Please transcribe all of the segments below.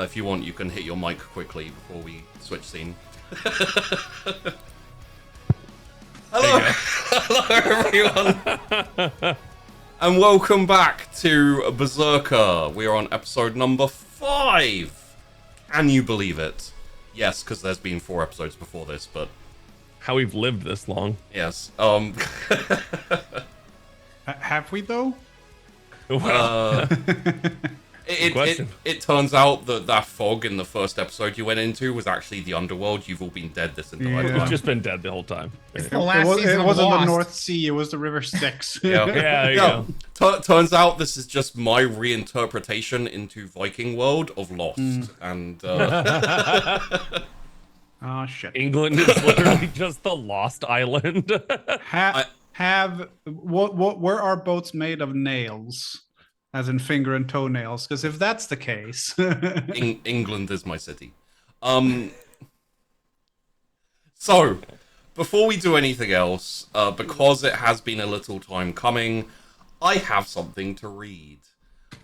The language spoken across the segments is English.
If you want, you can hit your mic quickly before we switch scene. Hello, hello everyone, and welcome back to Beserkr. We are on episode number 5. Can you believe it? Yes, because there's been 4 episodes before this, but how we've lived this long. Yes. Have we though? It turns out that that fog in the first episode you went into was actually the underworld. You've all been dead this entire time. We've just been dead the whole time. It wasn't the North Sea, it was the River Styx. Yeah. Turns out this is just my reinterpretation into Viking world of Lost. And oh shit. England is literally just the Lost Island. Were our boats made of nails? As in finger and toenails, because if that's the case... England is my city. So, before we do anything else, because it has been a little time coming, I have something to read.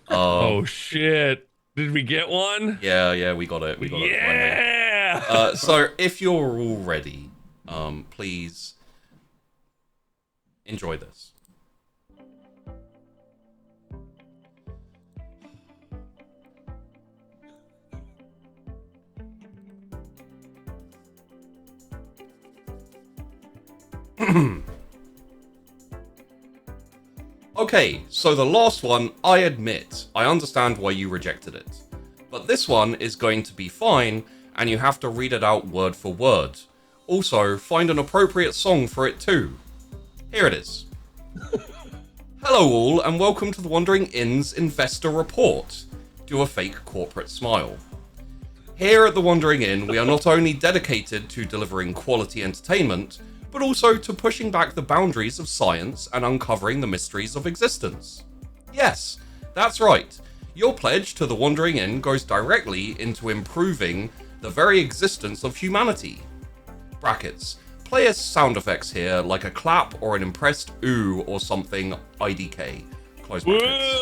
Oh shit. Did we get one? Yeah, we got it. Yeah! So, if you're all ready, please enjoy this. Okay, so the last one, I admit, I understand why you rejected it. But this one is going to be fine, and you have to read it out word for word. Also, find an appropriate song for it too. Here it is. Hello all, and welcome to the Wandering Inn's Investor Report. Do a fake corporate smile. Here at the Wandering Inn, we are not only dedicated to delivering quality entertainment, but also to pushing back the boundaries of science and uncovering the mysteries of existence. Yes, that's right. Your pledge to the Wandering Inn goes directly into improving the very existence of humanity. Brackets. Play as sound effects here, like a clap or an impressed ooh or something IDK. Close brackets.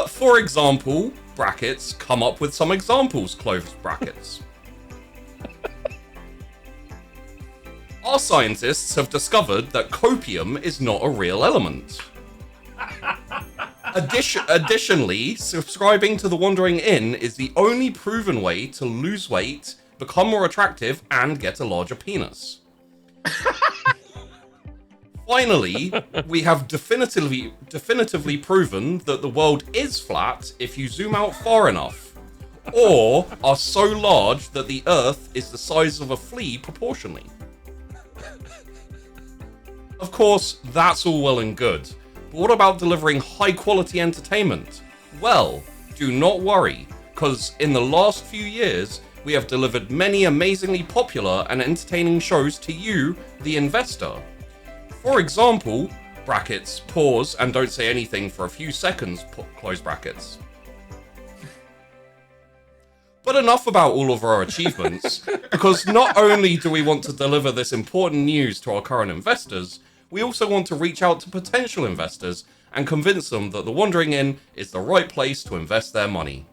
For example, brackets, come up with some examples, close brackets. Our scientists have discovered that copium is not a real element. Additionally, subscribing to the Wandering Inn is the only proven way to lose weight, become more attractive, and get a larger penis. Finally, we have definitively proven that the world is flat if you zoom out far enough, or are so large that the Earth is the size of a flea proportionally. Of course, that's all well and good, but what about delivering high-quality entertainment? Well, do not worry, because in the last few years, we have delivered many amazingly popular and entertaining shows to you, the investor. For example, brackets, pause, and don't say anything for a few seconds, close brackets. But enough about all of our achievements, because not only do we want to deliver this important news to our current investors, we also want to reach out to potential investors and convince them that the Wandering Inn is the right place to invest their money.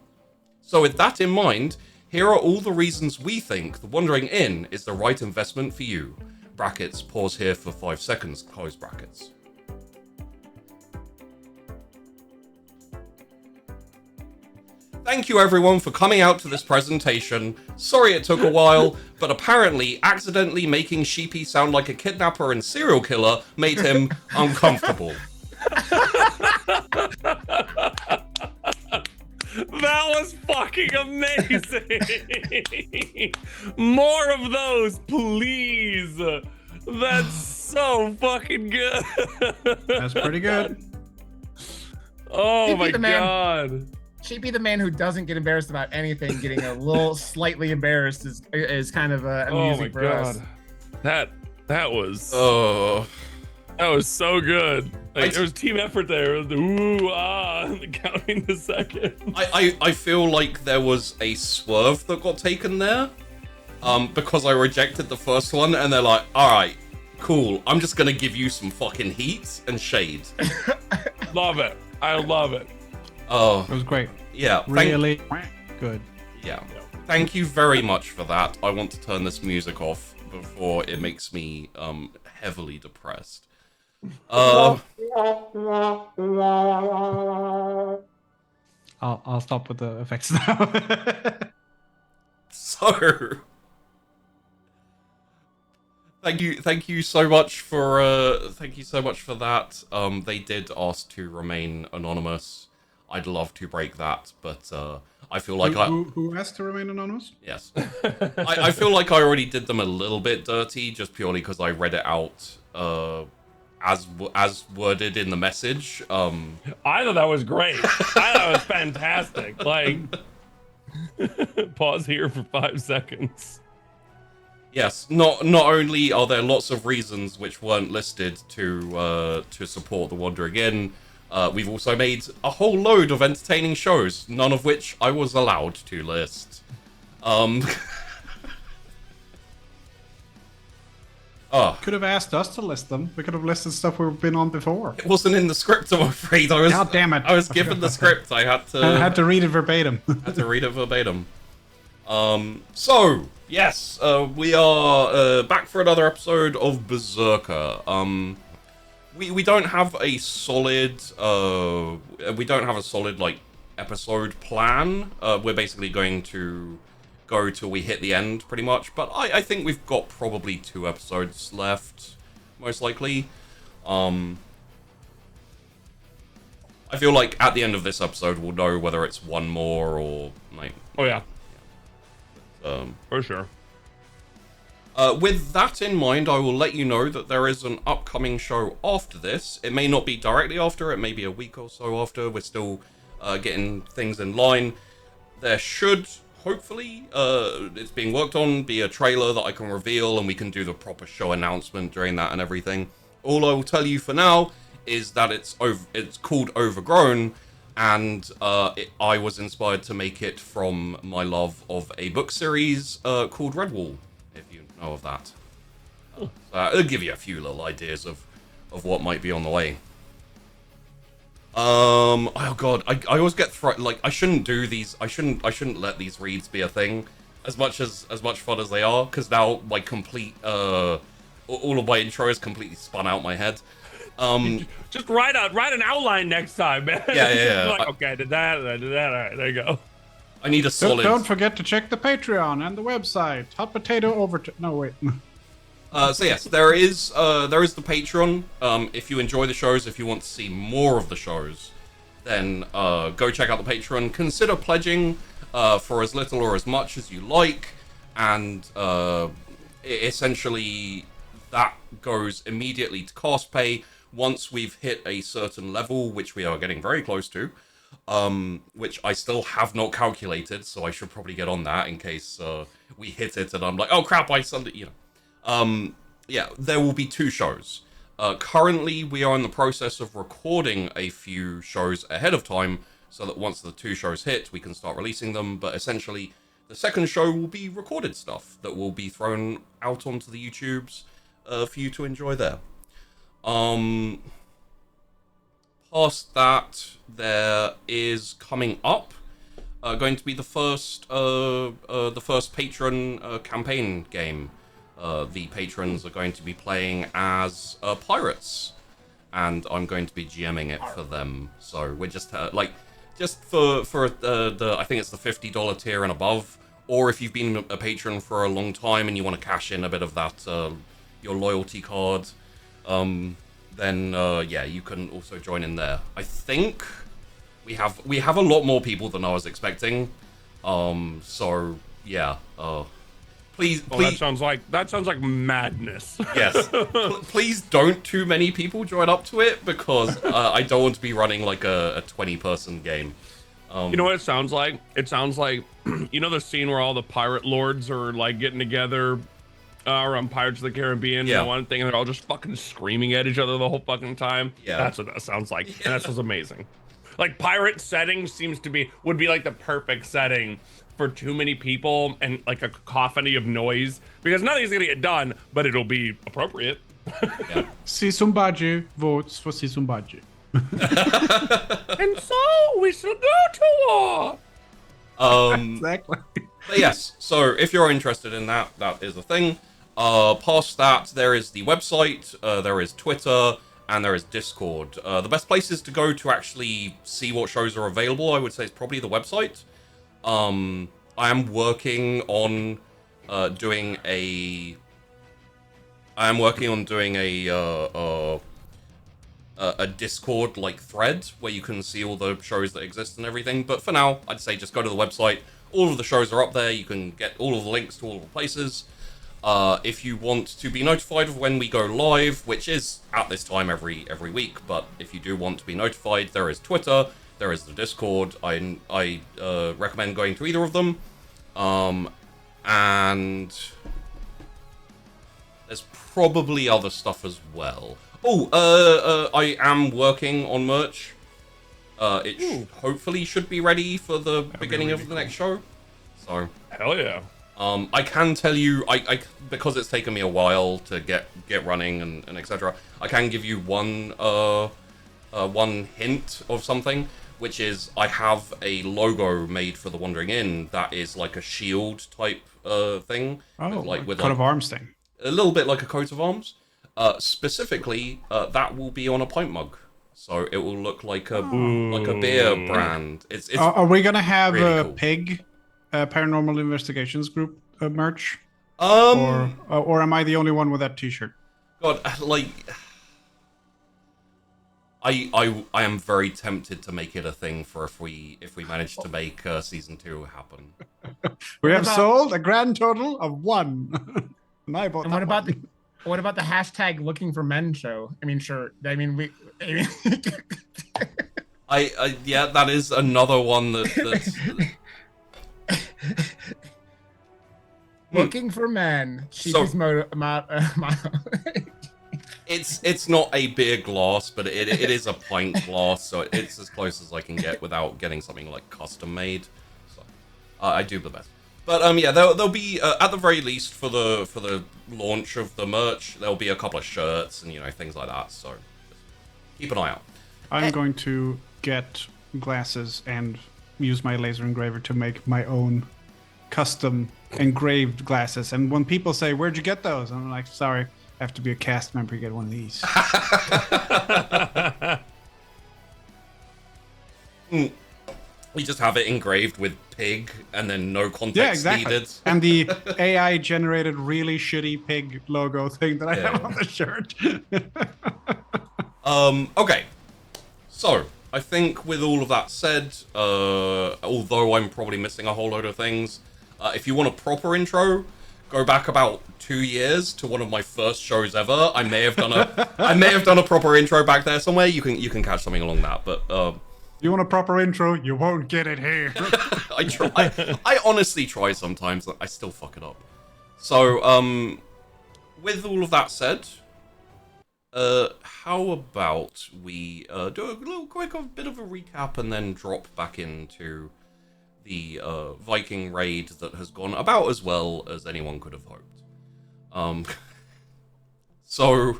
So with that in mind, here are all the reasons we think the Wandering Inn is the right investment for you. Brackets, pause here for 5 seconds, close brackets. Thank you everyone for coming out to this presentation. Sorry it took a while, but apparently accidentally making Sheepy sound like a kidnapper and serial killer made him uncomfortable. That was fucking amazing! More of those, please! That's so fucking good! That's pretty good. Oh my god. Sheepy the man who doesn't get embarrassed about anything, getting a little slightly embarrassed is kind of amusing for us. That was That was so good. Like, there was team effort there. It was the ooh, ah, counting the second. I feel like there was a swerve that got taken there, because I rejected the first one, and they're like, all right, cool. I'm just gonna give you some fucking heat and shade. Love it. I love it. Oh, It was great. yeah. Really good. Yeah. Thank you very much for that. I want to turn this music off before it makes me heavily depressed. I'll stop with the effects now. So thank you so much for that. They did ask to remain anonymous. I'd love to break that, but I feel like who asked to remain anonymous? yes. I feel like I already did them a little bit dirty, just purely because I read it out as worded in the message. I thought that was great. I thought it was fantastic. Like, pause here for 5 seconds. Yes, not only are there lots of reasons which weren't listed to support the Wandering Inn, we've also made a whole load of entertaining shows, none of which I was allowed to list. Could have asked us to list them. We could have listed stuff we've been on before. It wasn't in the script, I'm afraid. God damn it! I was given the script. I had to read it verbatim. Had to read it verbatim. So yes, we are back for another episode of Beserkr. We don't have a solid like episode plan. We're basically going to go till we hit the end, pretty much. But I think we've got probably 2 episodes left, most likely. I feel like at the end of this episode, we'll know whether it's one more or like. Oh yeah. For sure. With that in mind, I will let you know that there is an upcoming show after this. It may not be directly after, it may be a week or so after. We're still getting things in line. There should, hopefully, it's being worked on, be a trailer that I can reveal and we can do the proper show announcement during that and everything. All I will tell you for now is that it's called Overgrown, and I was inspired to make it from my love of a book series called Redwall, if you know of that. So it'll give you a few little ideas of what might be on the way. Oh god, I always get like I shouldn't do these. I shouldn't let these reads be a thing as much fun as they are, because now my complete all of my intro is completely spun out my head. Just write an outline next time, man. Yeah. Like, okay, I did that. All right, there you go. I need a solid. Don't forget to check the Patreon and the website. Hot potato over. No wait. So yes, there is the Patreon. If you enjoy the shows, if you want to see more of the shows, then go check out the Patreon. Consider pledging for as little or as much as you like, and essentially that goes immediately to cost pay once we've hit a certain level, which we are getting very close to. Which I still have not calculated, so I should probably get on that in case we hit it and I'm like, oh crap, yeah, there will be 2 shows. Currently, we are in the process of recording a few shows ahead of time, so that once the 2 shows hit, we can start releasing them, but essentially, the second show will be recorded stuff that will be thrown out onto the YouTubes for you to enjoy there. Past that, there is coming up going to be the first patron campaign game. The patrons are going to be playing as pirates, and I'm going to be GMing it for them. So we're just for the I think it's the $50 tier and above, or if you've been a patron for a long time and you want to cash in a bit of that your loyalty card, then yeah, you can also join in there. I think we have a lot more people than I was expecting. So yeah. Please. That sounds like madness. Yes. Please don't too many people join up to it, because I don't want to be running like a 20-person game. You know what it sounds like? It sounds like, you know, the scene where all the pirate lords are like getting together on Pirates of the Caribbean, yeah. And one thing, and they're all just fucking screaming at each other the whole fucking time. Yeah. That's what that sounds like. Yeah. And that's what's amazing. Like, pirate setting would be like the perfect setting for too many people and like a cacophony of noise, because nothing's gonna get done, but it'll be appropriate. Yeah. Sisumbaji votes for Sisumbaji. And so we shall go to war. Exactly. But yes, so if you're interested in that, that is a thing. Past that, there is the website, there is Twitter, and there is Discord. The best places to go to actually see what shows are available, I would say, is probably the website. I am working on doing a. I am working on doing a Discord like thread where you can see all the shows that exist and everything. But for now, I'd say just go to the website. All of the shows are up there. You can get all of the links to all of the places. If you want to be notified of when we go live, which is at this time every week, but if you do want to be notified, there is Twitter, there is the Discord. I recommend going to either of them. And there's probably other stuff as well. Oh, I am working on merch. It hopefully should be ready for the beginning of the next show. So Hell yeah. I can tell you, I because it's taken me a while to get running and etc. I can give you one hint of something, which is I have a logo made for the Wandering Inn that is like a shield type thing. Oh, like with coat of arms thing. a little bit like a coat of arms. Specifically, that will be on a pint mug, so it will look like a beer brand. It's Are we gonna have really a cool. pig paranormal investigations group merch, um or am I the only one with that T-shirt? God, like I am very tempted to make it a thing for if we manage to make season 2 happen. We have about- sold a grand total of 1. And I bought And that what about one. what about the hashtag looking for men show? I mean, sure. I mean, I yeah, that is another one that's looking for men. So- it's not a beer glass, but it is a pint glass, so it's as close as I can get without getting something like custom made. So I do the best. But yeah, there'll be at the very least for the launch of the merch, there'll be a couple of shirts and things like that. So keep an eye out. I'm going to get glasses and use my laser engraver to make my own custom engraved glasses. And when people say, "Where'd you get those?" I'm like, "Sorry, I have to be a cast member to get one of these." We just have it engraved with pig and then no context Yeah, exactly. needed. And the AI generated really shitty pig logo thing that I Yeah. have on the shirt. Okay. So, I think with all of that said, although I'm probably missing a whole load of things, if you want a proper intro, go back about 2 years to one of my first shows ever. I may have done a proper intro back there somewhere. You can catch something along that, but You want a proper intro? You won't get it here. I try. I honestly try sometimes. I still fuck it up. So, with all of that said, how about we do a little quick bit of a recap and then drop back into the Viking raid that has gone about as well as anyone could have hoped. So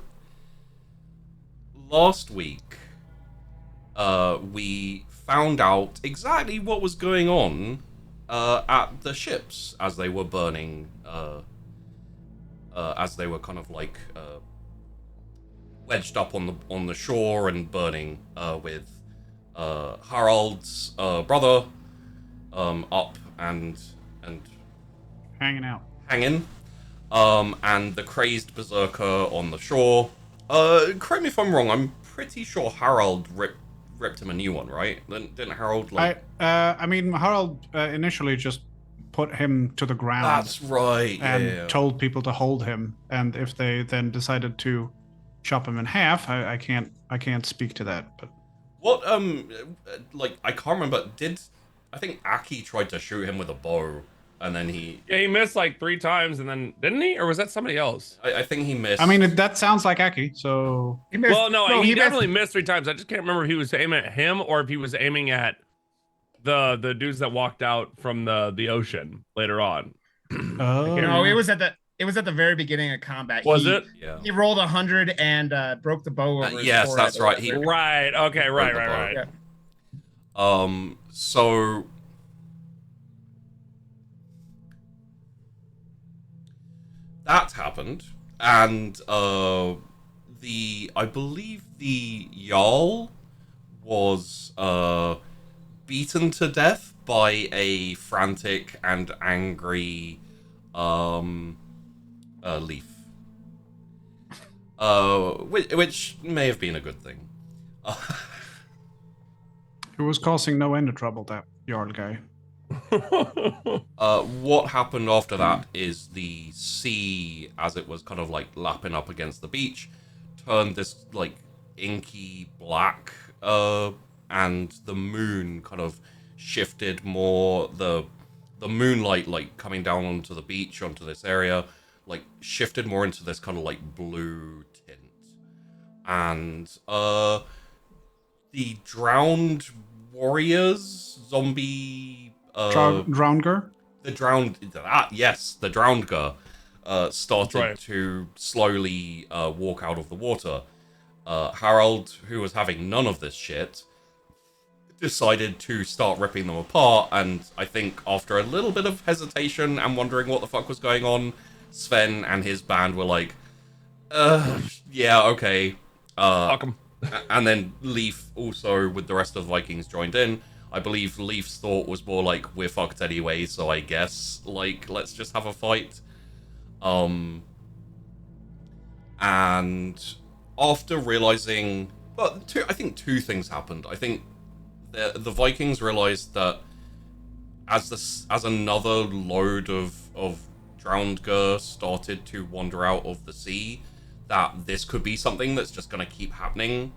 last week, we found out exactly what was going on at the ships as they were burning, as they were kind of like wedged up on the shore and burning, with Harald's brother up and Hanging out. hanging, and the crazed Beserkr on the shore. Correct me if I'm wrong. I'm pretty sure Harald ripped him a new one, right? Didn't Harald like? I mean, Harald initially just put him to the ground. That's right. And Yeah. told people to hold him. And if they then decided to chop him in half, I can't speak to that. But What like I can't remember. I think Aki tried to shoot him with a bow, and then he missed like 3 times, and then didn't he, or was that somebody else? I think he missed. I mean, that sounds like Aki. So He missed- Well, no, he missed- definitely missed 3 times. I just can't remember if he was aiming at him or if he was aiming at the dudes that walked out from the ocean later on. oh, No, it was at the It was at the very beginning of combat. Was it? Yeah. He rolled 100 and broke the bow over his Yes, forehead. that's right. He Right. Okay. broke Right. the bow. So that happened, and I believe the Jarl was beaten to death by a frantic and angry Leaf. Which may have been a good thing. It was causing no end of trouble, that Jarl guy. What happened after that is the sea, as it was kind of like lapping up against the beach, turned this like inky black, and the moon kind of shifted more. The moonlight like coming down onto the beach, onto this area, like shifted more into this kind of like blue tint, and the drowned warriors, zombie. Drowngar? The drowned girl started to slowly walk out of the water. Harold, who was having none of this shit, decided to start ripping them apart, and I think after a little bit of hesitation and wondering what the fuck was going on, Sven and his band were like, yeah, okay. Fuck 'em. And then Leaf also, with the rest of the Vikings, joined in. I believe Leaf's thought was more like, we're fucked anyway, so I guess, like, let's just have a fight. And after realizing... Well, I think two things happened. I think the Vikings realized that as another load of Drownedger started to wander out of the sea, that this could be something that's just going to keep happening.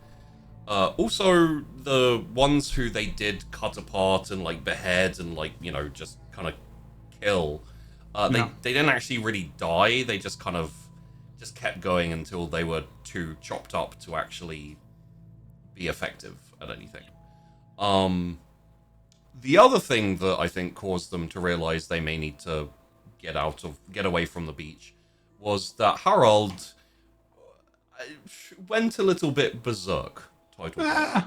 Also, the ones who they did cut apart and like behead and like, you know, just kind of kill, they didn't actually really die. They just kind of just kept going until they were too chopped up to actually be effective at anything. The other thing that I think caused them to realize they may need to get away from the beach was that Harald went a little bit berserk. That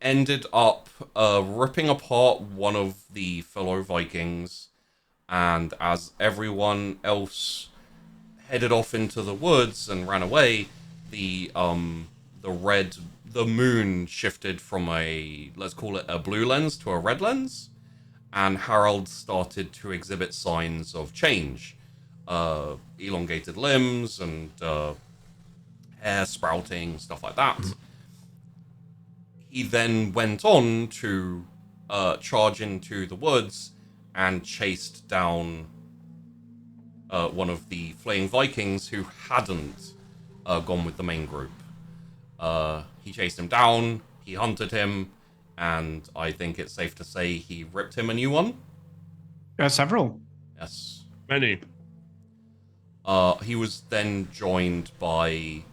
ended up ripping apart one of the fellow Vikings, and as everyone else headed off into the woods and ran away, the moon shifted from let's call it a blue lens to a red lens, and Harold started to exhibit signs of change. Elongated limbs and hair sprouting, stuff like that. He then went on to charge into the woods and chased down one of the fleeing Vikings who hadn't gone with the main group. He chased him down, he hunted him, and I think it's safe to say he ripped him a new one. Several. Yes. Many. He was then joined by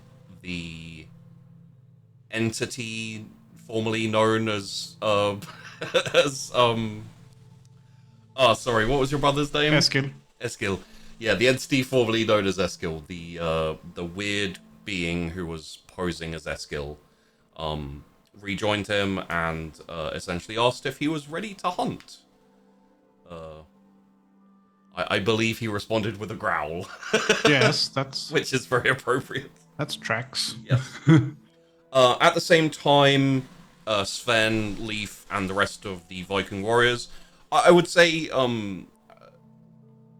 the entity formerly known as sorry, what was your brother's name? Eskil. Yeah, the entity formerly known as Eskil, the weird being who was posing as Eskil, rejoined him and essentially asked if he was ready to hunt. I believe he responded with a growl. Yes, that's... Which is very appropriate. That's tracks. Yes. At the same time, Sven, Leaf, and the rest of the Viking warriors, I would say,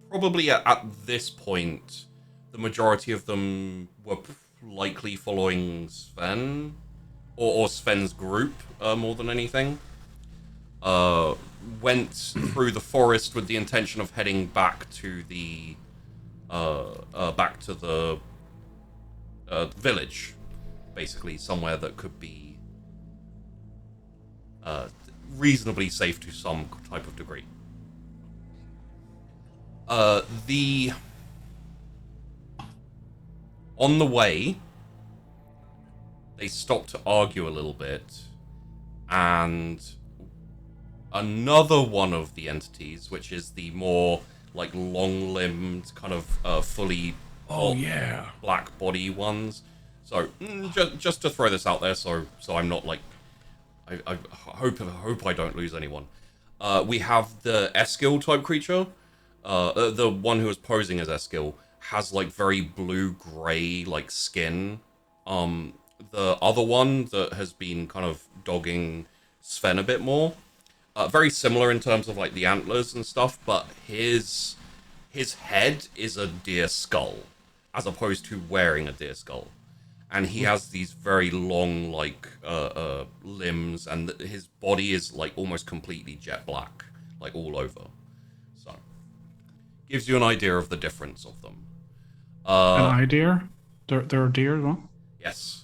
probably at this point, the majority of them were likely following Sven, or Sven's group, more than anything. Went through the forest with the intention of heading back to the village, basically somewhere that could be reasonably safe to some type of degree. On the way, they stopped to argue a little bit, and another one of the entities, which is the more like long-limbed, kind of fully black body ones. So just to throw this out there, so I'm not like, I hope I don't lose anyone. We have the Eskil type creature. The one who is posing as Eskil has like very blue-gray like skin. The other one that has been kind of dogging Sven a bit more, very similar in terms of like the antlers and stuff, but his head is a deer skull, as opposed to wearing a deer skull. And he has these very long, like, limbs, and his body is, like, almost completely jet black, like, all over. So, gives you an idea of the difference of them. An idea? There are deer as well? Yes.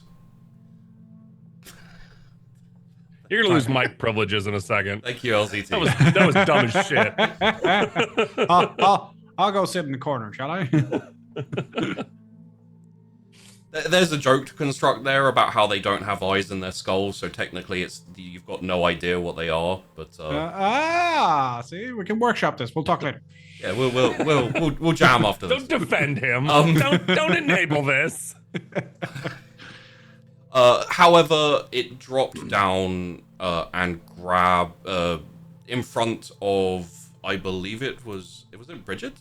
You're gonna lose mic privileges in a second. Thank you, LZT. That was dumb as shit. I'll go sit in the corner, shall I? There's a joke to construct there about how they don't have eyes in their skulls, so technically you've got no idea what they are. But see, we can workshop this. We'll talk later. yeah, we'll jam after this. Don't defend him. Don't enable this. However, it dropped down and grabbed in front of, I believe it was Bridget?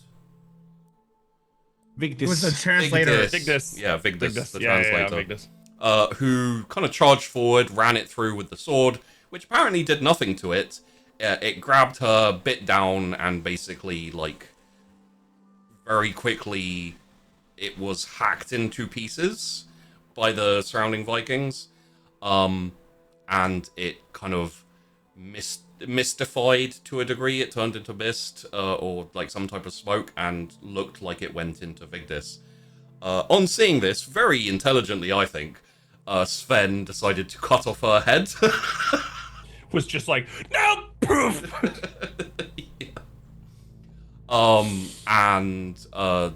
Vigdis. It was the translator. Vigdis. Yeah, Vigdis, the translator. Yeah, Vigdis. Who kind of charged forward, ran it through with the sword, which apparently did nothing to it. It grabbed her, bit down, and basically, like, very quickly, it was hacked into pieces by the surrounding Vikings. And it kind of mystified to a degree. It turned into mist or like some type of smoke and looked like it went into Vigdis. On seeing this, very intelligently, I think, Sven decided to cut off her head. Was just like, no proof. And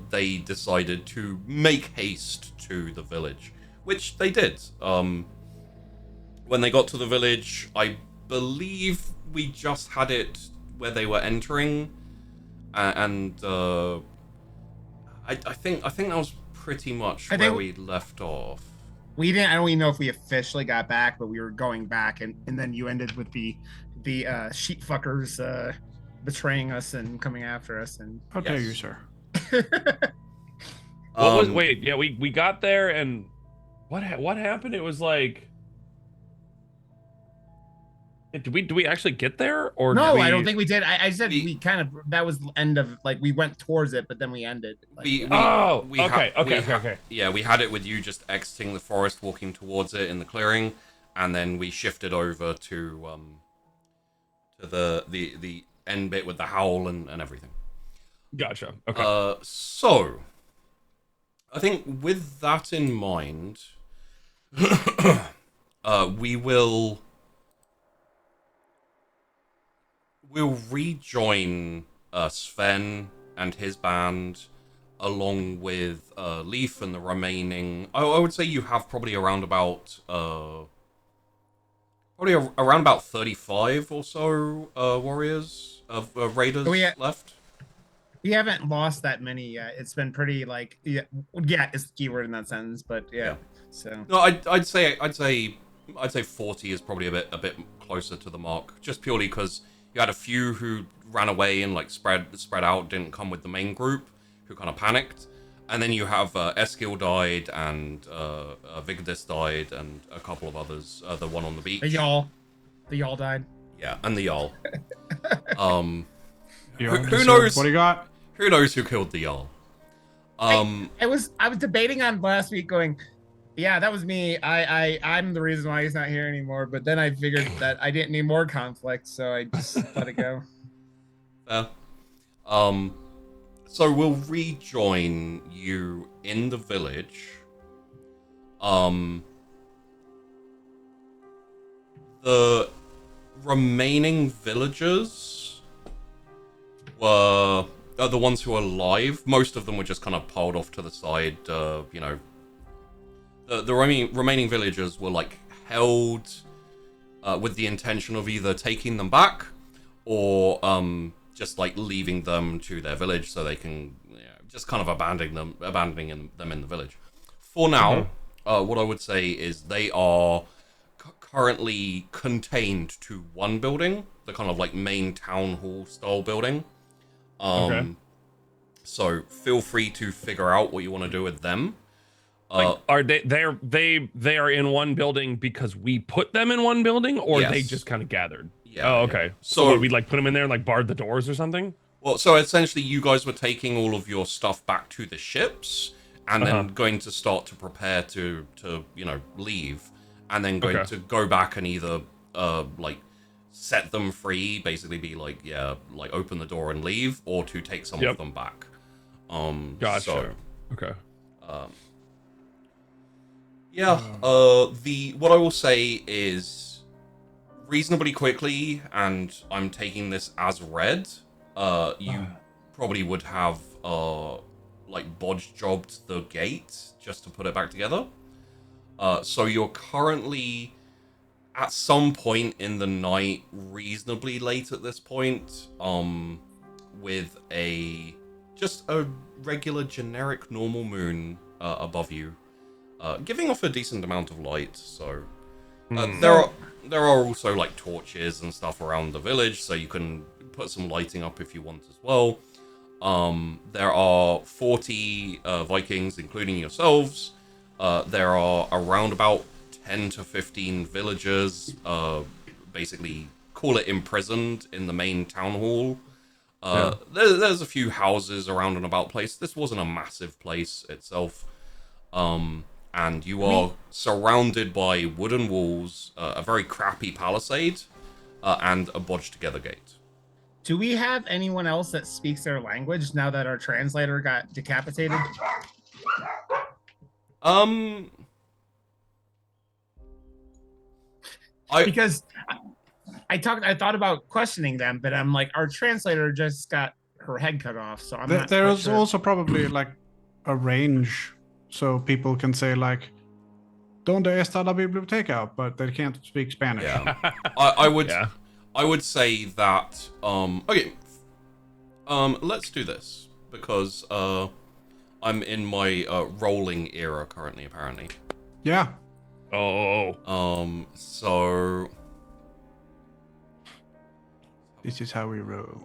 they decided to make haste to the village, which they did. When they got to the village, I believe we just had it where they were entering, and I think that was pretty much where we left off. We didn't. I don't even know if we officially got back, but we were going back, and then you ended with the sheep fuckers betraying us and coming after us. And how dare you, sir? We got there, and what happened? It was like. Did we actually get there, or no? I don't think we did. I said we kind of, that was the end of, like, we went towards it, but then we ended. Like, okay. Yeah, we had it with you just exiting the forest, walking towards it in the clearing, and then we shifted over to the end bit with the howl and everything. Gotcha. Okay. So I think with that in mind, we'll rejoin Sven and his band, along with Leaf and the remaining. I would say you have probably around about 35 or so warriors of raiders left. We haven't lost that many yet. It's been pretty, like, yeah, it's the keyword in that sentence, but yeah. So no, I'd say 40 is probably a bit closer to the mark, just purely because you had a few who ran away and like spread out, didn't come with the main group, who kind of panicked, and then you have Eskil died and Vigdis died and a couple of others. The one on the beach. The Jarl died. Yeah, and the Jarl. Who knows? What do you got? Who knows who killed the Jarl? I was debating on last week, going, yeah, that was me. I'm the reason why he's not here anymore. But then I figured that I didn't need more conflict, so I just let it go. So we'll rejoin you in the village. The remaining villagers were the ones who are alive. Most of them were just kind of piled off to the side, The remaining villagers were like held with the intention of either taking them back or just like leaving them to their village so they can just kind of abandoning them in the village. For now, what I would say is they are currently contained to one building, the kind of like main town hall style building. So feel free to figure out what you want to do with them. Are they are in one building because we put them in one building, or they just kind of gathered? Yeah. Oh, okay. So we like put them in there and like barred the doors or something? Well, so essentially you guys were taking all of your stuff back to the ships and then going to start to prepare to leave, and then going to go back and either like set them free, basically be like open the door and leave, or to take some of them back. Gotcha. So, okay. What I will say is reasonably quickly, and I'm taking this as read, you probably would have like bodge jobbed the gate just to put it back together. So you're currently at some point in the night, reasonably late at this point, with just a regular generic normal moon above you, giving off a decent amount of light. So there are also like torches and stuff around the village, so you can put some lighting up if you want as well. There are 40 Vikings, including yourselves. There are around about 10 to 15 villagers, basically call it imprisoned in the main town hall. There's a few houses around and about place. This wasn't a massive place itself. And you are surrounded by wooden walls, a very crappy palisade, and a bodged together gate. Do we have anyone else that speaks their language now that our translator got decapitated? Because I thought about questioning them, but I'm like, our translator just got her head cut off, so I'm not. There's sure. also probably like a range, so people can say like, "Donde está la biblioteca?" but they can't speak Spanish. Yeah, I would say that. Okay, let's do this because I'm in my rolling era currently, apparently. Yeah. So this is how we roll.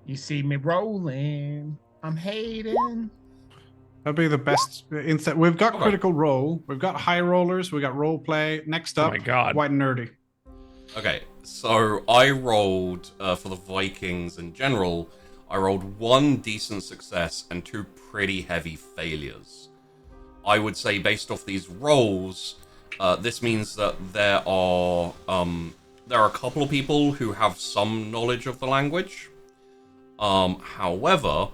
You see me rolling. I'm hating. That'd be the best. Instead, we've got critical role. We've got high rollers. We got role play. Next up, my God. White and Nerdy. Okay, so I rolled for the Vikings in general. I rolled 1 decent success and 2 pretty heavy failures. I would say based off these rolls, this means that there are a couple of people who have some knowledge of the language. However,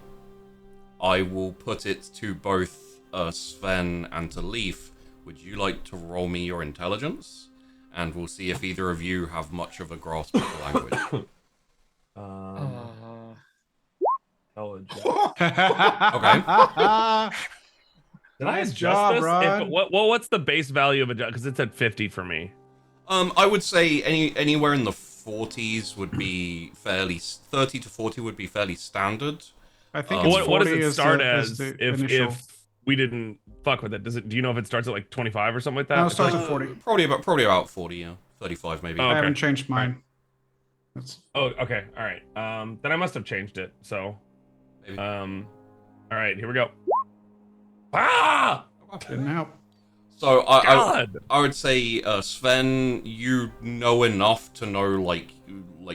I will put it to both Sven and to Leaf. Would you like to roll me your intelligence? And we'll see if either of you have much of a grasp of the language. Intelligence. Okay. Did I Nice adjust job, this? Rod. What's the base value of adjust? Because it's at 50 for me. I would say anywhere in the 40s would be fairly. 30 to 40 would be fairly standard. I think it's 40 what does it start as as the initial. if we didn't fuck with it? Do you know if it starts at like 25 or something like that? No, it starts at 40. Probably about 40, yeah. 35 maybe. Oh, I okay. haven't changed mine. That's... Oh, okay. All right. Then I must have changed it. So, Maybe. all right, here we go. Ah! Didn't help. So God! I would say Sven, you know enough to know like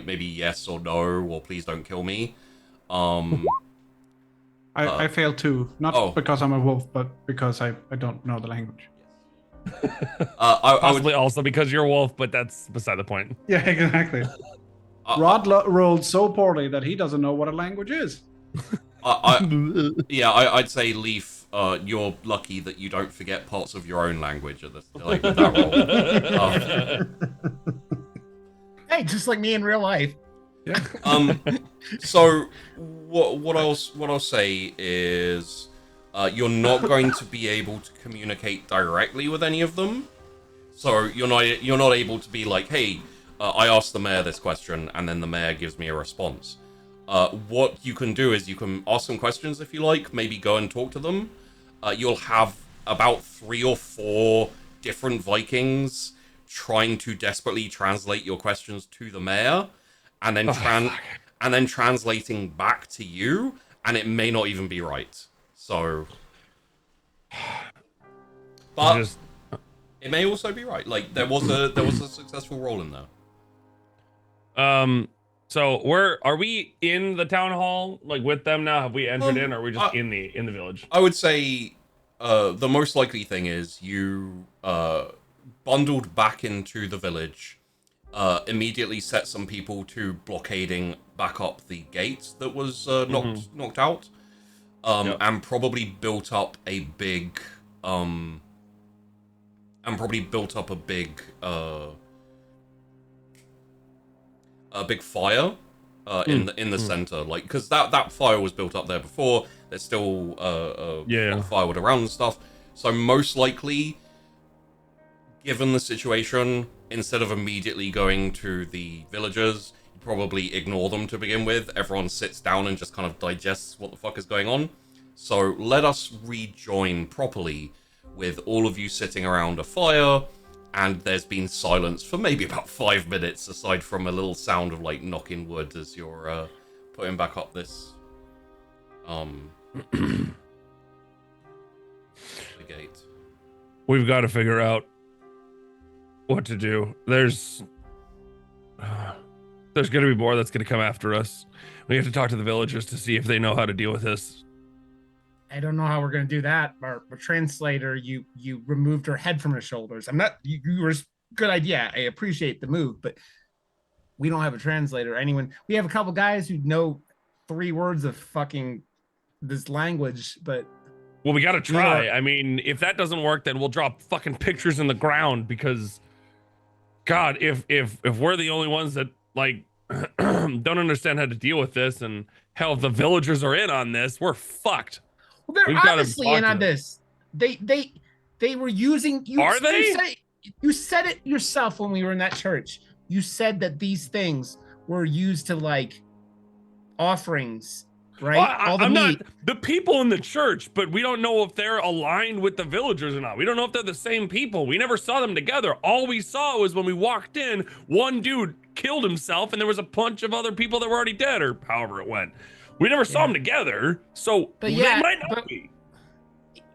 maybe yes or no or please don't kill me. I failed too, not because I'm a wolf, but because I don't know the language. Possibly also because you're a wolf, but that's beside the point. Yeah, exactly. Rod rolled so poorly that he doesn't know what a language is. I'd say Leaf. You're lucky that you don't forget parts of your own language at this with that roll. Hey, just like me in real life. Yeah. So what I'll say is, you're not going to be able to communicate directly with any of them. So you're not able to be like, hey, I ask the mayor this question, and then the mayor gives me a response. What you can do is you can ask some questions if you like, maybe go and talk to them. You'll have about 3 or 4 different Vikings trying to desperately translate your questions to the mayor, and then translating back to you, and it may not even be right. So, but it may also be right. Like there was a successful roll in there. So are we in the town hall like with them now? Have we entered in, or are we just in the village? I would say the most likely thing is you bundled back into the village, immediately set some people to blockading back up the gate that was knocked out, and probably built up a big a big fire in the center, like, because that fire was built up there before. There's still firewood around and stuff. So most likely, given the situation, instead of immediately going to the villagers, you probably ignore them to begin with. Everyone sits down and just kind of digests what the fuck is going on. So let us rejoin properly with all of you sitting around a fire. And there's been silence for maybe about 5 minutes, aside from a little sound of like knocking wood as you're putting back up this the gate. We've got to figure out what to do. There's gonna be more that's gonna come after us. We have to talk to the villagers to see if they know how to deal with this. I don't know how we're gonna do that. Our translator, you removed her head from her shoulders. You were good idea. I appreciate the move, but we don't have a translator. We have a couple guys who know 3 words of fucking this language, but well, we gotta try. I mean, if that doesn't work, then we'll drop fucking pictures in the ground, because God, if we're the only ones that like don't understand how to deal with this, and hell, if the villagers are in on this, we're fucked. Well, they're obviously in on this. They were using you. Are they? You said it yourself when we were in that church. You said that these things were used to like offerings, right? Well, I'm not the people in the church, but we don't know if they're aligned with the villagers or not. We don't know if they're the same people. We never saw them together. All we saw was when we walked in, one dude killed himself, and there was a bunch of other people that were already dead, or however it went. We never saw them together, so they might not be.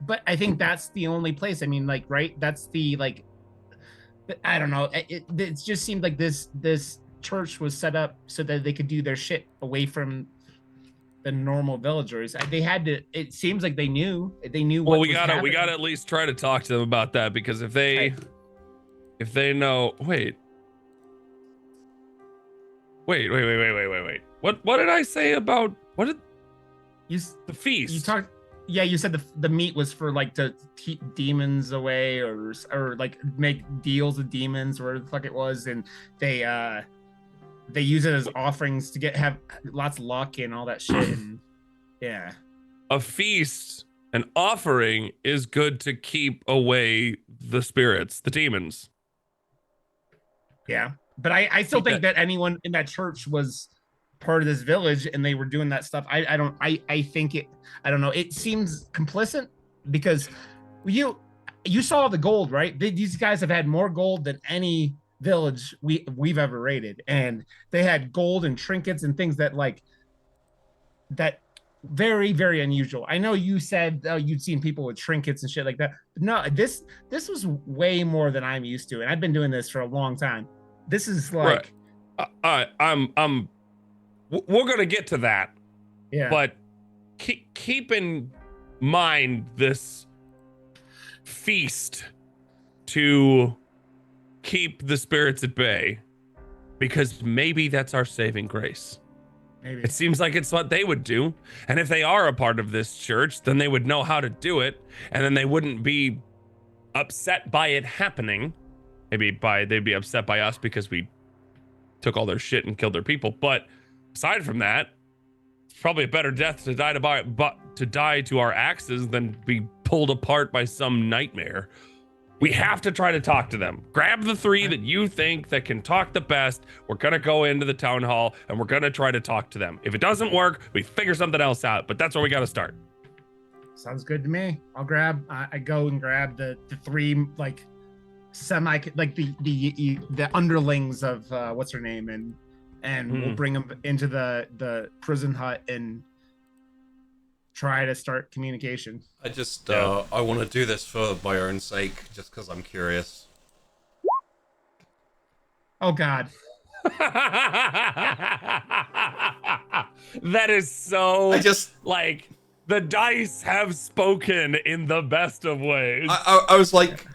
But I think that's the only place. I mean, like, right? That's the like. I don't know. It just seemed like this church was set up so that they could do their shit away from the normal villagers. They had to. It seems like they knew. Well, we gotta at least try to talk to them about that, because if they know. Wait. What did I say about the feast? You talked. Yeah, you said the meat was for like to keep demons away, or like make deals with demons, or whatever the fuck it was, and they use it as offerings to have lots of luck and all that shit. And yeah, a feast, an offering, is good to keep away the spirits, the demons. Yeah, but I still think that anyone in that church was part of this village and they were doing that stuff. I don't know. It seems complicit, because you saw the gold, right? These guys have had more gold than any village we've ever raided, and they had gold and trinkets and things that very, very unusual. I know you said you'd seen people with trinkets and shit like that. But no, this was way more than I'm used to, and I've been doing this for a long time. This is like, right. We're gonna get to that. Yeah. But keep in mind this feast to keep the spirits at bay, because maybe that's our saving grace. Maybe. It seems like it's what they would do. And if they are a part of this church, then they would know how to do it, and then they wouldn't be upset by it happening. They'd be upset by us because we took all their shit and killed their people. But aside from that, it's probably a better death to die to our axes than be pulled apart by some nightmare. We have to try to talk to them. Grab the 3 that you think that can talk the best. We're gonna go into the town hall and we're gonna try to talk to them. If it doesn't work, we figure something else out. But that's where we gotta start. Sounds good to me. I'll grab. I go and grab the 3 like semi like the underlings of what's her name and we'll bring them into the prison hut and try to start communication. I just I want to do this for my own sake, just because I'm curious. Oh God. That is so I just like the dice have spoken in the best of ways. I was like,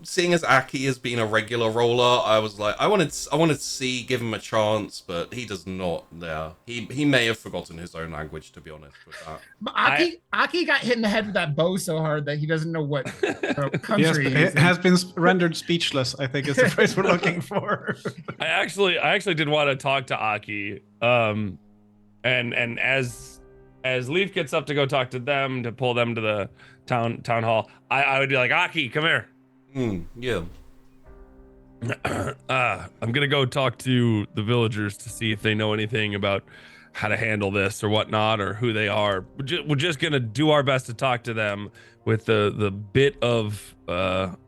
seeing as Aki has been a regular roller, I was like, I wanted to see, give him a chance, but he does not. Yeah, he may have forgotten his own language, to be honest with that. But Aki got hit in the head with that bow so hard that he doesn't know what country he is in. has been rendered speechless, I think is the phrase we're looking for. I actually did want to talk to Aki. And as Leaf gets up to go talk to them, to pull them to the town hall, I would be like, Aki, come here. Yeah. I'm gonna go talk to the villagers to see if they know anything about how to handle this or whatnot, or who they are. We're just gonna do our best to talk to them with the bit of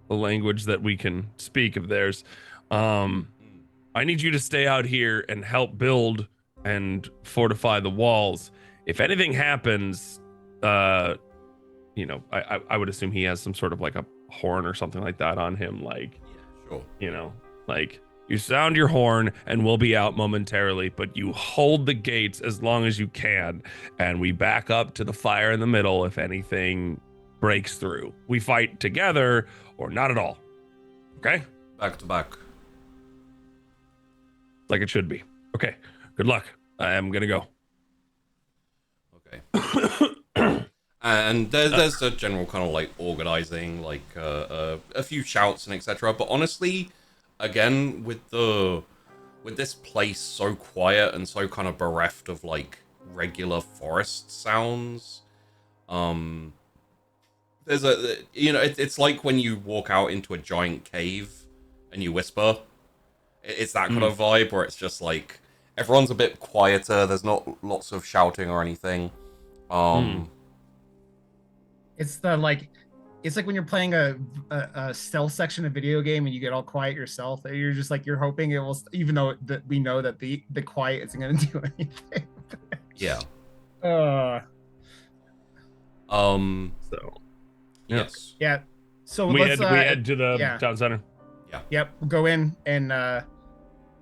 language that we can speak of theirs. I need you to stay out here and help build and fortify the walls. If anything happens, I would assume he has some sort of like a horn or something like that on him. Like, yeah, sure. Like you sound your horn and we'll be out momentarily, but you hold the gates as long as you can. And we back up to the fire in the middle if anything breaks through. We fight together or not at all. Okay? Back to back. Like it should be. Okay. Good luck. I am going to go. And there's a general kind of like organizing, like a few shouts and etc. But honestly, again, with this place so quiet and so kind of bereft of like regular forest sounds, there's it's like when you walk out into a giant cave and you whisper. It's that kind of vibe where it's just like everyone's a bit quieter. There's not lots of shouting or anything. It's like when you're playing a stealth section of video game and you get all quiet yourself. You're just like, you're hoping it will, even though we know that the quiet isn't going to do anything. Yeah. So. Yes. Yeah. So we let's head to the town center. Yeah. Yep. We'll go in and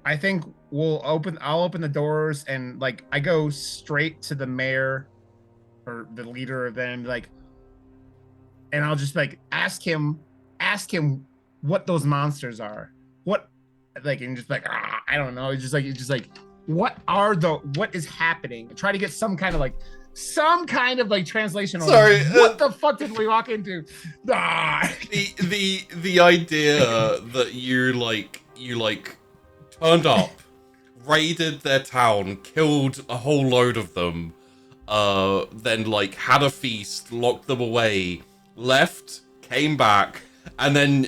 I think I'll open the doors and like I go straight to the mayor or the leader of them, like, and I'll just like ask him what those monsters are. What, like, and just like, I don't know. It's just like what is happening? And try to get some kind of like translation. Sorry, what the fuck did we walk into? The idea that you turned up, raided their town, killed a whole load of them, then like had a feast, locked them away, left, came back, and then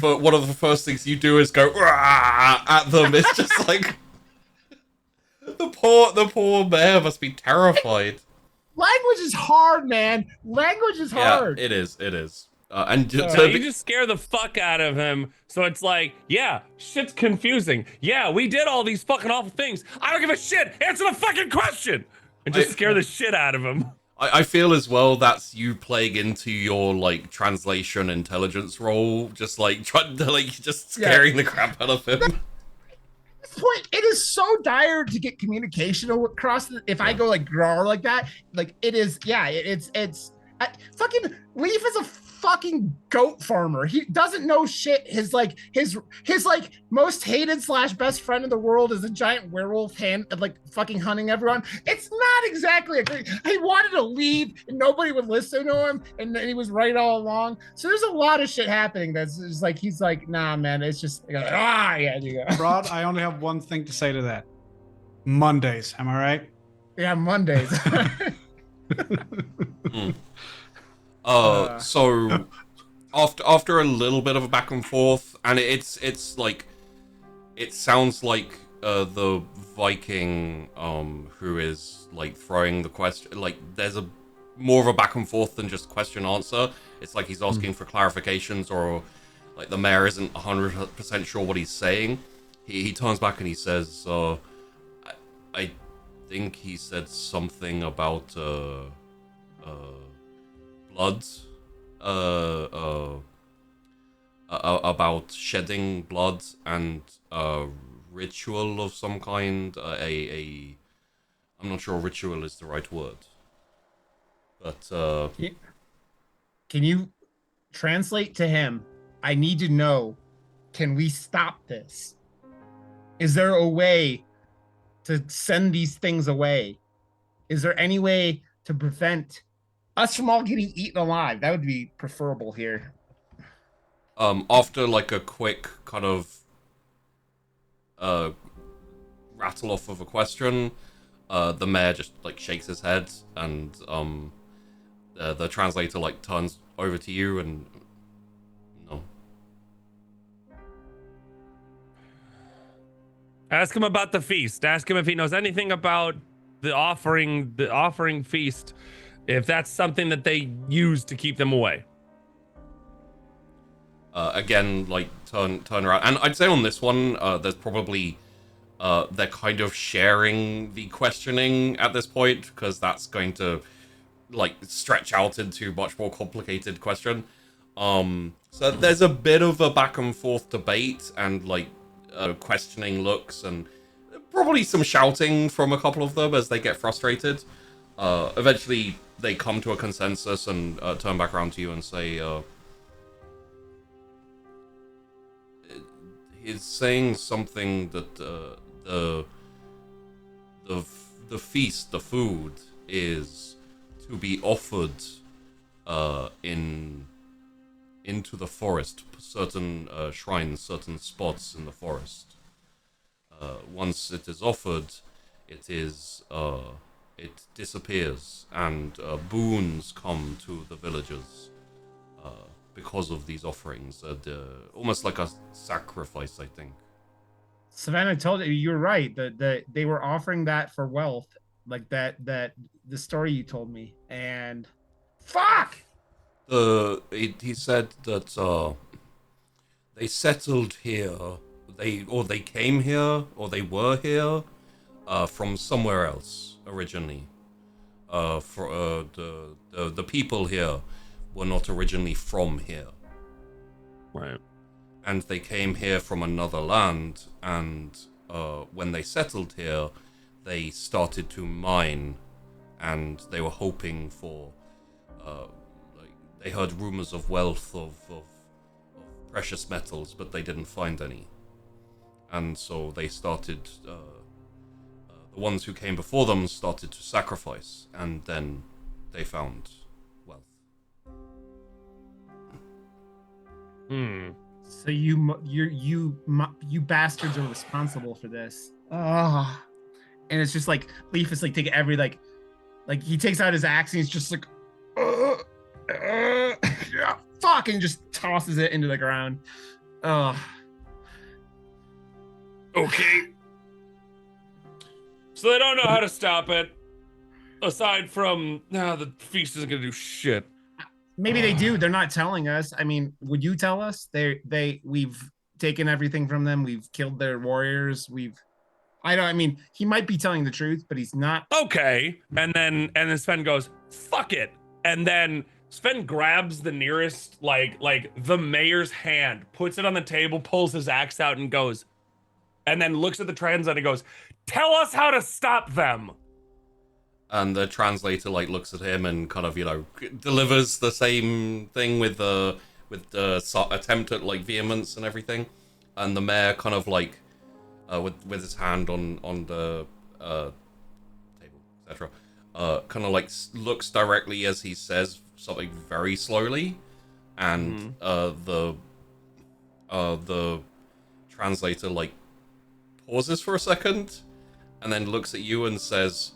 one of the first things you do is go at them. It's just like the poor mayor must be terrified. Language is hard, man. Language is hard. Yeah, it is. You just scare the fuck out of him. So it's like, yeah, shit's confusing. Yeah, we did all these fucking awful things. I don't give a shit. Answer the fucking question. And just scare the shit out of him. I feel as well that's you playing into your like translation intelligence role, just like trying to like just scaring the crap out of him. At this point, it is so dire to get communication across. If I go like growl like that, like it is. Yeah, it's fucking Leaf is a fucking goat farmer. He doesn't know shit. His most hated / best friend in the world is a giant werewolf fucking hunting everyone. It's not exactly a great. He wanted to leave and nobody would listen to him, and he was right all along. So there's a lot of shit happening that's just like he's like, nah, man. It's just yeah. You go. Rod, I only have one thing to say to that. Mondays, am I right? Yeah, Mondays. After a little bit of a back and forth, and it's like, it sounds like the Viking who is like throwing the question, like there's a more of a back and forth than just question answer. It's like he's asking for clarifications, or like the mayor isn't 100% sure what he's saying. He turns back and he says, I think he said something about blood, about shedding blood and ritual of some kind. I'm not sure ritual is the right word, but Can you translate to him? I need to know, can we stop this? Is there a way to send these things away? Is there any way to prevent us from all getting eaten alive? That would be preferable here. after like a quick kind of rattle off of a question, the mayor just like shakes his head, and the translator like turns over to you and no. Ask him about the feast. Ask him if he knows anything about the offering feast, if that's something that they use to keep them away. Again, like turn around, and I'd say on this one, there's probably they're kind of sharing the questioning at this point, because that's going to like stretch out into much more complicated question. So there's a bit of a back and forth debate, and like questioning looks, and probably some shouting from a couple of them as they get frustrated. Eventually, they come to a consensus and turn back around to you and say, he's saying something that the feast, the food, is to be offered into the forest, certain shrines, certain spots in the forest. Once it is offered, it disappears, and boons come to the villagers because of these offerings. Almost like a sacrifice, I think. Savannah told you, you're right. They were offering that for wealth, like that the story you told me. And fuck. He said that they settled here. They came here, or they were here from somewhere else originally. For the people here were not originally from here. Right. And they came here from another land, and when they settled here, they started to mine, and they were hoping for, like, they heard rumors of wealth of precious metals, but they didn't find any. And so they started, the ones who came before them started to sacrifice, and then they found wealth. So you bastards are responsible for this. Oh. And it's just like Leaf is like taking every like he takes out his axe and he's just like fuck, and just tosses it into the ground. Okay. So they don't know how to stop it. Aside from, the feast isn't gonna do shit. Maybe they do. They're not telling us. I mean, would you tell us? We've taken everything from them. We've killed their warriors. I mean, he might be telling the truth, but he's not. Okay. And then Sven goes, fuck it. And then Sven grabs the nearest, like the mayor's hand, puts it on the table, pulls his axe out and goes, and then looks at the translator and goes, tell us how to stop them. And the translator like looks at him and kind of, delivers the same thing with the attempt at like vehemence and everything. And the mayor kind of like with his hand on the table, etc. Kind of like looks directly as he says something very slowly, and the translator like pauses for a second, and then looks at you and says.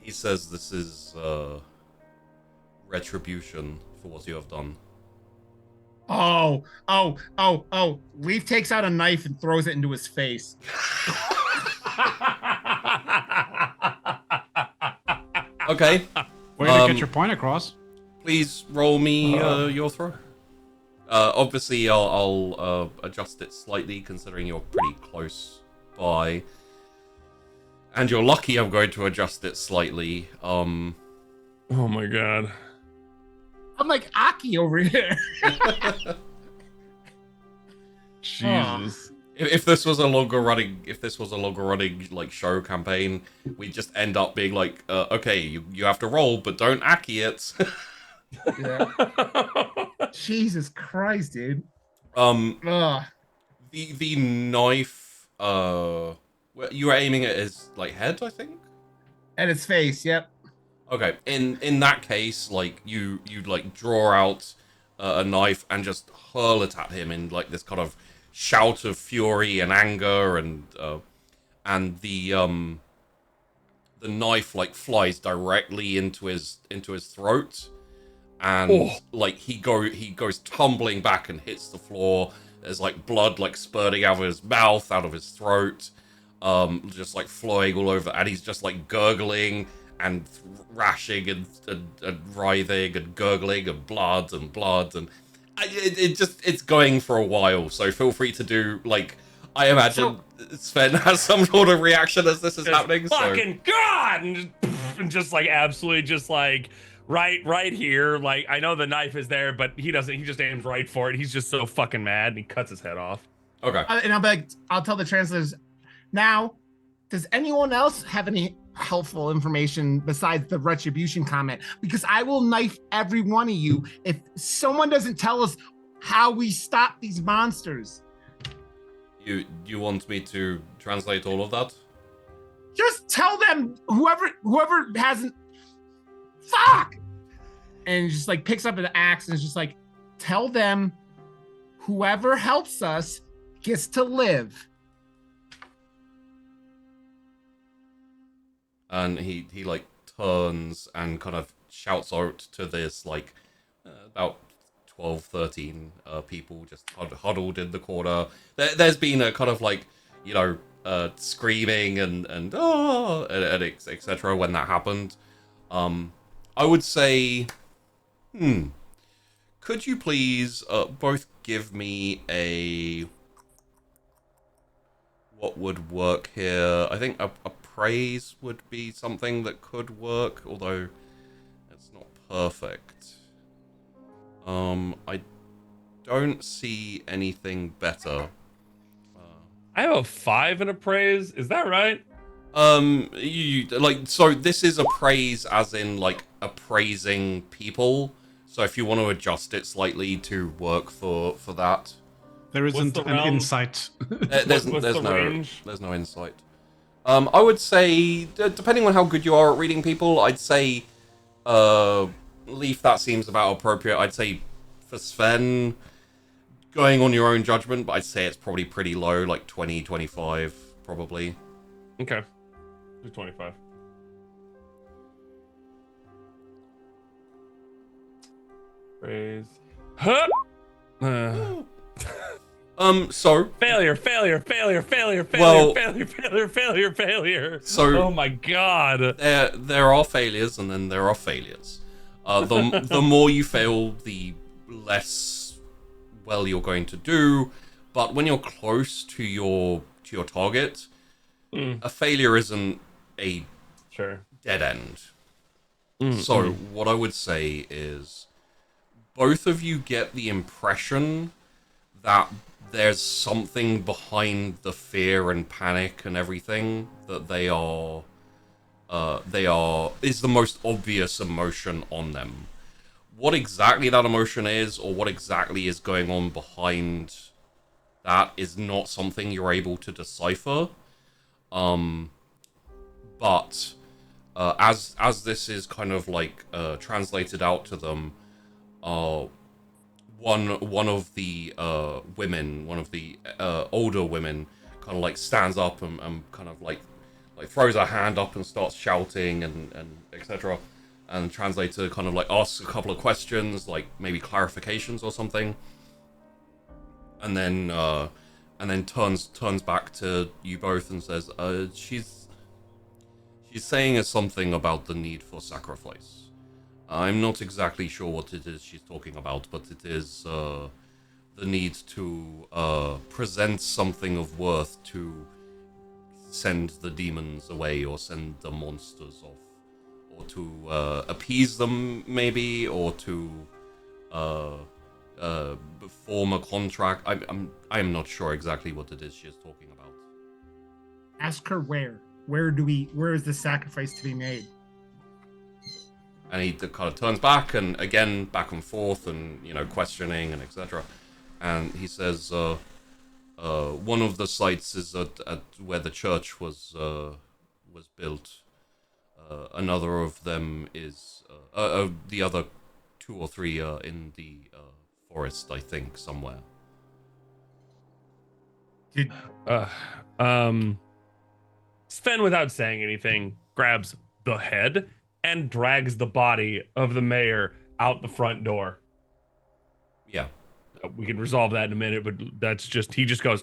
He says this is retribution for what you have done. Oh. Leaf takes out a knife and throws it into his face. Okay. Way to get your point across. Please roll me your throw. Obviously, I'll adjust it slightly, considering you're pretty close by. And you're lucky I'm going to adjust it slightly. Oh my god. I'm like Aki over here. Jesus. If this was a longer running, like show campaign, we'd just end up being like, okay, you have to roll, but don't Aki it. Yeah. Jesus Christ, dude. The knife, you were aiming at his like head, I think. At his face, yep. Okay, in that case, like you like draw out a knife and just hurl it at him in like this kind of shout of fury and anger, and the knife like flies directly into his throat, and like he goes tumbling back and hits the floor. There's like blood like spurting out of his mouth, out of his throat, just like flowing all over, and he's just like gurgling and thrashing and writhing and gurgling and blood, and it's going for a while. So feel free to do like, I imagine Sven has some sort of reaction as this is happening. Fucking God! And just like absolutely just like right here. Like I know the knife is there, but he doesn't. He just aims right for it. He's just so fucking mad and he cuts his head off. Okay. And I'll tell the translators now. Does anyone else have any helpful information besides the retribution comment? Because I will knife every one of you if someone doesn't tell us how we stop these monsters. You want me to translate all of that? Just tell them, whoever hasn't, fuck, and just like picks up an axe and is just like, tell them whoever helps us gets to live. And he like turns and kind of shouts out to this like about 12, 13 people just huddled in the corner. There's been a kind of like, you know, screaming and etc. when that happened. I would say, could you please both give me a, what would work here? I think a praise would be something that could work, although it's not perfect. I don't see anything better. I have a 5 in appraise. Is that right? You like, so this is a praise as in like appraising people. So if you want to adjust it slightly to work for that. There isn't an insight. There's no range? There's no insight. I would say, depending on how good you are at reading people, I'd say, Leaf, that seems about appropriate. I'd say for Sven, going on your own judgment, but I'd say it's probably pretty low, like 20, 25, probably. Okay. Do 25. Praise. Huh! So failure. Well, failure. So oh my god. There are failures and then there are failures. The more you fail, the less well you're going to do. But when you're close to your target, a failure isn't a dead end. So what I would say is, both of you get the impression that there's something behind the fear and panic and everything, that is the most obvious emotion on them. What exactly that emotion is, or what exactly is going on behind that, is not something you're able to decipher. But as this is kind of like translated out to them, one of the women, one of the older women, kind of like stands up and kind of like throws her hand up and starts shouting and etc. And the translator kind of like asks a couple of questions, like maybe clarifications or something, and then turns back to you both and says, she's saying something about the need for sacrifice. I'm not exactly sure what it is she's talking about, but it is the need to present something of worth to send the demons away or send the monsters off. Or to appease them, maybe, or to form a contract. I'm not sure exactly what it is she's talking about. Ask her where. Where is the sacrifice to be made? And he kind of turns back and again back and forth and questioning and etc. And he says, one of the sites is at where the church was built. Another of them is the other 2 or 3 are in the forest, I think, somewhere. Sven, without saying anything, grabs the head and drags the body of the mayor out the front door. Yeah. We can resolve that in a minute, but that's just, he just goes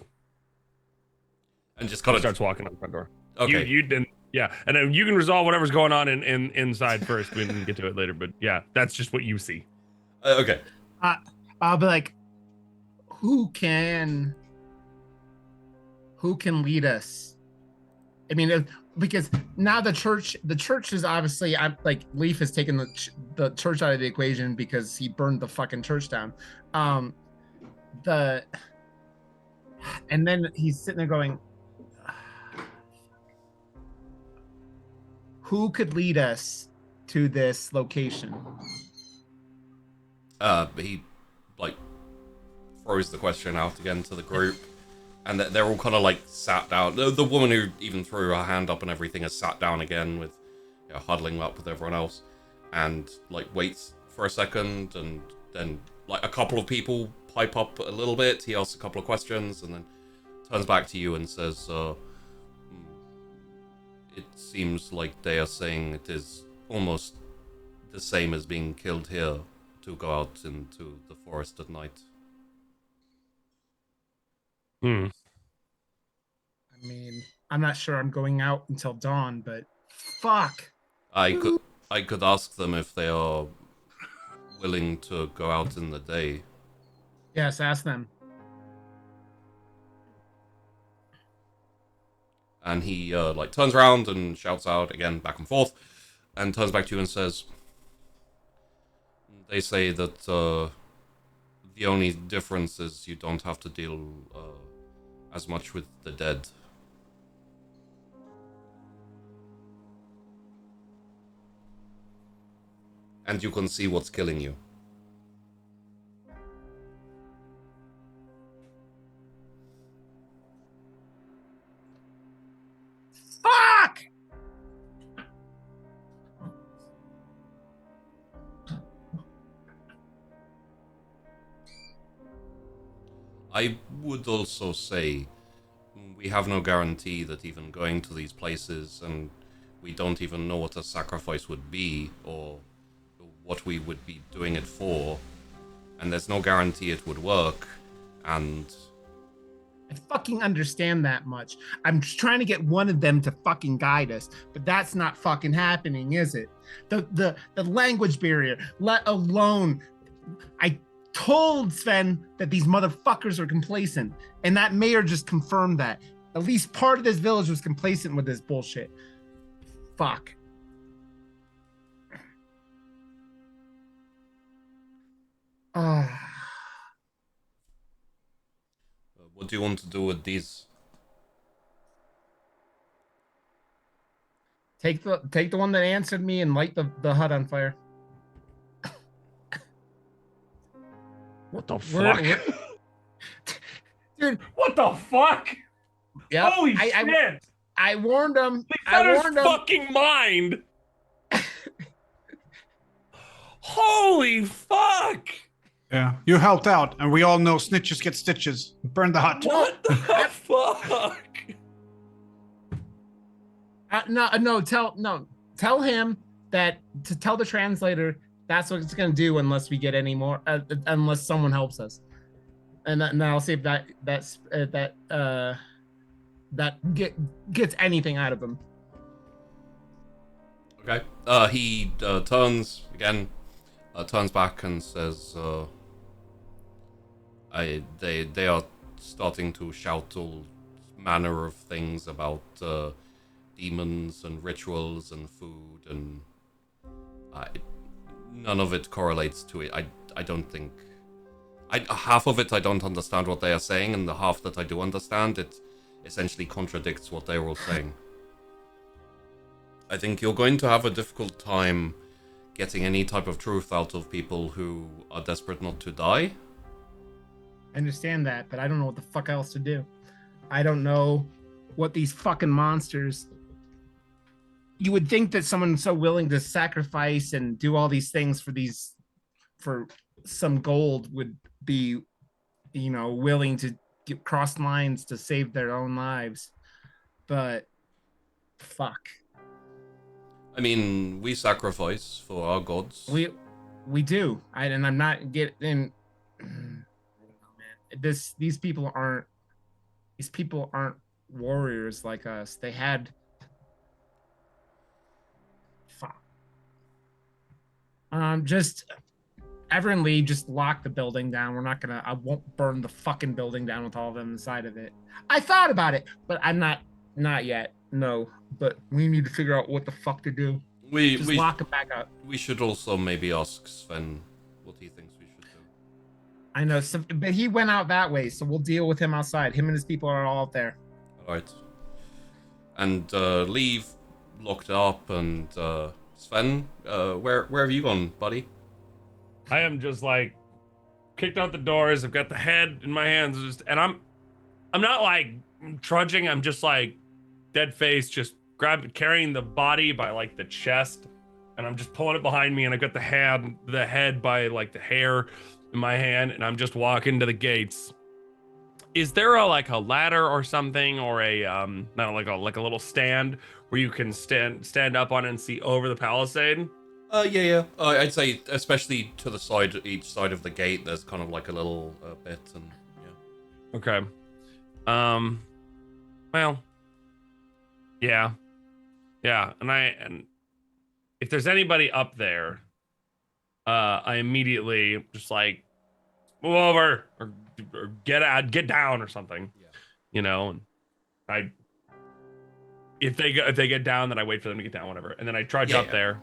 and just kind of starts walking out the front door. Okay. You didn't. Yeah, and then you can resolve whatever's going on in inside first. We can get to it later, but yeah, that's just what you see. Okay. I'll be like, who can lead us? I mean, because now the church is obviously, Leaf has taken the church out of the equation because he burned the fucking church down. And then he's sitting there going, who could lead us to this location? He throws the question out again to the group, and they're all kind of sat down. The woman who even threw her hand up and everything has sat down again with huddling up with everyone else, and waits for a second, and then a couple of people pipe up a little bit. He asks a couple of questions and then turns back to you and says, it seems like they are saying it is almost the same as being killed here to go out into the forest at night. Hmm. I mean, I'm not sure I'm going out until dawn, but fuck. I could ask them if they are willing to go out in the day. Yes, ask them. And he turns around and shouts out again back and forth, and turns back to you and says, they say that the only difference is you don't have to deal as much with the dead. And you can see what's killing you. Fuck! I would also say we have no guarantee that even going to these places, and we don't even know what a sacrifice would be or what we would be doing it for, and there's no guarantee it would work, and I fucking understand that much. I'm just trying to get one of them to fucking guide us, but that's not fucking happening, is it? The language barrier, let alone, I told Sven that these motherfuckers are complacent, and that mayor just confirmed that. At least part of this village was complacent with this bullshit. Fuck. what do you want to do with these? Take the one that answered me and light the hut on fire. What the fuck? Dude, what the fuck? Yep. Holy shit! I warned him. I warned him. Fucking mind. Holy fuck! Yeah, you helped out, and we all know snitches get stitches. Burn the hut. What the fuck? Tell him that to tell the translator that's what it's gonna do unless we get any more, unless someone helps us. And I'll see if that gets anything out of him. Okay. He turns again, turns back and says, they are starting to shout all manner of things about demons and rituals and food, and none of it correlates to it. I don't think. Half of it I don't understand what they are saying, and the half that I do understand, it essentially contradicts what they were all saying. I think you're going to have a difficult time getting any type of truth out of people who are desperate not to die. I understand that, but I don't know what the fuck else to do. I don't know what these fucking monsters... You would think that someone so willing to sacrifice and do all these things for some gold would be, willing to cross lines to save their own lives. But fuck. I mean, we sacrifice for our gods. We do. I'm not getting. These people aren't warriors like us. They had. Fuck. Just everyone leave. Just lock the building down. I won't burn the fucking building down with all of them inside of it. I thought about it, but I'm not yet. No, but we need to figure out what the fuck to do. We lock it back up. We should also maybe ask Sven what he thinks we should do. I know, but he went out that way, so we'll deal with him outside. Him and his people are all out there. All right. And Leave locked up, and Sven, where have you gone, buddy? I am just like kicked out the doors. I've got the head in my hands, and I'm not like trudging. I'm just like dead face, just carrying the body by like the chest, and I'm just pulling it behind me, and I've got the head by like the hair in my hand, and I'm just walking to the gates. Is there a ladder or something, or a not like a little stand where you can stand up on it and see over the palisade? Yeah. I'd say especially to the side, each side of the gate, there's kind of like a little bit, and yeah. Okay. Well. Yeah, and if there's anybody up there, I immediately just like move over or get down or something. Yeah. And if they get down, then I wait for them to get down, whatever. And then I trudge up there.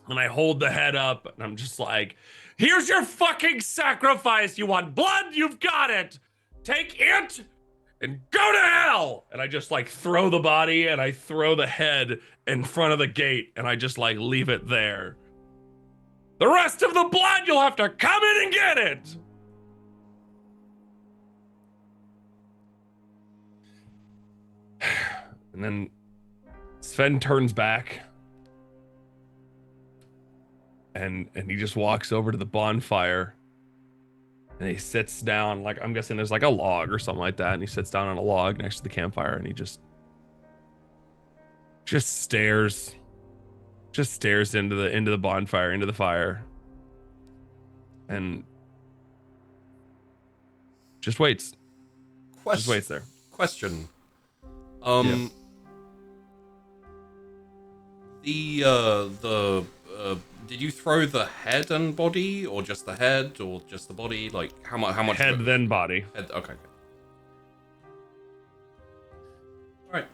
And I hold the head up, and I'm just like, here's your fucking sacrifice. You want blood? You've got it. Take it and go to hell. And I just like throw the body and I throw the head in front of the gate, and I just like leave it there. The rest of the blood, you'll have to come in and get it. And then Sven turns back. And he just walks over to the bonfire, and he sits down, like I'm guessing there's like a log or something like that, and he sits down on a log next to the campfire, and he just stares into the bonfire, into the fire, and just waits. Just waits there. Question. Did you throw the head and body, or just the head, or just the body? Like how much? Head then body. Head. Okay. All right.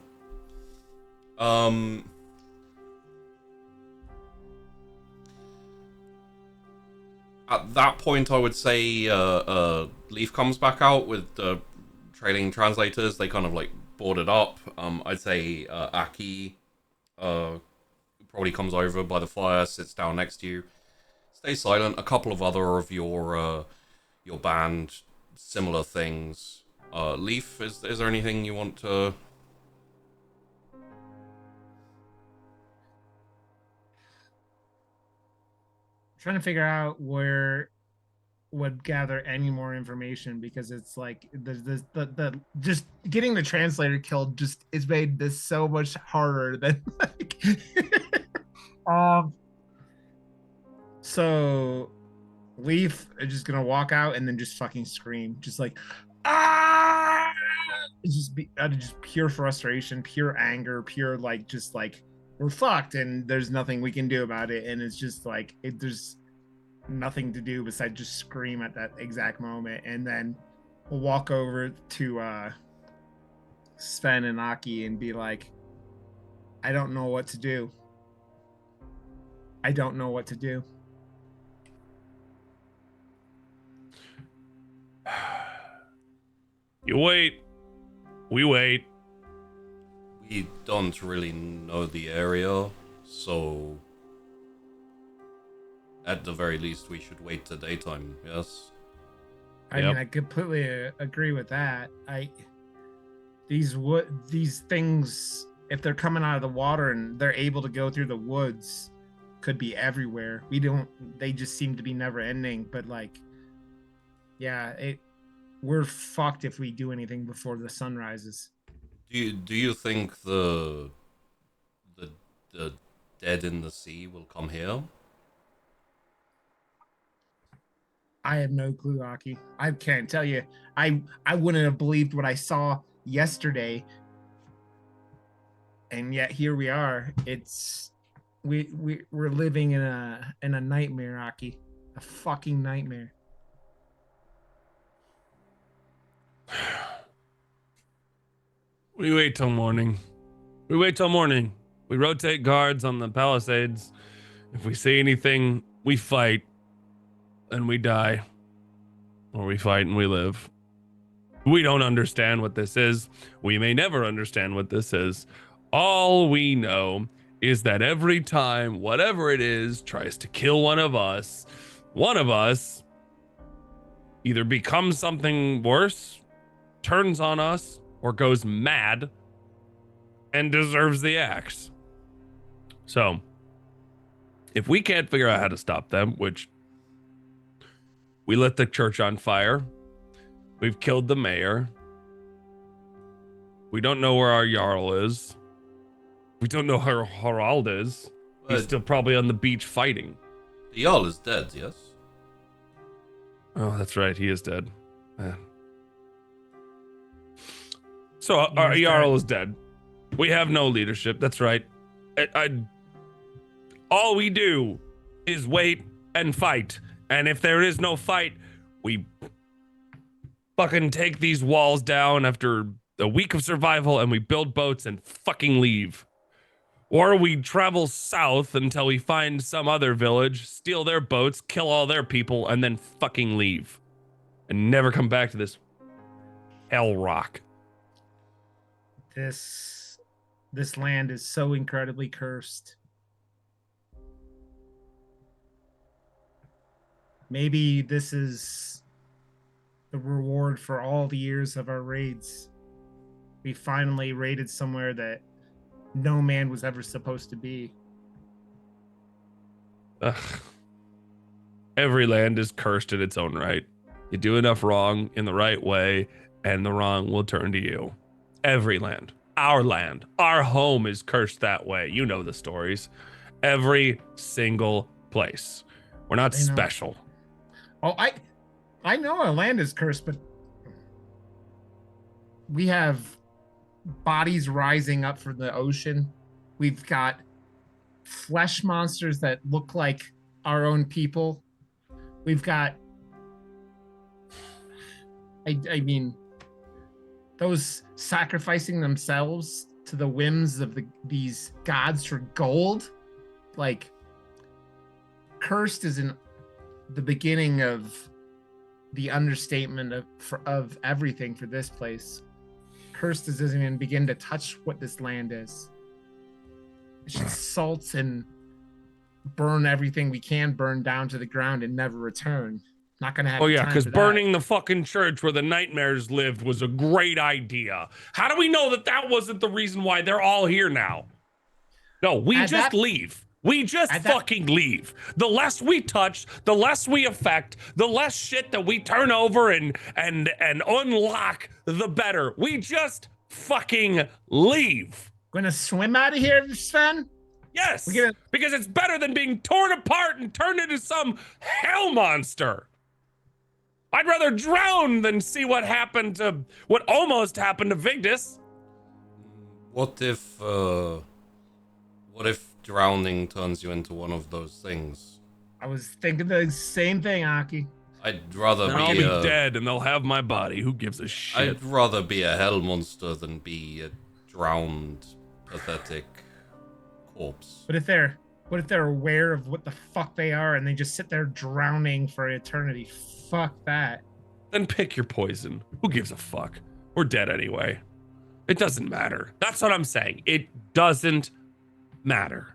At that point, I would say Leaf comes back out with the trailing translators. They kind of like board it up. I'd say Aki probably comes over by the fire, sits down next to you, stay silent. A couple of other of your band, similar things. Leaf, is there anything you want to? Trying to figure out where would gather any more information, because it's like the just getting the translator killed just is made this so much harder than like So Leaf is just gonna walk out and then just fucking scream, just like, ah! It's just be out of just pure frustration, pure anger, pure like, just like, we're fucked and there's nothing we can do about it. And it's just like, there's nothing to do besides just scream at that exact moment. And then we'll walk over to Sven and Aki and be like, I don't know what to do. I don't know what to do. You wait. We wait. We don't really know the area, so at the very least we should wait till daytime, yes? I mean, I completely agree with that. These things, if they're coming out of the water and they're able to go through the woods, could be everywhere. They just seem to be never ending, but like, yeah, we're fucked if we do anything before the sun rises. Do you think the dead in the sea will come here? I have no clue, Aki. I can't tell you. I wouldn't have believed what I saw yesterday, and yet here we are. We're living in a nightmare, Aki. A fucking nightmare. We wait till morning. We wait till morning. We rotate guards on the palisades. If we see anything, we fight and we die. Or we fight and we live. We don't understand what this is. We may never understand what this is. All we know is that every time whatever it is tries to kill one of us either becomes something worse, turns on us, or goes mad and deserves the axe. So, if we can't figure out how to stop them, which we lit the church on fire, we've killed the mayor, we don't know where our Jarl is, we don't know where Harald is, he's still probably on the beach fighting. The Jarl is dead, yes? Oh, that's right, he is dead. So our Jarl is dead. We have no leadership. That's right. All we do is wait and fight. And if there is no fight, we fucking take these walls down after a week of survival and we build boats and fucking leave. Or we travel south until we find some other village, steal their boats, kill all their people, and then fucking leave. And never come back to this hell rock. This land is so incredibly cursed. Maybe this is the reward for all the years of our raids. We finally raided somewhere that no man was ever supposed to be. Ugh. Every land is cursed in its own right. You do enough wrong in the right way, and the wrong will turn to you. Every land, our home is cursed that way. You know the stories. Every single place. We're not special. Oh, I know our land is cursed, but we have bodies rising up from the ocean. We've got flesh monsters that look like our own people. We've got, I mean, those sacrificing themselves to the whims of these gods for gold. Like, cursed is the beginning of the understatement of everything for this place. Cursed doesn't even begin to touch what this land is. It should salt and burn everything we can burn down to the ground and never return. Not gonna have. Oh yeah, because burning the fucking church where the nightmares lived was a great idea. How do we know that wasn't the reason why they're all here now? No, we just leave. We just fucking leave. The less we touch, the less we affect, the less shit that we turn over and unlock, the better. We just fucking leave. Gonna swim out of here, Sven? Yes, We're gonna- because it's better than being torn apart and turned into some hell monster. I'd rather drown than see what almost happened to Vigdis. What if drowning turns you into one of those things? I was thinking the same thing, Aki. I'd rather Then I'll be be dead and they'll have my body. Who gives a shit? I'd rather be a hell monster than be a drowned, pathetic corpse. What if they're aware of what the fuck they are and they just sit there drowning for eternity? Fuck that. Then pick your poison. Who gives a fuck? We're dead anyway. It doesn't matter. That's what I'm saying. It doesn't matter.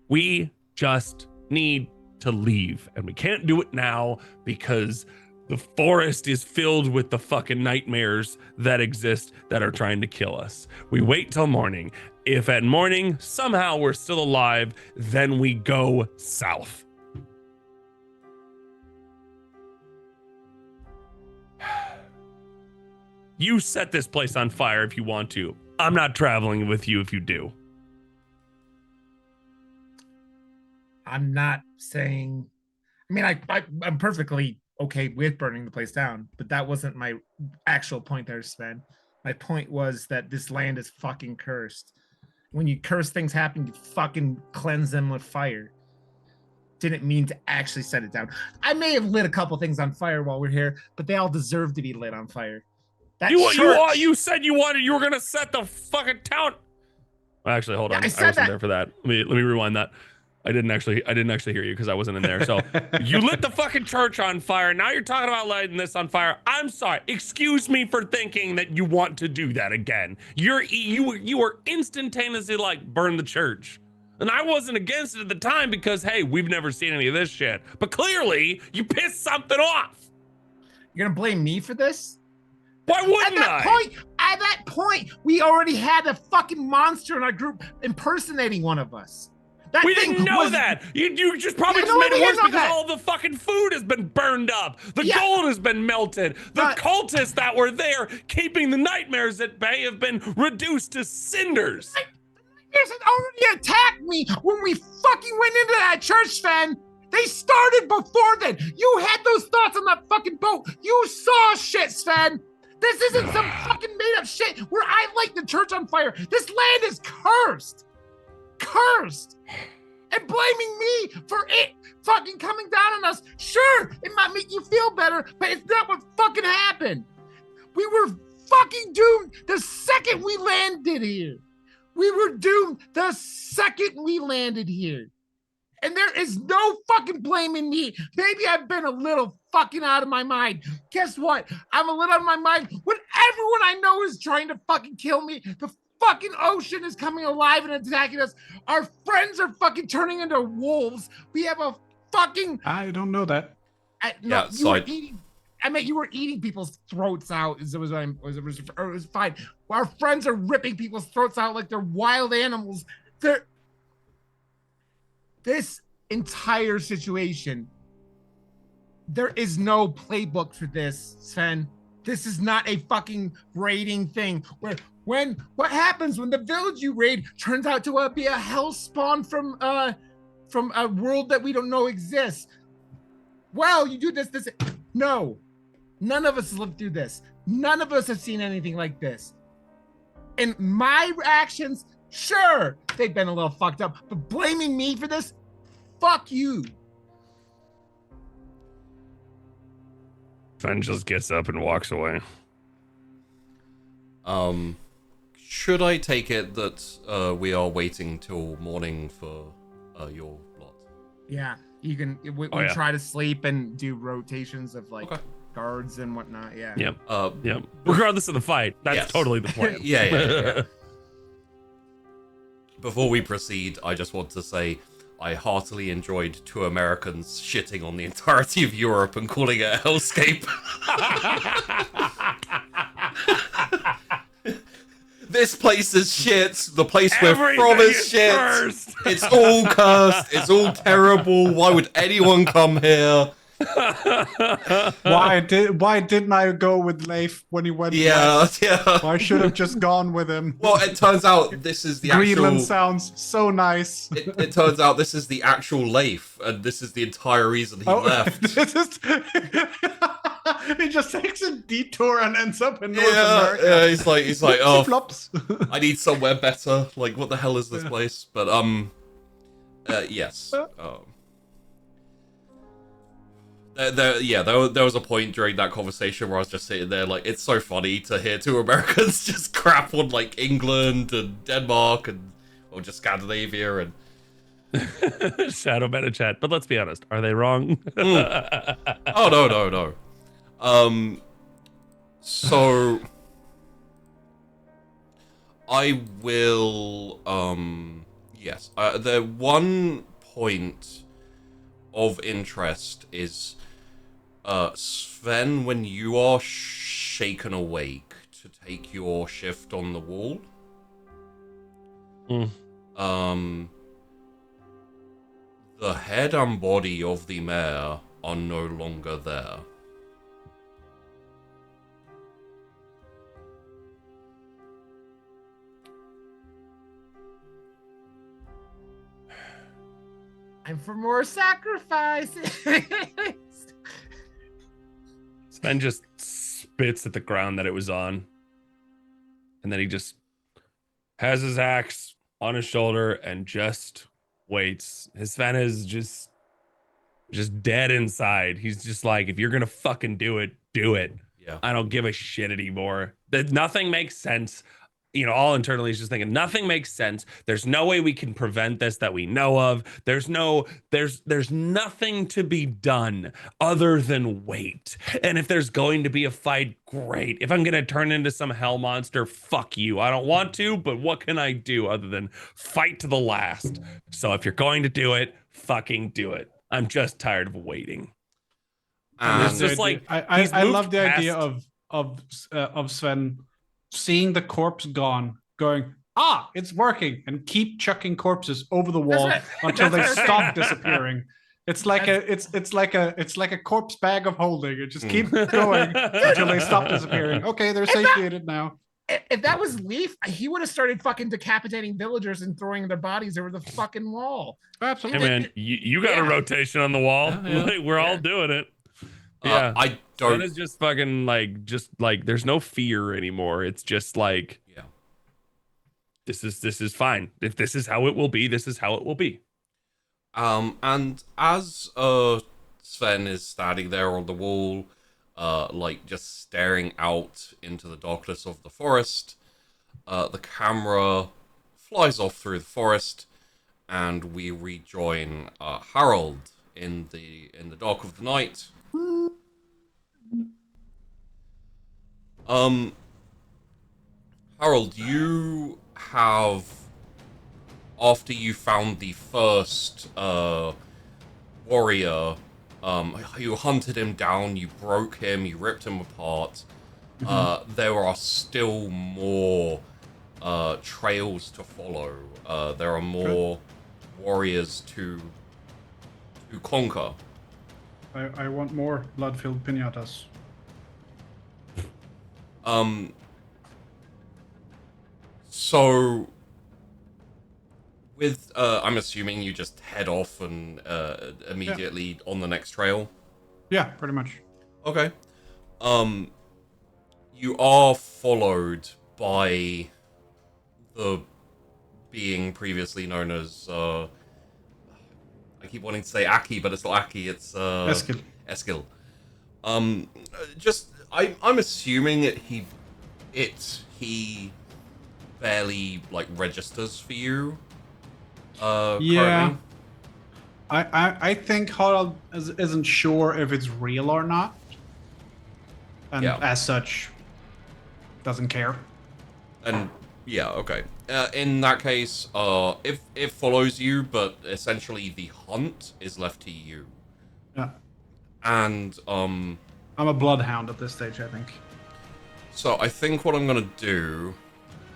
We just need to leave, and we can't do it now because the forest is filled with the fucking nightmares that exist that are trying to kill us. We wait till morning. If at morning somehow we're still alive, then we go south. You set this place on fire if you want to. I'm not traveling with you if you do. I'm not saying. I mean, I'm perfectly okay with burning the place down, but that wasn't my actual point there, Sven. My point was that this land is fucking cursed. When you curse things happen, you fucking cleanse them with fire. Didn't mean to actually set it down. I may have lit a couple things on fire while we're here, but they all deserve to be lit on fire. That You said you were gonna set the fucking town. Actually, hold on. I wasn't there for that. Let me rewind that. I didn't actually hear you because I wasn't in there. So you lit the fucking church on fire. Now you're talking about lighting this on fire. I'm sorry. Excuse me for thinking that you want to do that again. You were instantaneously like burn the church. And I wasn't against it at the time because hey, we've never seen any of this shit. But clearly you pissed something off. You're gonna blame me for this? Why wouldn't At that point, we already had a fucking monster in our group impersonating one of us. We didn't know that. You just probably just made it worse because all the fucking food has been burned up. The gold has been melted. The cultists that were there keeping the nightmares at bay have been reduced to cinders. The nightmares had already attacked me when we fucking went into that church, Sven. They started before then. You had those thoughts on that fucking boat. You saw shit, Sven. This isn't some fucking made up shit where I light the church on fire. This land is cursed. Cursed. And blaming me for it fucking coming down on us. Sure, it might make you feel better, but it's not what fucking happened. We were fucking doomed the second we landed here. We were doomed the second we landed here. And there is no fucking blaming me. Maybe I've been a little fucking out of my mind. Guess what? I'm a little out of my mind when everyone I know is trying to fucking kill me. The fucking ocean is coming alive and attacking us. Our friends are fucking turning into wolves. We have a fucking... I don't know that. You were eating people's throats out. It was fine. Our friends are ripping people's throats out like they're wild animals. This entire situation, there is no playbook for this, Sven. This is not a fucking raiding thing. What happens when the village you raid turns out to be a hell spawn from a world that we don't know exists? Well, you do this. No, none of us lived through this. None of us have seen anything like this. And my actions, sure, they've been a little fucked up, but blaming me for this, fuck you. Fen just gets up and walks away. Should I take it that we are waiting till morning for your plot? Yeah, you can. We try to sleep and do rotations of guards and whatnot. Yeah. Yep. Yep. Regardless of the fight, that's totally the plan. Yeah. Before we proceed, I just want to say I heartily enjoyed two Americans shitting on the entirety of Europe and calling it a hellscape. This place is shit. The place we're from is shit. Cursed. It's all cursed. It's all terrible. Why would anyone come here? Why didn't I go with Leif when he went west? Yeah. I should have just gone with him. Well, it turns out this is the Greenland actual. sounds so nice. It turns out this is the actual Leif, and this is the entire reason he left. This is... he just takes a detour and ends up in North America. Yeah, he's like, oh, Flops. I need somewhere better. Like, what the hell is this place? But yes. There was a point during that conversation where I was just sitting there like, it's so funny to hear two Americans just crap on like England and Denmark or just Scandinavia and Shadow Meta Chat. But let's be honest, are they wrong? Oh no. So I will yes. The one point of interest is Sven, when you are shaken awake to take your shift on the wall. The head and body of the mayor are no longer there. I'm for more sacrifices. Sven just spits at the ground that it was on. And then he just has his axe on his shoulder and just waits. His Sven is just dead inside. He's just like, if you're gonna fucking do it, do it. Yeah. I don't give a shit anymore. That nothing makes sense. You know, all internally is just thinking nothing makes sense. There's no way we can prevent this that we know of. There's nothing to be done other than wait. And if there's going to be a fight, great. If I'm going to turn into some hell monster, fuck you. I don't want to, but what can I do other than fight to the last? So if you're going to do it, fucking do it. I'm just tired of waiting. It's just like I love the idea of Sven seeing the corpse gone, going, it's working, and keep chucking corpses over the wall until they stop disappearing. It's like a corpse bag of holding. It just keeps going until they stop disappearing. Okay, they're satiated now. If that was Leaf, he would have started fucking decapitating villagers and throwing their bodies over the fucking wall. Absolutely. Hey man, you got a rotation on the wall. Yeah. We're all doing it. Yeah, I don't. It's just fucking like there's no fear anymore. It's just like, yeah, this is fine. If this is how it will be, this is how it will be. And as Sven is standing there on the wall, like just staring out into the darkness of the forest, the camera flies off through the forest, and we rejoin Harold in the dark of the night. Harold, you have, after you found the first warrior, you hunted him down, you broke him, you ripped him apart. There are still more trails to follow. There are more warriors to conquer. I want more blood-filled piñatas. So with I'm assuming you just head off and immediately on the next trail. Yeah, pretty much. Okay. You are followed by the being previously known as I keep wanting to say Aki, but it's not Aki, it's Eskil. Eskil. I'm assuming he barely like registers for you. Yeah. Currently. I think Harald isn't sure if it's real or not, and as such, doesn't care. And yeah, okay. In that case, if it follows you, but essentially the hunt is left to you. Yeah. And I'm a bloodhound at this stage, I think. So I think what I'm gonna do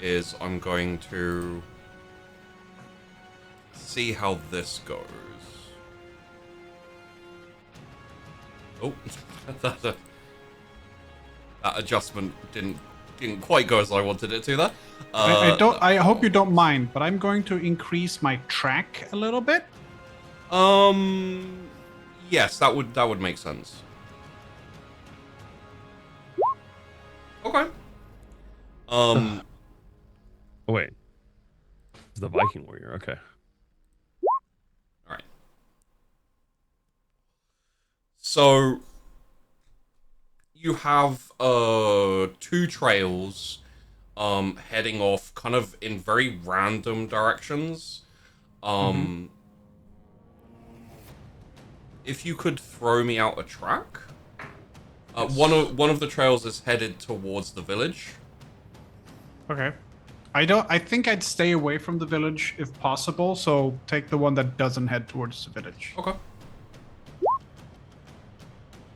is I'm going to see how this goes. Oh, that adjustment didn't quite go as I wanted it to there. I don't. I hope you don't mind, but I'm going to increase my track a little bit. Yes, that would make sense. Okay. Oh, wait. It's the Viking warrior. Okay. All right. So you have two trails heading off kind of in very random directions. If you could throw me out a track. One of the trails is headed towards the village. Okay. I think I'd stay away from the village if possible. So take the one that doesn't head towards the village. Okay.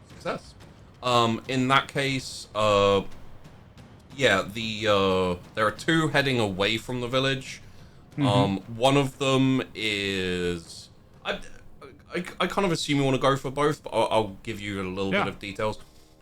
Success. In that case, yeah, there are two heading away from the village. One of them is I kind of assume you want to go for both, but I'll give you a little bit of details.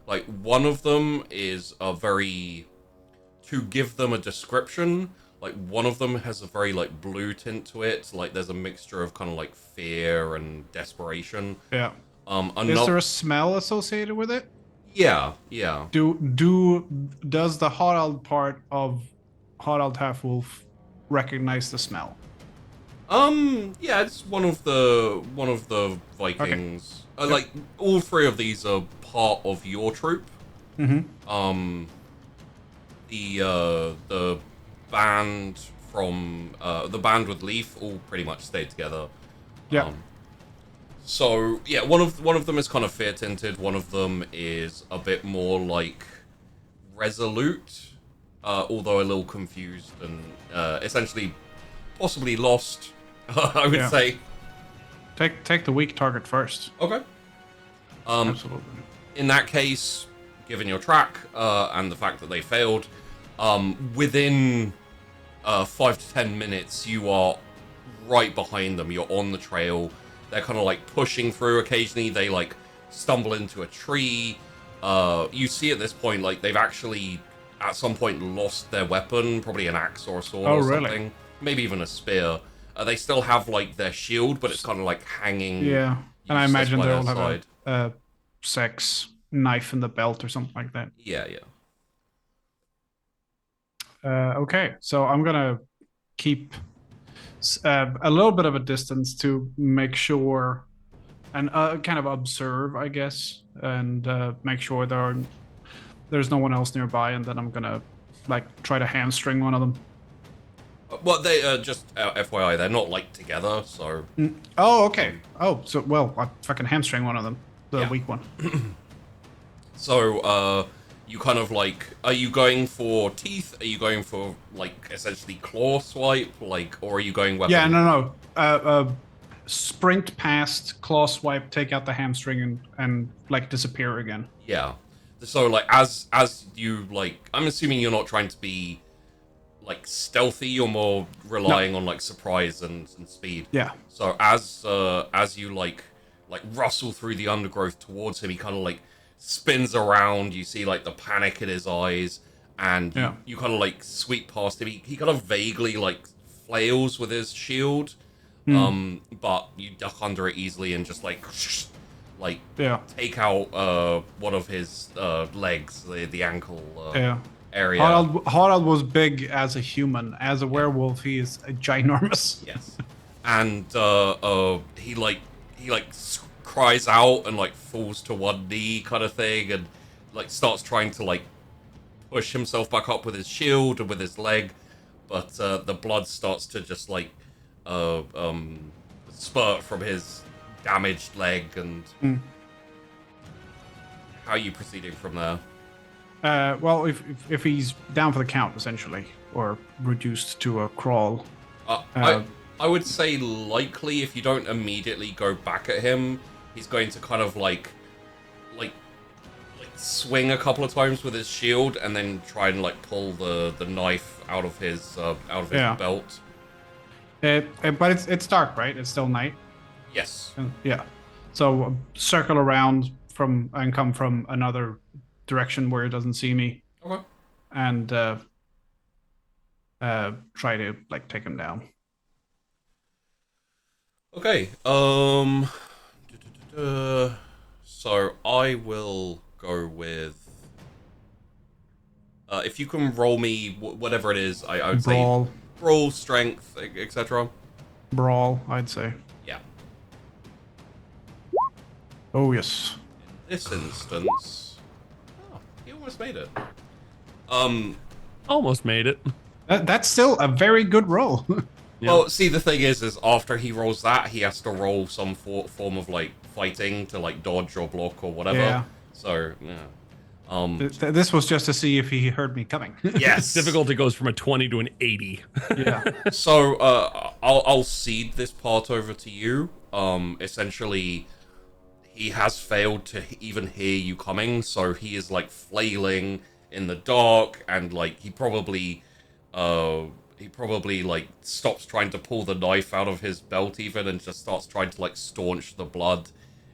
Like, one of them is to give them a description, like, one of them has a very, like, blue tint to it. Like, there's a mixture of kind of, like, fear and desperation. Yeah. Is there a smell associated with it? Yeah. Does the Harald part of Harald Halfwolf recognize the smell? Yeah, it's one of the Vikings. Okay. Like, all three of these are part of your troop. Mm-hmm. The band from the band with Leaf all pretty much stayed together. Yeah. So yeah, one of them is kind of fear tinted. One of them is a bit more like resolute, although a little confused and essentially possibly lost. I would say. Take the weak target first. Okay. Absolutely. In that case, given your track and the fact that they failed, within 5 to 10 minutes, you are right behind them. You're on the trail. They're kind of like pushing through. Occasionally, they like stumble into a tree. You see at this point, like they've actually at some point lost their weapon, probably an axe or a sword or really? something, maybe even a spear. They still have like their shield, but it's kind of like hanging. Yeah, and I useless imagine by they'll their have side. a sex knife in the belt or something like that. Yeah. Okay, so I'm gonna keep a little bit of a distance to make sure and kind of observe, I guess, and make sure there's no one else nearby, and then I'm gonna like try to hamstring one of them. Well, they just FYI, they're not like together, so. Oh, okay. Oh, so well, I fucking hamstring one of them, the Yeah. weak one. So, you kind of like, are you going for teeth? Are you going for like essentially claw swipe, like, or are you going weapon? Yeah, no. Sprint past, claw swipe, take out the hamstring, and like disappear again. Yeah. So like as you like, I'm assuming you're not trying to be like stealthy. You're more relying on like surprise and speed. Yeah. So as you like rustle through the undergrowth towards him, he kind of like spins around. You see like the panic in his eyes, and you kind of like sweep past him. He kind of vaguely like flails with his shield, but you duck under it easily and just like take out one of his legs, the ankle area. Harald was big as a human. As a werewolf, he is ginormous. Yes, and he cries out and like falls to one knee, kind of thing, and like starts trying to like push himself back up with his shield and with his leg, but the blood starts to just like spurt from his damaged leg. And how are you proceeding from there? Well, if he's down for the count, essentially, or reduced to a crawl. I would say likely if you don't immediately go back at him, he's going to kind of like swing a couple of times with his shield and then try and like pull the knife out of his belt. But it's dark, right? It's still night. Yes. Yeah. So circle around, from and come from another direction where it doesn't see me, Okay. and try to like take him down. Okay. So I will go with. If you can roll me whatever it is, I would Brawl, say brawl, strength, etc. brawl, I'd say. Yeah. Oh yes. In this instance, oh, he almost made it. Almost made it. That's still a very good roll. Yeah. Well, see, the thing is after he rolls that, he has to roll some form of like fighting to like dodge or block or whatever. Yeah. So yeah. This was just to see if he heard me coming. Yes. Difficulty goes from a 20 to an 80. Yeah. So I'll cede this part over to you. Essentially, he has failed to even hear you coming, so he is like flailing in the dark, and like he probably like stops trying to pull the knife out of his belt even, and just starts trying to like staunch the blood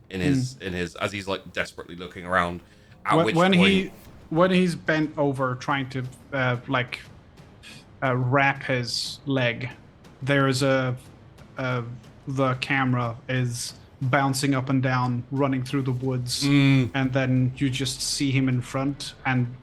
in his as he's like desperately looking around. At which point, when he's bent over trying to wrap his leg, there's the camera is bouncing up and down, running through the woods, and then you just see him in front, and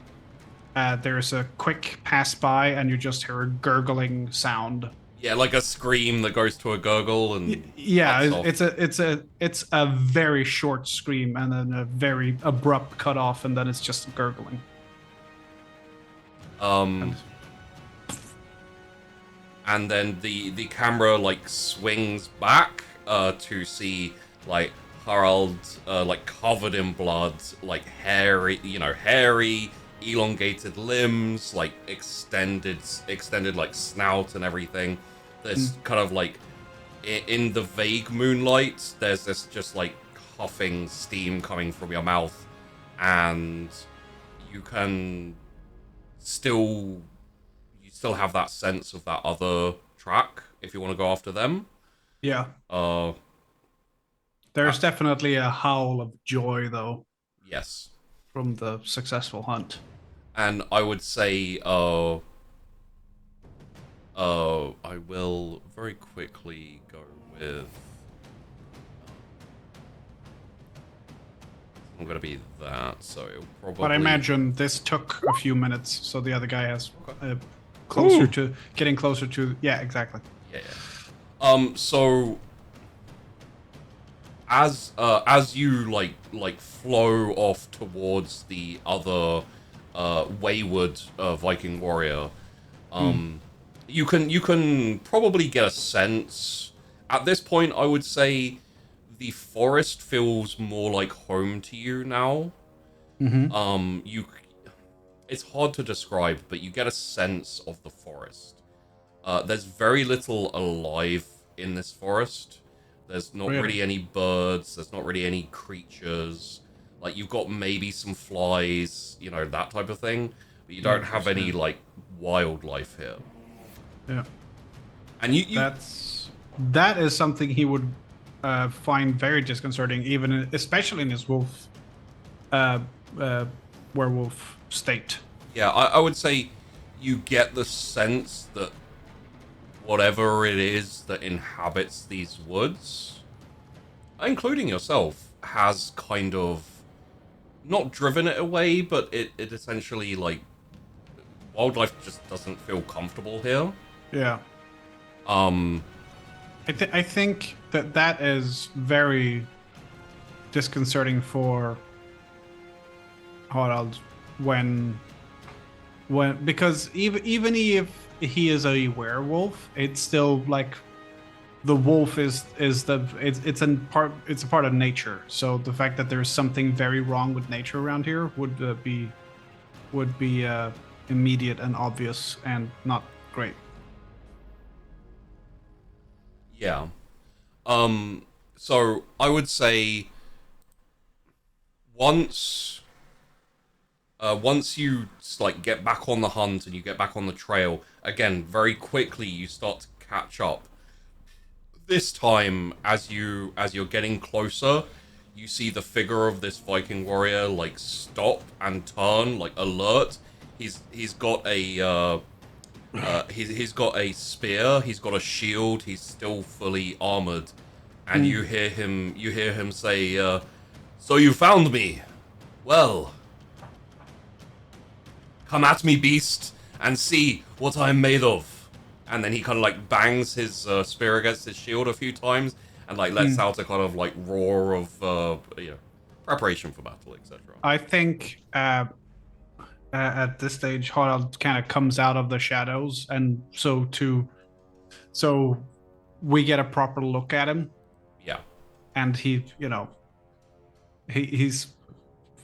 there's a quick pass by, and you just hear a gurgling sound. yeah, like a scream that goes to a gurgle, and Yeah, cuts off. it's a very short scream, and then a very abrupt cut off, and then it's just gurgling. And then the camera like swings back to see like Harald like covered in blood, like hairy, elongated limbs, like extended like snout and everything. There's kind of like in the vague moonlight, there's this just like huffing steam coming from your mouth, and you still have that sense of that other track if you want to go after them. Yeah. There's definitely a howl of joy though Yes. from the successful hunt. And I would say I will very quickly go with I'm gonna be that, so it'll probably. But I imagine this took a few minutes, so the other guy has getting closer to. Yeah, exactly. Yeah. So as you like flow off towards the other wayward Viking warrior, you can probably get a sense at this point. I would say the forest feels more like home to you now. It's hard to describe, but you get a sense of the forest. There's very little alive in this forest. There's not really any birds. There's not really any creatures. Like, you've got maybe some flies, that type of thing. But you don't have any, like, wildlife here. Yeah. And that is something he would find very disconcerting, especially in his werewolf state. Yeah, I would say you get the sense that whatever it is that inhabits these woods, including yourself, has kind of not driven it away, but it essentially, like, wildlife just doesn't feel comfortable here. Yeah. I think that is very disconcerting for Harald because even if he is a werewolf, it's still like the wolf it's a part of nature. So the fact that there's something very wrong with nature around here would be immediate and obvious and not great. Yeah. So I would say once you like get back on the hunt and you get back on the trail again, very quickly you start to catch up. This time, as you're getting closer, you see the figure of this Viking warrior like stop and turn, like alert. He's got a he's got a spear, he's got a shield, he's still fully armored, and you hear him say, "So you found me? Well, come at me, beast, and see what I'm made of." And then he kind of like bangs his spear against his shield a few times, and like lets out a kind of like roar of preparation for battle, etc. I think at this stage, Harald kind of comes out of the shadows, and so we get a proper look at him, Yeah. and he's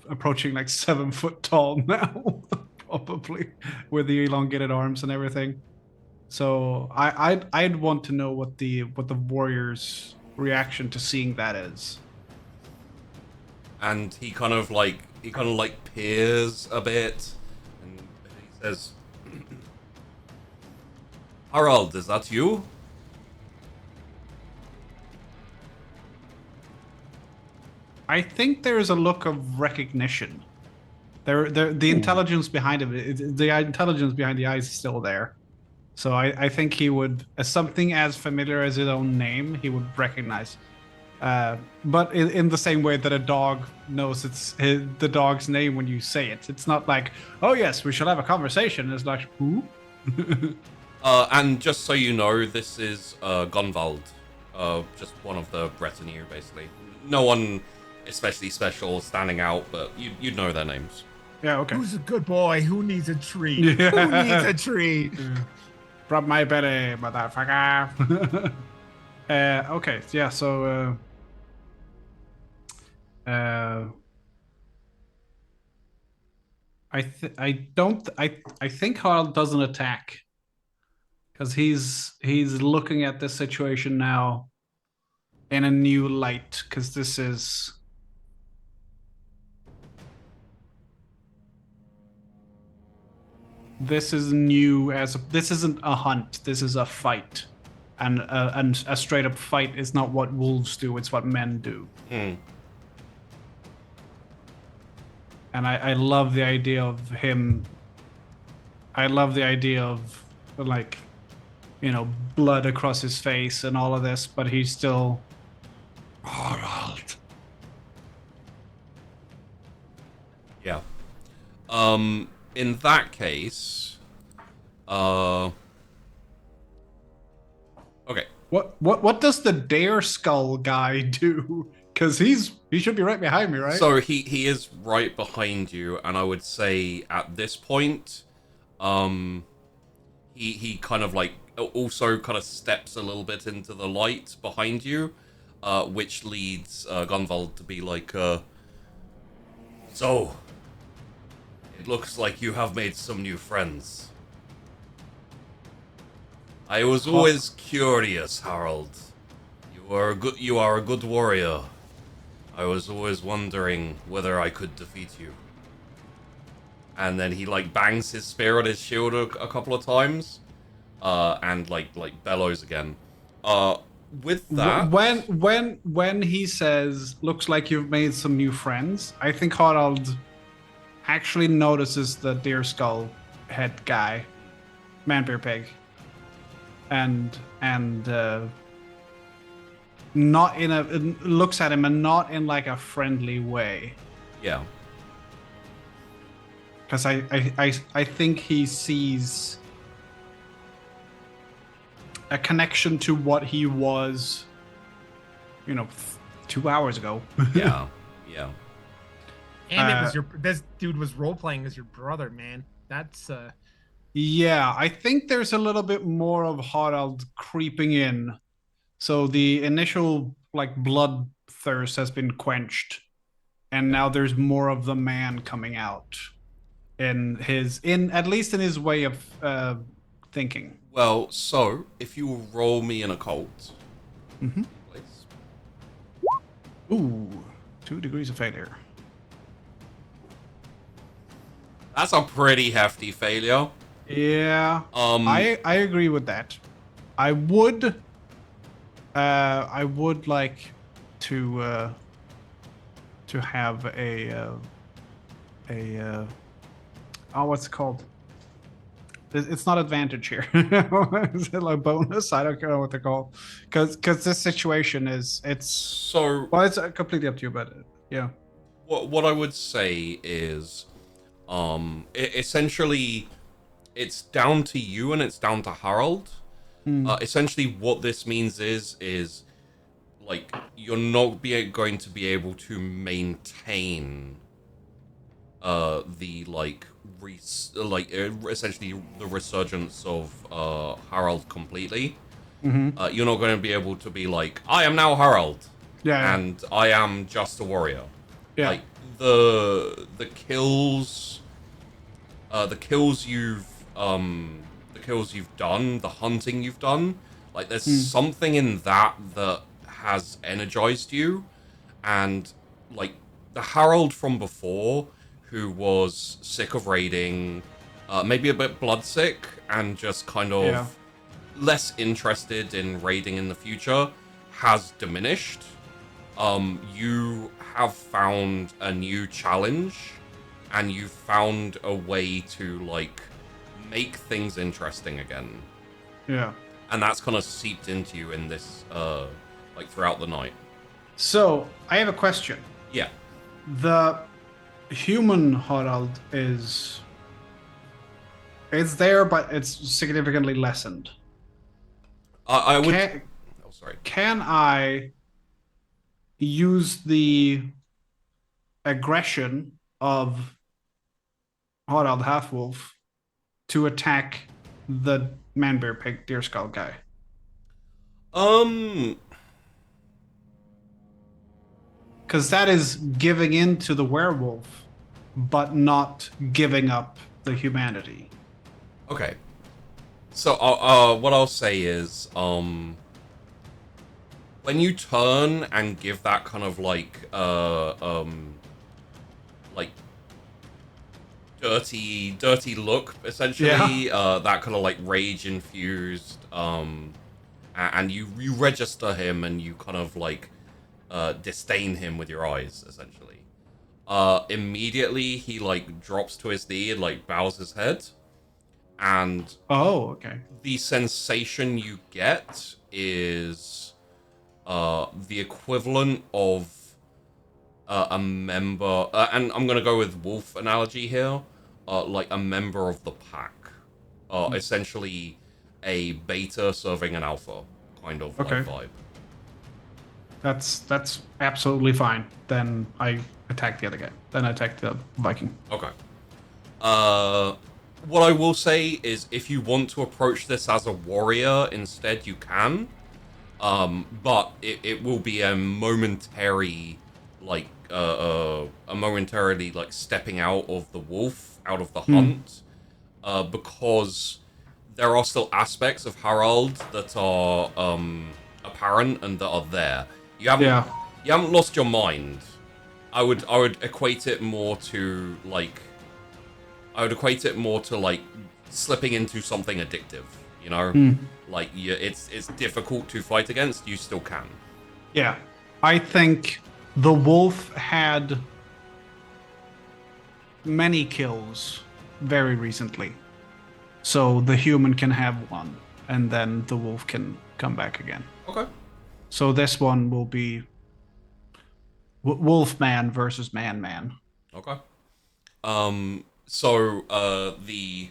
approaching like 7 foot tall now, probably with the elongated arms and everything. So I'd want to know what the warrior's reaction to seeing that is. And he kind of like peers a bit, and he says, "Harald, is that you?" I think there's a look of recognition. The intelligence behind it, the intelligence behind the eyes is still there. So I think he would, as something as familiar as his own name, he would recognize. But in the same way that a dog knows the dog's name when you say it. It's not like, oh yes, we shall have a conversation. It's like, who? And just so you know, this is Gunvald, just one of the retinue, basically. No one especially special standing out, but you'd know their names. Yeah, okay. Who's a good boy? Who needs a treat? Yeah. Who needs a treat? Rub my belly, motherfucker. Okay, yeah, so I think Harald doesn't attack because he's looking at this situation now in a new light, because this is new. This isn't a hunt, this is a fight, and a straight up fight is not what wolves do, it's what men do. And I love the idea of him. I love the idea of, like, blood across his face and all of this, but he's still Harald. Yeah. In that case, okay. What does the dare skull guy do? Because he should be right behind me, right? So he is right behind you, and I would say at this point, he kind of like also kind of steps a little bit into the light behind you, which leads Gunvald to be like, so it looks like you have made some new friends. I was always curious, Harald. You are a good warrior. I was always wondering whether I could defeat you. And then he like bangs his spear on his shield a couple of times, and like bellows again. With that, when he says, "Looks like you've made some new friends," I think Harald actually notices the deer skull head guy, Manbear Pig, and not looks at him and not in like a friendly way. Yeah. Because I think he sees a connection to what he was, 2 hours ago. Yeah. And it was this dude was role playing as your brother, man. That's Yeah, I think there's a little bit more of Harald creeping in. So the initial like bloodthirst has been quenched, and now there's more of the man coming out at least in his way of thinking. Well, so if you will roll me an occult, please. Ooh, 2 degrees of failure. That's a pretty hefty failure. Yeah. I agree with that. I would like to to have what's it called? It's not advantage here. Is it like bonus? I don't know what they're called. Because this situation it's So well, it's completely up to you, but yeah. what I would say is, essentially, it's down to you and it's down to Harold. Essentially, what this means is like you're not going to be able to maintain the essentially the resurgence of Harold completely. You're not going to be able to be like, I am now Harold, Yeah. and I am just a warrior. Yeah. Like the kills the kills you've done, the hunting you've done, like there's something in that has energized you, and like the Harold from before, who was sick of raiding, maybe a bit bloodsick, and just kind of less interested in raiding in the future, has diminished. You have found a new challenge, and you found a way to like make things interesting again. Yeah. And that's kind of seeped into you in this like throughout the night. So I have a question. Yeah. The human Harald is it's there, but it's significantly lessened. I would. Oh, sorry. Can I use the aggression of Harald Halfwolf to attack the man bear pig deer skull guy? Because that is giving in to the werewolf, but not giving up the humanity. Okay. So, what I'll say is, when you turn and give that kind of like dirty look, essentially, that kind of like rage infused, and you register him and you kind of like disdain him with your eyes, essentially. Immediately he like drops to his knee and like bows his head, and okay. the sensation you get is the equivalent of a member, and I'm gonna go with wolf analogy here, like a member of the pack, essentially a beta serving an alpha kind of like vibe. That's absolutely fine. Then I attack the other guy. Then I attack the Viking. Okay. What I will say is, if you want to approach this as a warrior instead, you can. But it will be a momentary, like, stepping out of the wolf, out of the hunt, because there are still aspects of Harald that are apparent and that are there. You haven't lost your mind. I would equate it more to like slipping into something addictive, you know? Like it's difficult to fight against, you still can. Yeah. I think the wolf had many kills very recently. So the human can have one, and then the wolf can come back again. Okay. So this one will be Wolfman versus Man. Okay. So the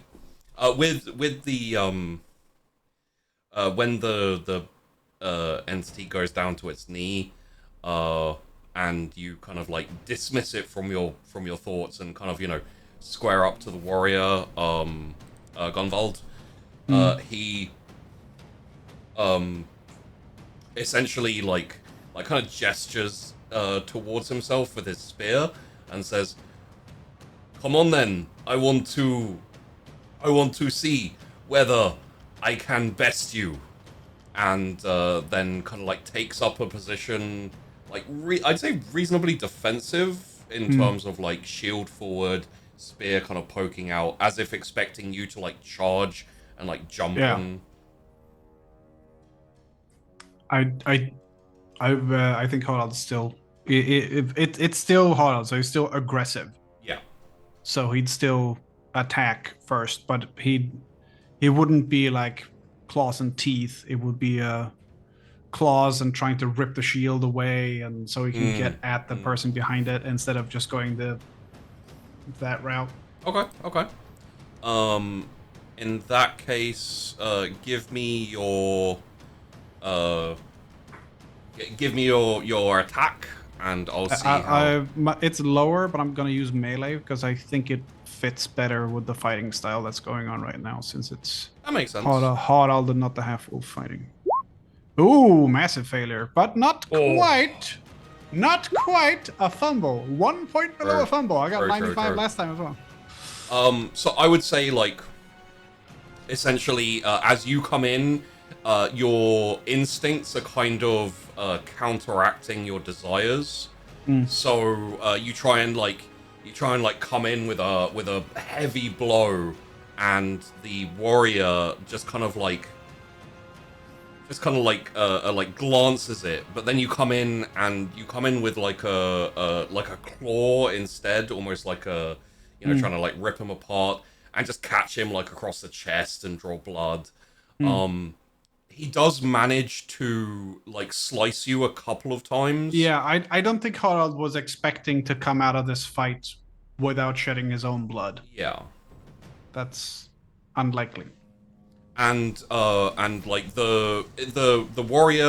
with the when the entity goes down to its knee, and you kind of like dismiss it from your thoughts and kind of, you know, square up to the warrior, Gunvald. He essentially like kind of gestures towards himself with his spear and says, "Come on then, I want to see whether I can best you." And then kind of like takes up a position, like I'd say reasonably defensive in terms of like shield forward, spear kind of poking out, as if expecting you to like charge and like jump in. I think Harald's still It's still hard, so he's still aggressive. Yeah. So he'd still attack first, but he wouldn't be like claws and teeth. It would be claws and trying to rip the shield away, and so he can get at the person behind it instead of just going that route. Okay. In that case, give me your attack, and I'll see how. It's lower, but I'm gonna use melee because I think it fits better with the fighting style that's going on right now, since it's That makes sense. hard Alden, not the half-wolf fighting. Ooh, massive failure, but not quite. Not quite a fumble. 1 point below a fumble. I got 95 last time as well. So I would say, like, essentially, as you come in, your instincts are kind of counteracting your desires. So you try and come in with a heavy blow, and the warrior just kind of glances it, but then you come in with like a claw instead, almost like trying to like rip him apart and just catch him like across the chest and draw blood. He does manage to like slice you a couple of times. Yeah, I don't think Harald was expecting to come out of this fight without shedding his own blood. Yeah. That's unlikely. And like the warrior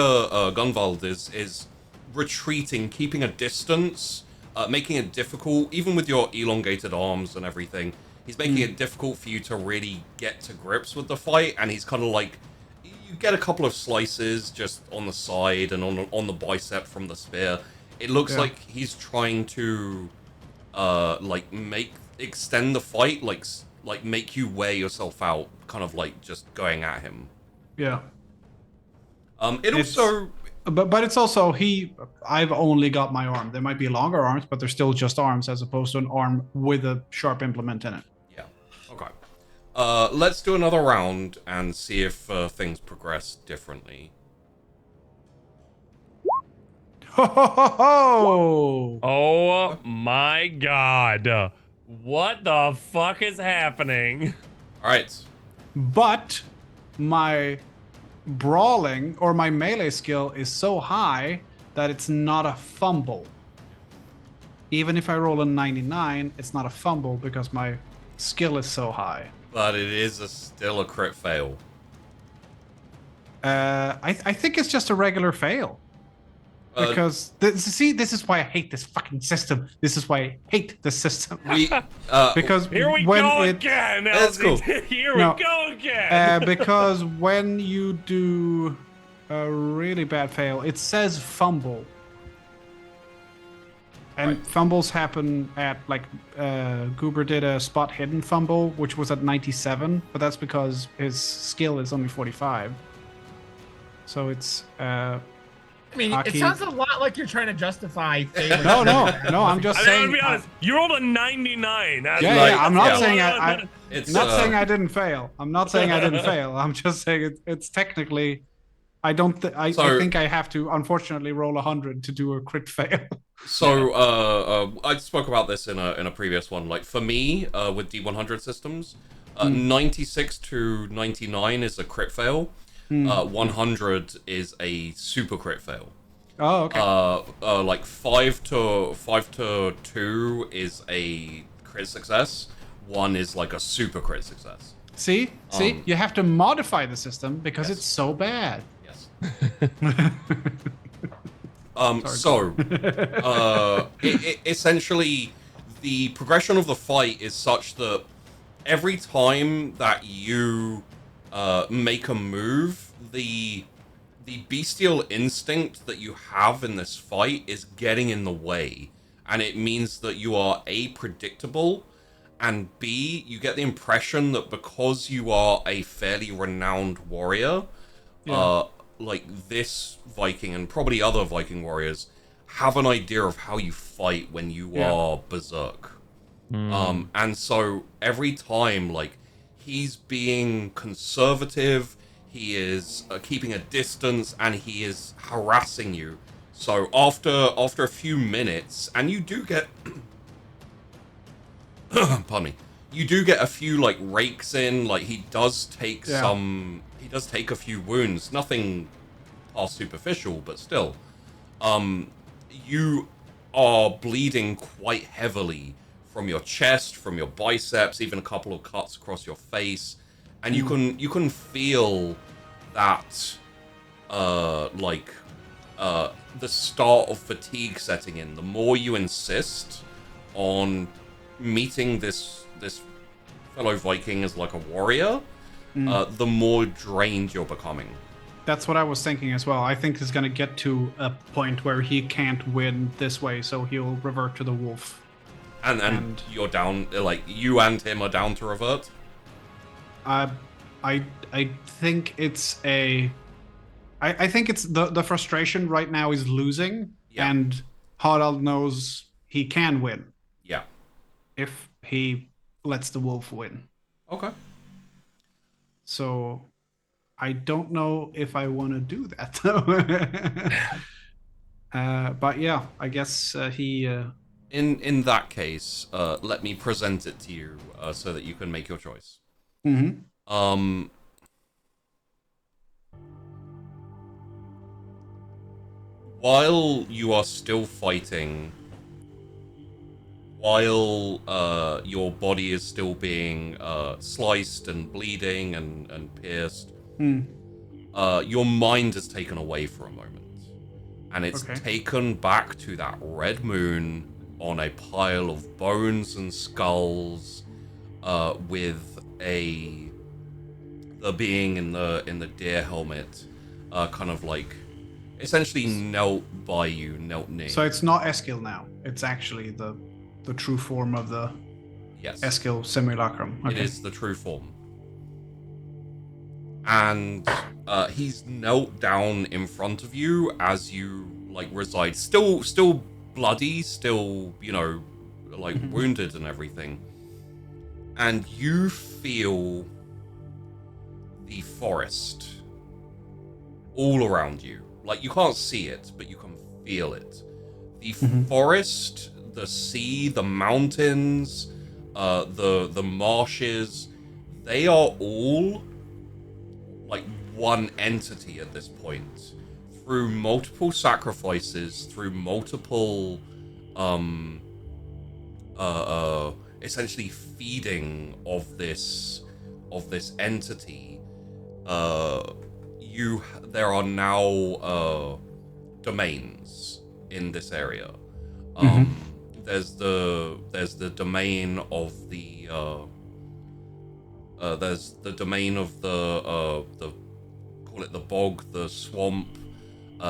Gunvald is retreating, keeping a distance, making it difficult, even with your elongated arms and everything. He's making it difficult for you to really get to grips with the fight, and he's kind of like, you get a couple of slices just on the side and on the bicep from the spear. It looks like he's trying to extend the fight, like make you wear yourself out, kind of like just going at him. Yeah. But it's also I've only got my arm. There might be longer arms, but they're still just arms as opposed to an arm with a sharp implement in it. Yeah. Okay. Let's do another round and see if things progress differently. Ho ho ho ho! Oh my god. What the fuck is happening? All right. But my brawling or my melee skill is so high that it's not a fumble. Even if I roll a 99, it's not a fumble because my skill is so high. But it is still a crit fail. I think it's just a regular fail. Because this is why I hate this fucking system. This is why I hate the system. Because here we when go again. That's cool. Here we go again. Because when you do a really bad fail, it says fumble, and fumbles happen at like Goober did a spot hidden fumble, which was at 97, but that's because his skill is only 45. So it's. I mean, Hockey. It sounds a lot like you're trying to justify. No. I'm just saying. I'm gonna be honest. You rolled a 99. I'm not saying It's not saying I didn't fail. I'm not saying I didn't fail. I'm just saying it's technically. I don't. I think I have to unfortunately roll 100 to do a crit fail. So I spoke about this in a previous one. Like for me, with D100 systems, 96 to 99 is a crit fail. 100 is a super crit fail. Oh, okay. Like 5 to 2 is a crit success. 1 is like a super crit success. See, you have to modify the system because it's so bad. Yes. Essentially, the progression of the fight is such that every time that you make a move, the bestial instinct that you have in this fight is getting in the way, and it means that you are A, predictable, and B, you get the impression that because you are a fairly renowned warrior, like this Viking and probably other Viking warriors have an idea of how you fight when you are Beserkr. And so every time, like, he's being conservative, he is keeping a distance, and he is harassing you. So after a few minutes, and you do get, pardon me, you do get a few like rakes in. Like he does take a few wounds. Nothing past superficial, but still, you are bleeding quite heavily from your chest, from your biceps, even a couple of cuts across your face, and you can feel that the start of fatigue setting in. The more you insist on meeting this fellow Viking as like a warrior, the more drained you're becoming. That's what I was thinking as well. I think he's gonna get to a point where he can't win this way, so he'll revert to the wolf. And you're down, like you and him are down to revert. I think it's I think it's the frustration right now is losing, and Harald knows he can win. Yeah. If he lets the wolf win. Okay. So I don't know if I want to do that. But yeah, I guess he. In that case, let me present it to you so that you can make your choice. Mm-hmm. While you are still fighting, while your body is still being sliced and bleeding and pierced, your mind is taken away for a moment. And it's taken back to that red moon on a pile of bones and skulls, with the being in the deer helmet, kind of like essentially knelt near. So it's not Eskil now. It's actually the true form of the Eskil simulacrum. Okay. It is the true form. And he's knelt down in front of you as you like reside, still bloody, still, you know, like wounded and everything. And you feel the forest all around you. Like, you can't see it, but you can feel it. The forest, the sea, the mountains, the marshes, they are all like one entity at this point. Through multiple sacrifices, through multiple essentially feeding of this entity, there are now domains in this area. There's the domain of the call it the bog, the swamp.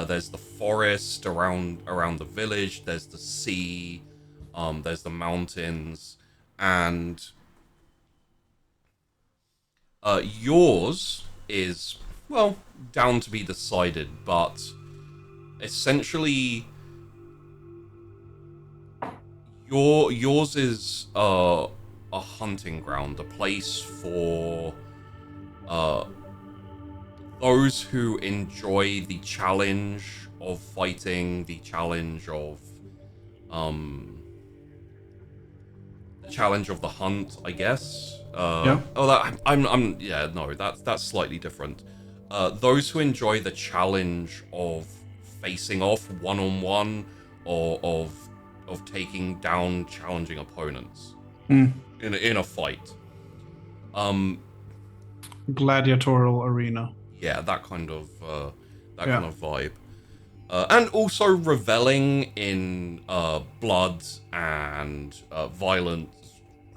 There's the forest around the village. There's the sea. There's the mountains, and yours is, well, down to be decided, but essentially yours is a hunting ground, a place for those who enjoy the challenge of fighting, the challenge of the hunt, I guess. That's slightly different. Those who enjoy the challenge of facing off one-on-one, or of taking down challenging opponents in a fight. Gladiatorial arena. Yeah, that kind of kind of vibe. And also reveling in blood and violence,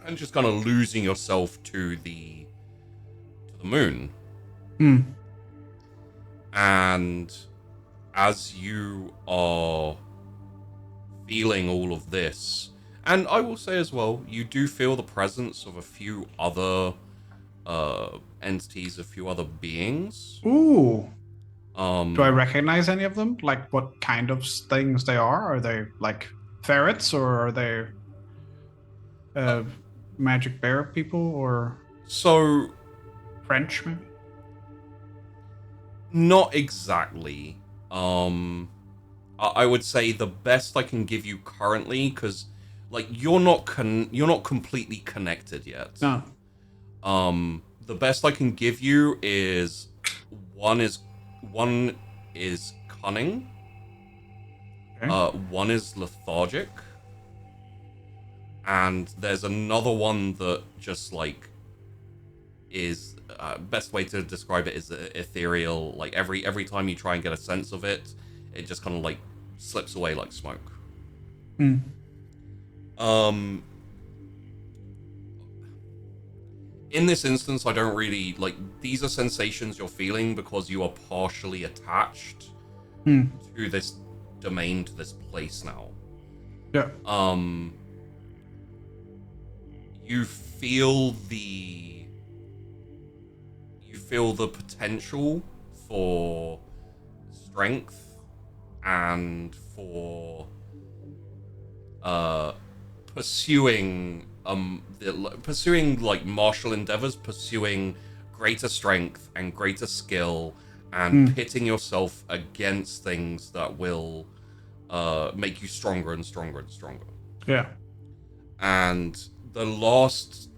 and just kind of losing yourself to the moon. And as you are feeling all of this, and I will say as well, you do feel the presence of a few other entities, a few other beings. Ooh. Do I recognize any of them? Like, what kind of things they are? Are they like ferrets, or are they magic bear people, or so French maybe? Not exactly. I would say the best I can give you currently, because like you're not completely connected yet. No. The best I can give you is one is cunning. Okay. One is lethargic, and there's another one that just like is best way to describe it is ethereal. Like every time you try and get a sense of it, it just kind of like slips away like smoke. Hmm. In this instance, I don't really like these are sensations you're feeling because you are partially attached to this domain, to this place now. Yeah. You feel the potential for strength and for pursuing like martial endeavors, pursuing greater strength and greater skill, and pitting yourself against things that will make you stronger and stronger and stronger. Yeah. And the last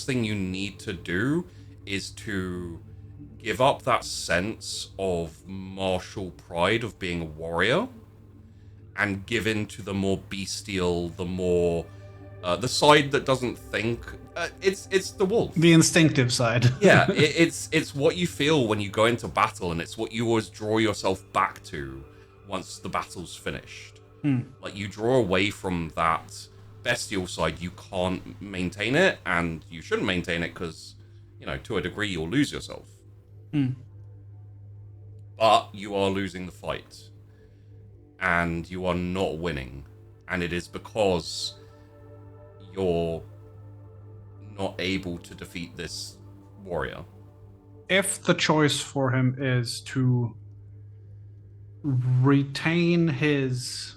thing you need to do is to give up that sense of martial pride of being a warrior and give in to the more bestial, the more the side that doesn't think. It's the wolf. The instinctive side. Yeah, it's what you feel when you go into battle, and it's what you always draw yourself back to once the battle's finished. Like you draw away from that bestial side, you can't maintain it, and you shouldn't maintain it because, you know, to a degree you'll lose yourself. But you are losing the fight, and you are not winning, and it is because you're not able to defeat this warrior. If the choice for him is to retain his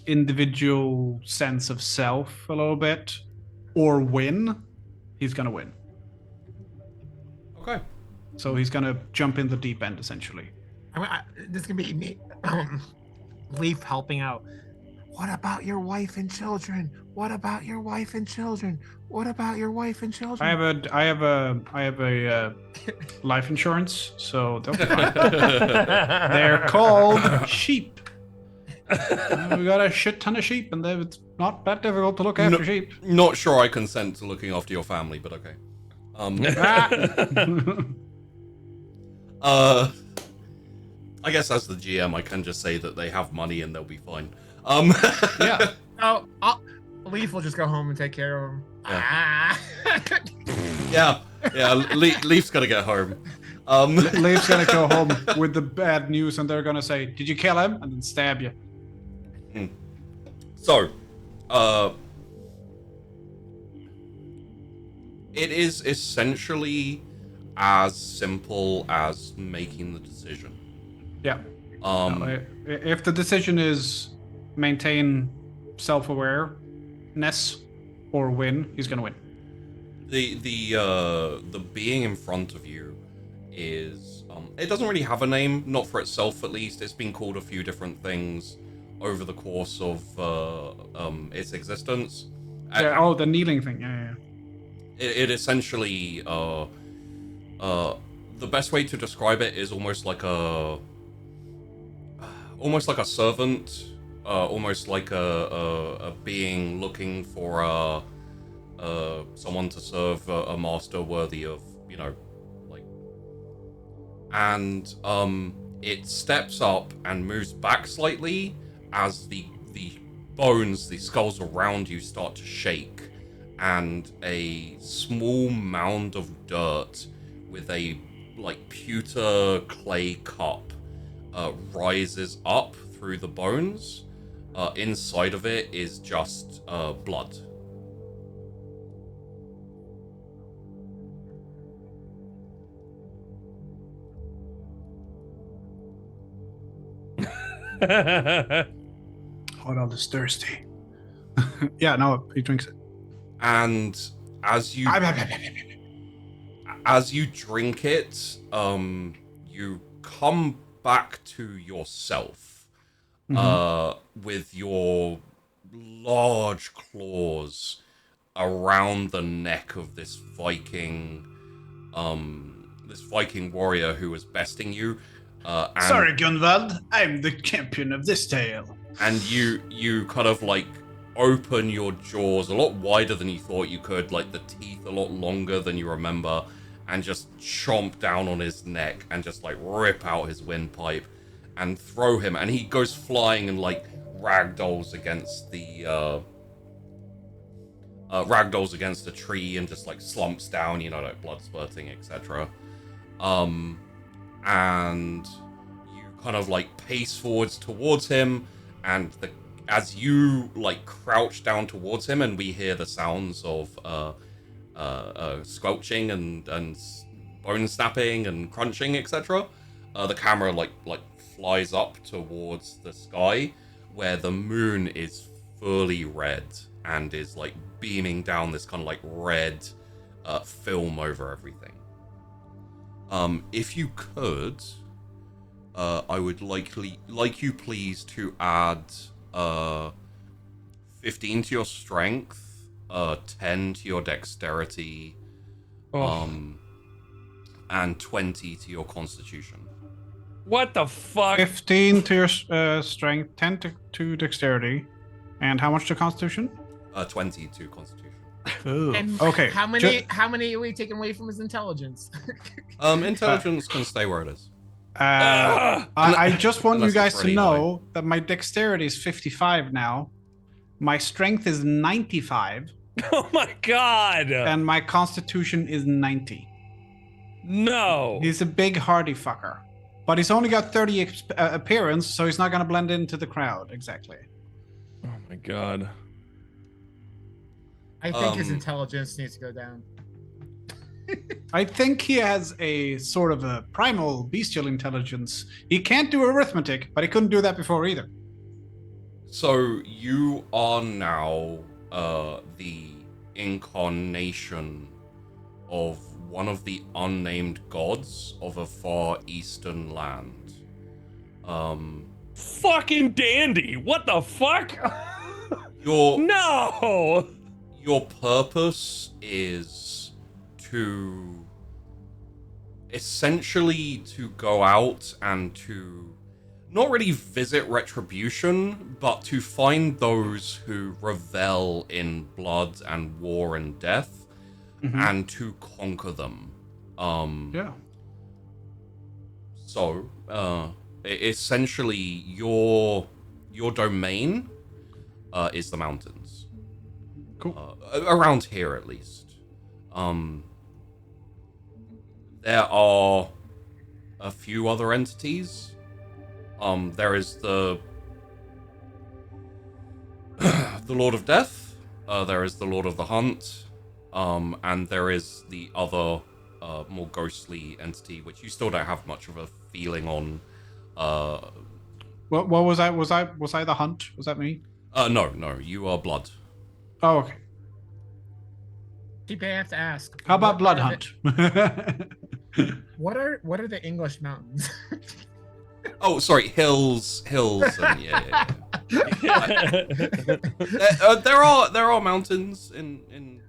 individual sense of self a little bit or win, he's gonna win. Okay. So he's gonna jump in the deep end essentially. This can be me. Leaf helping out. What about your wife and children? What about your wife and children? What about your wife and children? I have a life insurance, so they'll be fine. They're called sheep. We got a shit ton of sheep, and it's not that difficult to look after sheep. Not sure I consent to looking after your family, but okay. I guess as the GM, I can just say that they have money and they'll be fine. Yeah. Oh, Leaf will just go home and take care of him. Yeah. Leaf's gonna get home. Leaf's gonna go home with the bad news, and they're gonna say, "Did you kill him?" and then stab you. So, it is essentially as simple as making the decision. Yeah. If the decision is maintain self-awareness or win, he's gonna win. The being in front of you is it doesn't really have a name, not for itself at least. It's been called a few different things over the course of its existence. Yeah, the kneeling thing. Yeah. It essentially the best way to describe it is almost like a servant, almost like a being looking for someone to serve a master worthy of, you know, like. And it steps up and moves back slightly as the bones, the skulls around you start to shake, and a small mound of dirt with a like pewter clay cup rises up through the bones. Inside of it is just blood. Harald is thirsty. Yeah, no, he drinks it. And as you drink it, you come back to yourself, with your large claws around the neck of this Viking warrior who was besting you. And, Sorry, Gunvald. I'm the champion of this tale. And you kind of like open your jaws a lot wider than you thought you could, like the teeth a lot longer than you remember, and just chomp down on his neck and just like rip out his windpipe and throw him, and he goes flying and like ragdolls against the tree and just like slumps down, you know, like blood spurting, etc. And you kind of like pace forwards towards him, and as you like crouch down towards him, and we hear the sounds of squelching and bone snapping and crunching, etc. The camera like flies up towards the sky, where the moon is fully red and is like beaming down this kind of like red film over everything. If you could, I would like you please to add 15 to your strength, 10 to your dexterity, and 20 to your constitution. What the fuck? 15 to your strength, 10 to dexterity, and how much to constitution? 20 to constitution. Ooh. And Okay. How many are we taking away from his intelligence? Intelligence can stay where it is. I just want you Unless guys it's to really know that my dexterity is 55 now. My strength is 95. Oh my god! And my constitution is 90. No. He's a big hardy fucker. But he's only got 30 appearance, so he's not going to blend into the crowd. Exactly. Oh my god. I think his intelligence needs to go down. I think he has a sort of a primal bestial intelligence. He can't do arithmetic, but he couldn't do that before either. So you are now the incarnation of one of the unnamed gods of a far eastern land. Fucking dandy! What the fuck? No! Your purpose is to essentially to go out and to not really visit retribution, but to find those who revel in blood and war and death, and to conquer them. Yeah. So, essentially, your domain is the mountains. Cool. Around here, at least. There are a few other entities. There is the Lord of Death. There is the Lord of the Hunt. And there is the other more ghostly entity, which you still don't have much of a feeling on. What was I? Was I the Hunt? Was that me? No, you are Blood. Oh, okay. I have to ask. How about Blood Hunt? What are the English mountains? Oh, sorry, hills, and yeah. There are mountains in,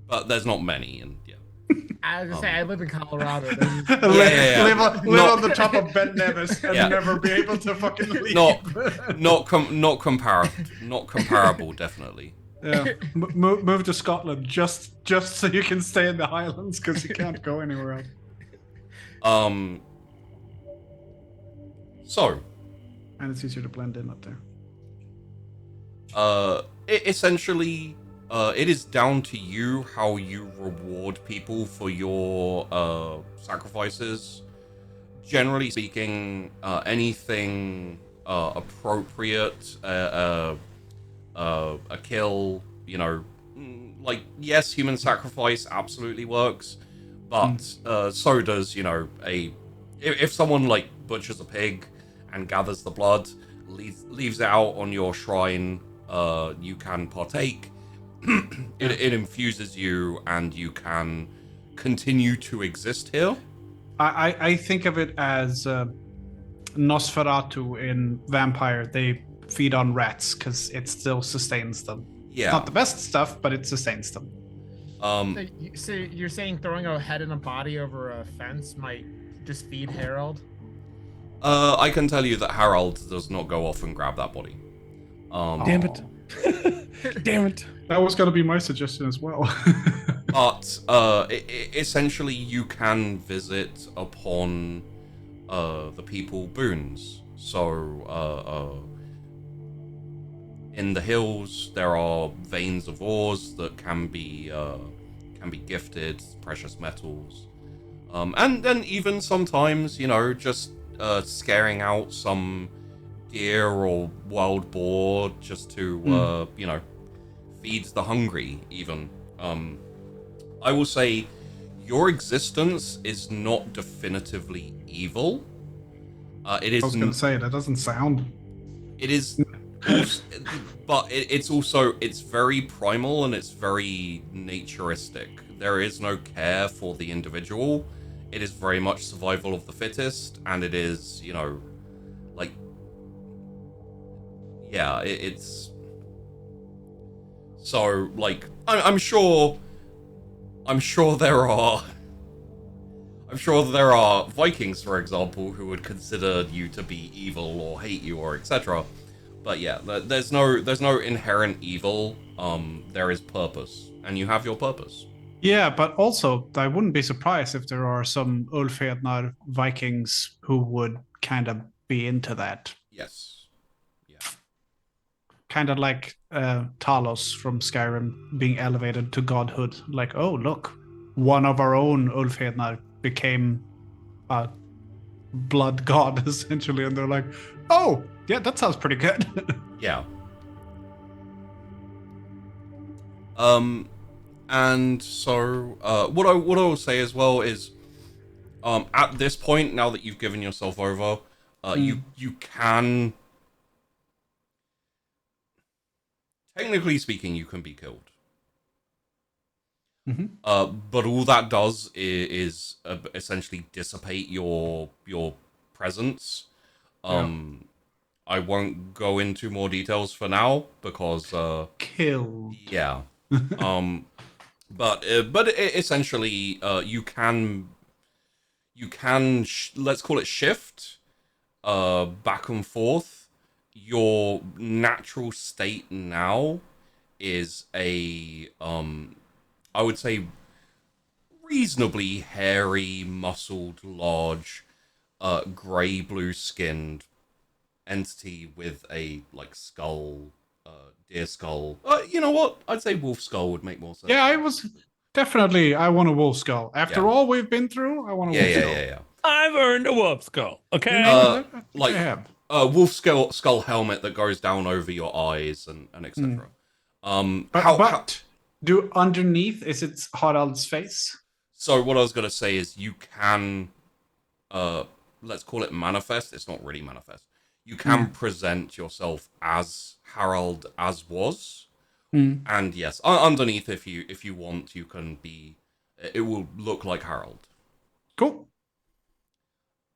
but there's not many, and yeah. I was gonna say I live in Colorado. Live on the top of Ben Nevis and never be able to fucking leave. Not comparable, definitely. Yeah, move to Scotland just so you can stay in the Highlands because you can't go anywhere else. So. And it's easier to blend in up there. Essentially, it is down to you how you reward people for your sacrifices. Generally speaking, anything appropriate, a kill, you know, like, yes, human sacrifice absolutely works, but so does, you know, if someone like butchers a pig and gathers the blood, leaves it out on your shrine, you can partake. It infuses you, and you can continue to exist here. I think of it as Nosferatu in Vampire, they feed on rats because it still sustains them. Yeah. Not the best stuff, but it sustains them. So you're saying throwing a head and a body over a fence might just feed Harold? I can tell you that Harold does not go off and grab that body. Damn it. Damn it. That was gonna be my suggestion as well. But essentially, you can visit upon the people boons. So in the hills, there are veins of ores that can be gifted, precious metals, and then even sometimes, just scaring out some deer or wild boar just to feed the hungry. Even I will say, your existence is not definitively evil. It is. I was gonna say that doesn't sound. It is, but it's very primal and it's very naturistic. There is no care for the individual. It is very much survival of the fittest, and it is, like, yeah, it's so like I'm sure there are. I'm sure there are Vikings, for example, who would consider you to be evil or hate you or etc. But yeah, there's no inherent evil. There is purpose, and you have your purpose. Yeah, but also I wouldn't be surprised if there are some Ulfhednar Vikings who would kind of be into that. Yes. Yeah. Kind of like Talos from Skyrim being elevated to godhood. Like, oh look, one of our own Ulfhednar became a blood god essentially, and they're like, oh yeah, that sounds pretty good. Yeah. And so what I will say as well is, at this point, now that you've given yourself over, you can, technically speaking, you can be killed. But all that does is essentially dissipate your presence. I won't go into more details for now because Killed. yeah. But essentially, you can let's call it shift back and forth. Your natural state now is a I would say reasonably hairy, muscled, large, grey blue skinned entity with a like skull, deer skull. You know what? I'd say wolf skull would make more sense. Yeah, I was definitely. I want a wolf skull. After all we've been through, I want a wolf skull. Yeah. I've earned a wolf skull. Okay. I think Like I have. wolf skull helmet that goes down over your eyes and etc. But do underneath is it Harald's face? So what I was gonna say is you can, let's call it manifest. It's not really manifest. You can present yourself as Harald as was, and yes, underneath if you want, you can be. It will look like Harald. Cool.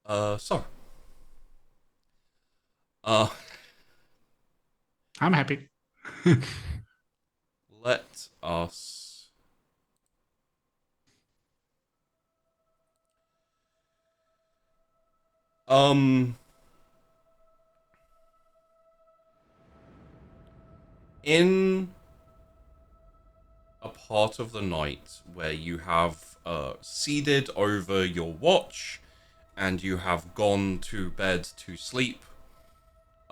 So. I'm happy. Let us. In a part of the night where you have seeded over your watch and you have gone to bed to sleep,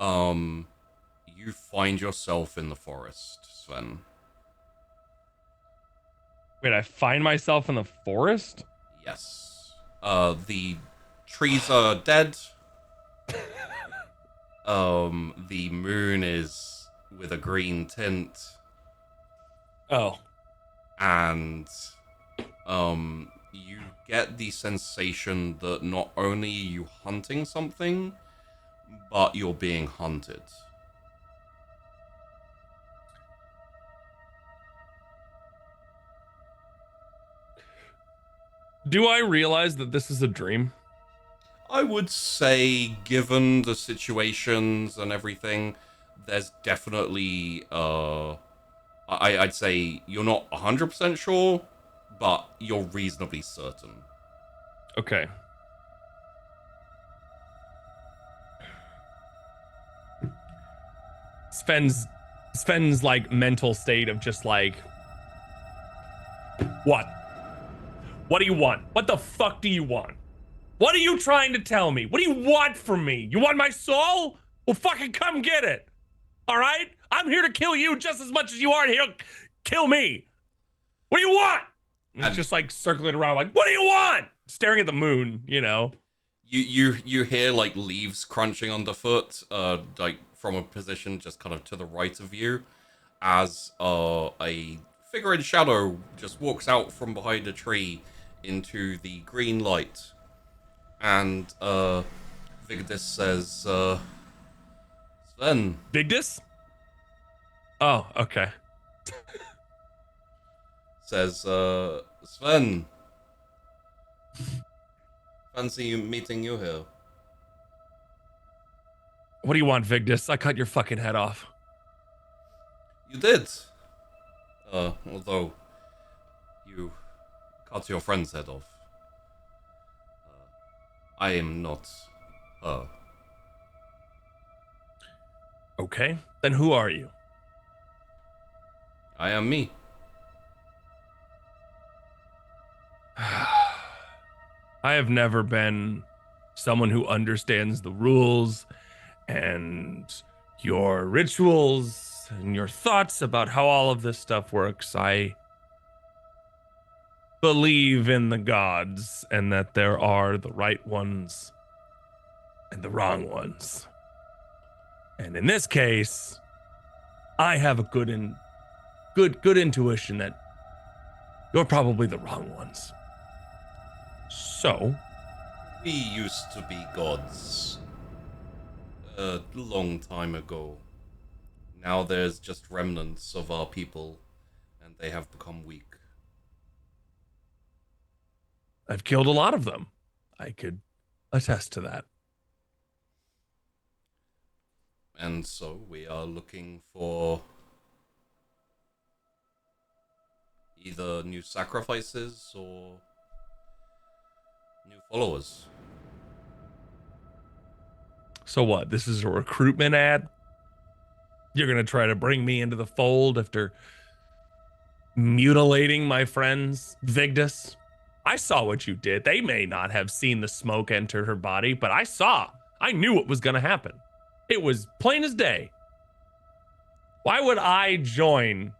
you find yourself in the forest, Sven. Wait, I find myself in the forest? Yes. The trees are dead. The moon is with a green tint. Oh. And you get the sensation that not only are you hunting something, but you're being hunted. Do I realize that this is a dream? I would say, given the situations and everything, there's definitely, I'd say you're not 100% sure, but you're reasonably certain. Okay. Sven's like mental state of just like, what? What do you want? What the fuck do you want? What are you trying to tell me? What do you want from me? You want my soul? Well, fucking come get it. All right? I'm here to kill you just as much as you are here to kill me. What do you want? And it's just like circling around like, what do you want? Staring at the moon, you know. You hear like leaves crunching underfoot, like from a position just kind of to the right of you, as a figure in shadow just walks out from behind a tree into the green light, and Vigdis says, Sven. Vigdis? Oh, okay. Says, Sven. Fancy meeting you here. What do you want, Vigdis? I cut your fucking head off. You did. Although you cut your friend's head off. I am not her. Okay, then who are you? I am me. I have never been someone who understands the rules and your rituals and your thoughts about how all of this stuff works. I believe in the gods and that there are the right ones and the wrong ones. And in this case, I have a good intuition that you're probably the wrong ones. So, We used to be gods. A long time ago. Now there's just remnants of our people, and they have become weak. I've killed a lot of them. I could attest to that. And so we are looking for either new sacrifices or new followers. So what? This is a recruitment ad? You're going to try to bring me into the fold after mutilating my friends, Vigdis? I saw what you did. They may not have seen the smoke enter her body, but I saw. I knew what was going to happen. It was plain as day. Why would I join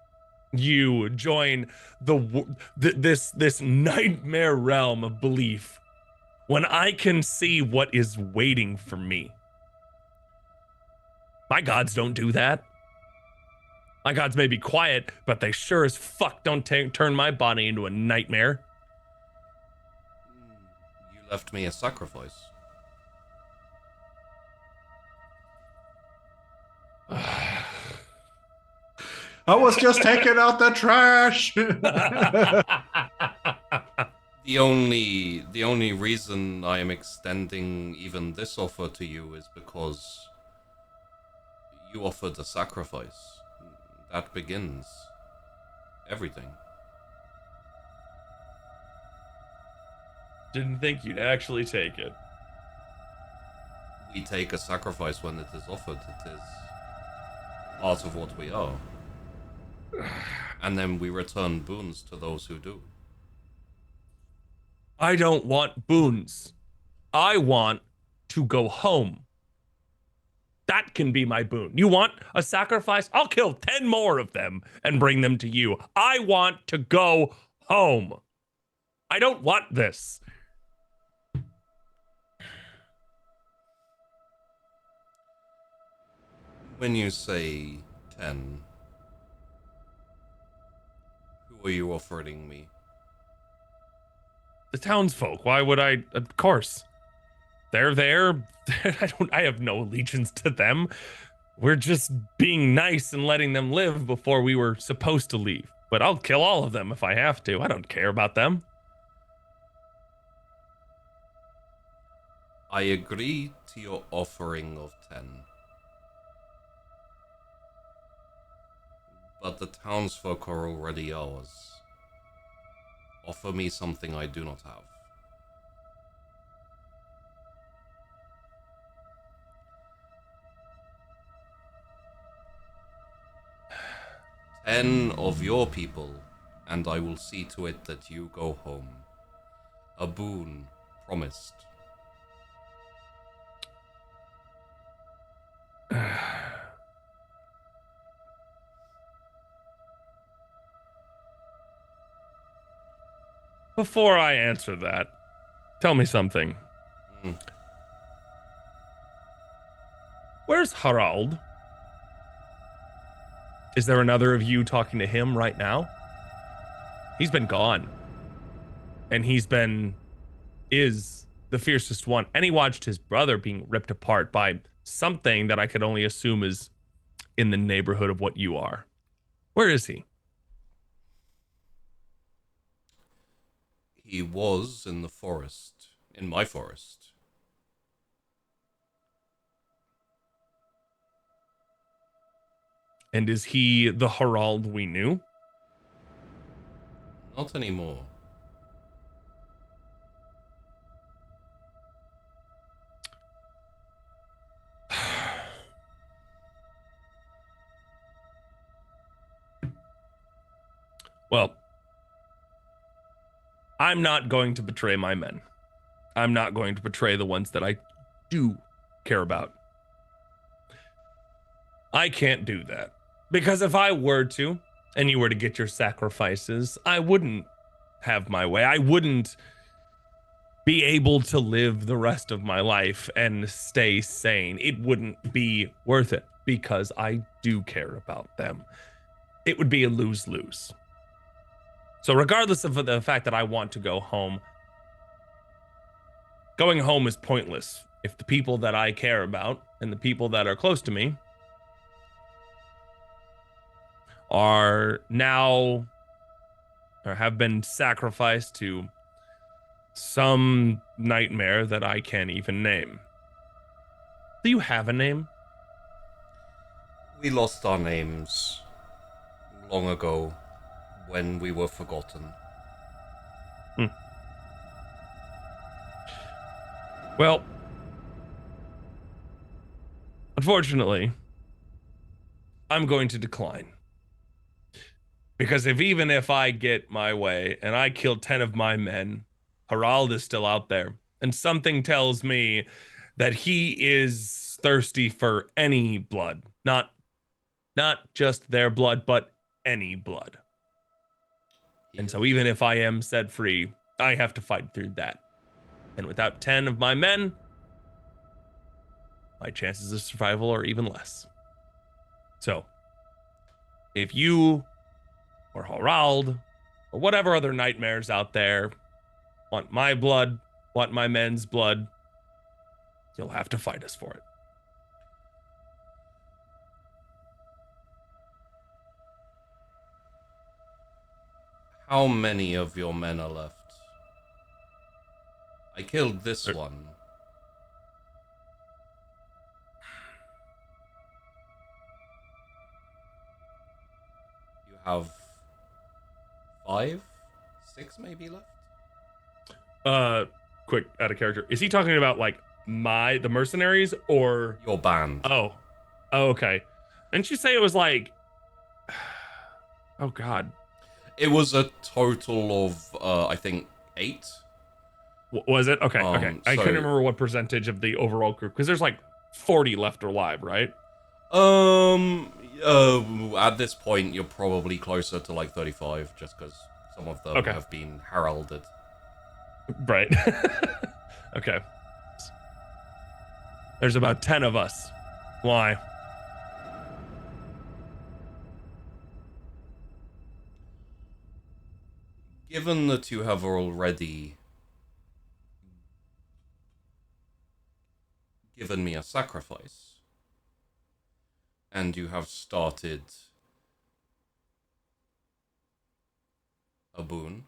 this nightmare realm of belief when I can see what is waiting for me? My gods don't do that. My gods may be quiet, but they sure as fuck don't turn my body into a nightmare. You left me a sacrifice. I was just taking out the trash. The only reason I am extending even this offer to you is because you offered a sacrifice. That begins everything. Didn't think you'd actually take it. We take a sacrifice when it is offered. It is part of what we are. And then we return boons to those who do. I don't want boons. I want to go home. That can be my boon. You want a sacrifice? I'll kill 10 more of them and bring them to you. I want to go home. I don't want this. When you say 10, who are you offering me? The townsfolk. Why would I? Of course. They're there. I have no allegiance to them. We're just being nice and letting them live before we were supposed to leave. But I'll kill all of them if I have to. I don't care about them. I agree to your offering of 10. But the townsfolk are already ours. Offer me something I do not have. "10 of your people, and I will see to it that you go home. A boon promised." Before I answer that, tell me something. Where's Harald? Is there another of you talking to him right now? He's been gone. And is the fiercest one. And he watched his brother being ripped apart by something that I could only assume is in the neighborhood of what you are. Where is he? He was in the forest. In my forest. And is he the Harald we knew? Not anymore. Well, I'm not going to betray my men. I'm not going to betray the ones that I do care about. I can't do that. Because if I were to, and you were to get your sacrifices, I wouldn't have my way. I wouldn't be able to live the rest of my life and stay sane. It wouldn't be worth it because I do care about them. It would be a lose-lose. So regardless of the fact that I want to go home, going home is pointless if the people that I care about and the people that are close to me are now or have been sacrificed to some nightmare that I can't even name. Do you have a name? We lost our names long ago when we were forgotten. Well, unfortunately, I'm going to decline. Because even if I get my way and I kill 10 of my men, Harald is still out there. And something tells me that he is thirsty for any blood. Not just their blood, but any blood. And so even if I am set free, I have to fight through that. And without 10 of my men, my chances of survival are even less. So, if you or Harald or whatever other nightmares out there want my blood, want my men's blood, you'll have to fight us for it. How many of your men are left? I killed this one. You have 5, 6 maybe left? Quick, out of character. Is he talking about like the mercenaries or Your band. Oh, okay. Didn't you say it was like oh god. It was a total of, I think, 8. Was it? Okay, okay. I so- couldn't remember what percentage of the overall group because there's like 40 left alive, right? At this point, you're probably closer to like 35, just because some of them Okay. have been heralded. Right. Okay. There's about 10 of us. Why? Given that you have already given me a sacrifice, and you have started a boon,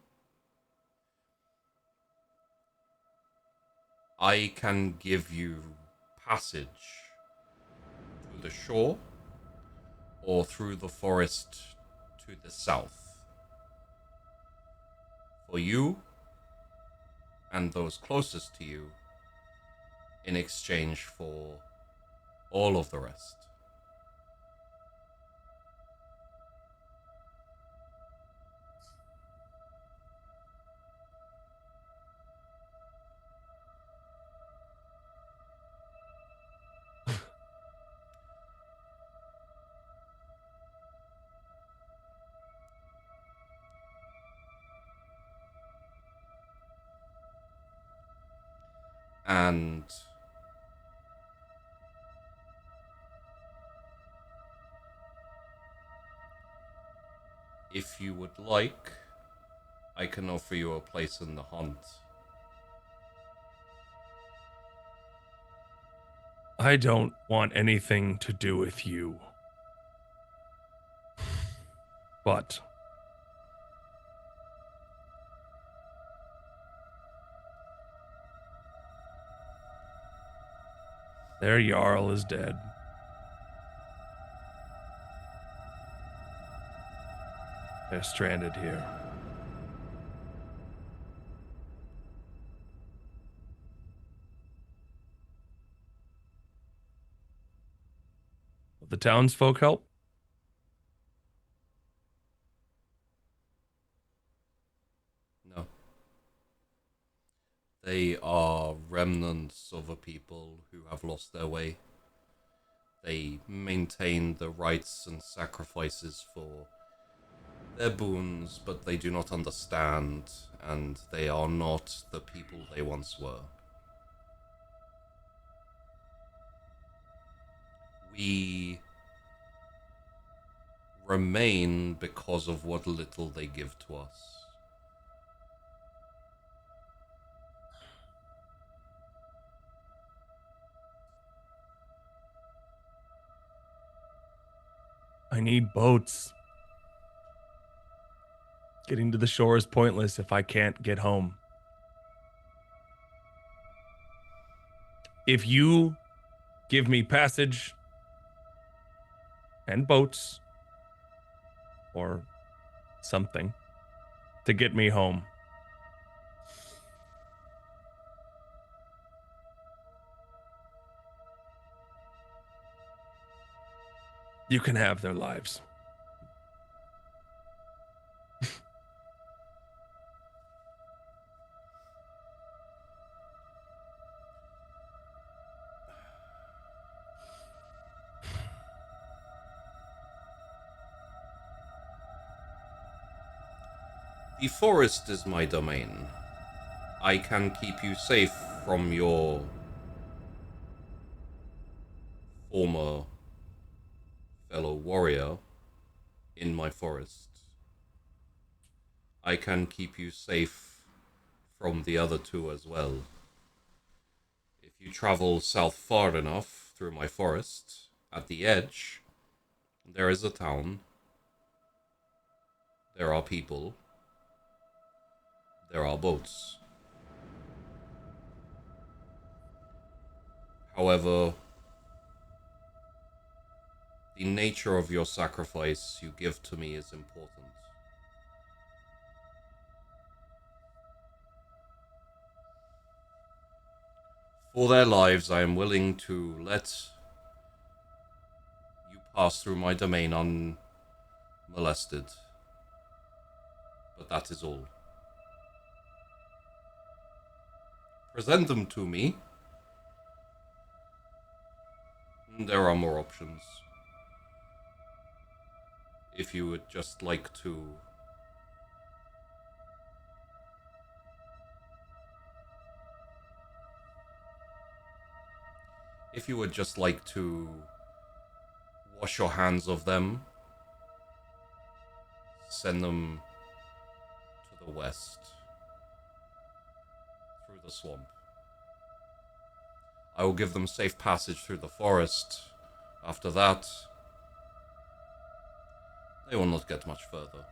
I can give you passage to the shore or through the forest to the south. For you and those closest to you, in exchange for all of the rest. And if you would like, I can offer you a place in the hunt. I don't want anything to do with you. But their Jarl is dead. They're stranded here. Will the townsfolk help? No. They are remnants of a people who have lost their way. They maintain the rites and sacrifices for their boons, but they do not understand, and they are not the people they once were. We remain because of what little they give to us. I need boats. Getting to the shore is pointless if I can't get home. If you give me passage and boats or something to get me home, you can have their lives. The forest is my domain. I can keep you safe from your former fellow warrior in my forest. I can keep you safe from the other two as well. If you travel south far enough through my forest, at the edge, there is a town. There are people. There are boats. However, the nature of your sacrifice you give to me is important. For their lives, I am willing to let you pass through my domain unmolested. But that is all. Present them to me. There are more options. If you would just like to... If you would just like to wash your hands of them, send them to the west, through the swamp. I will give them safe passage through the forest. After that, they will not get much further.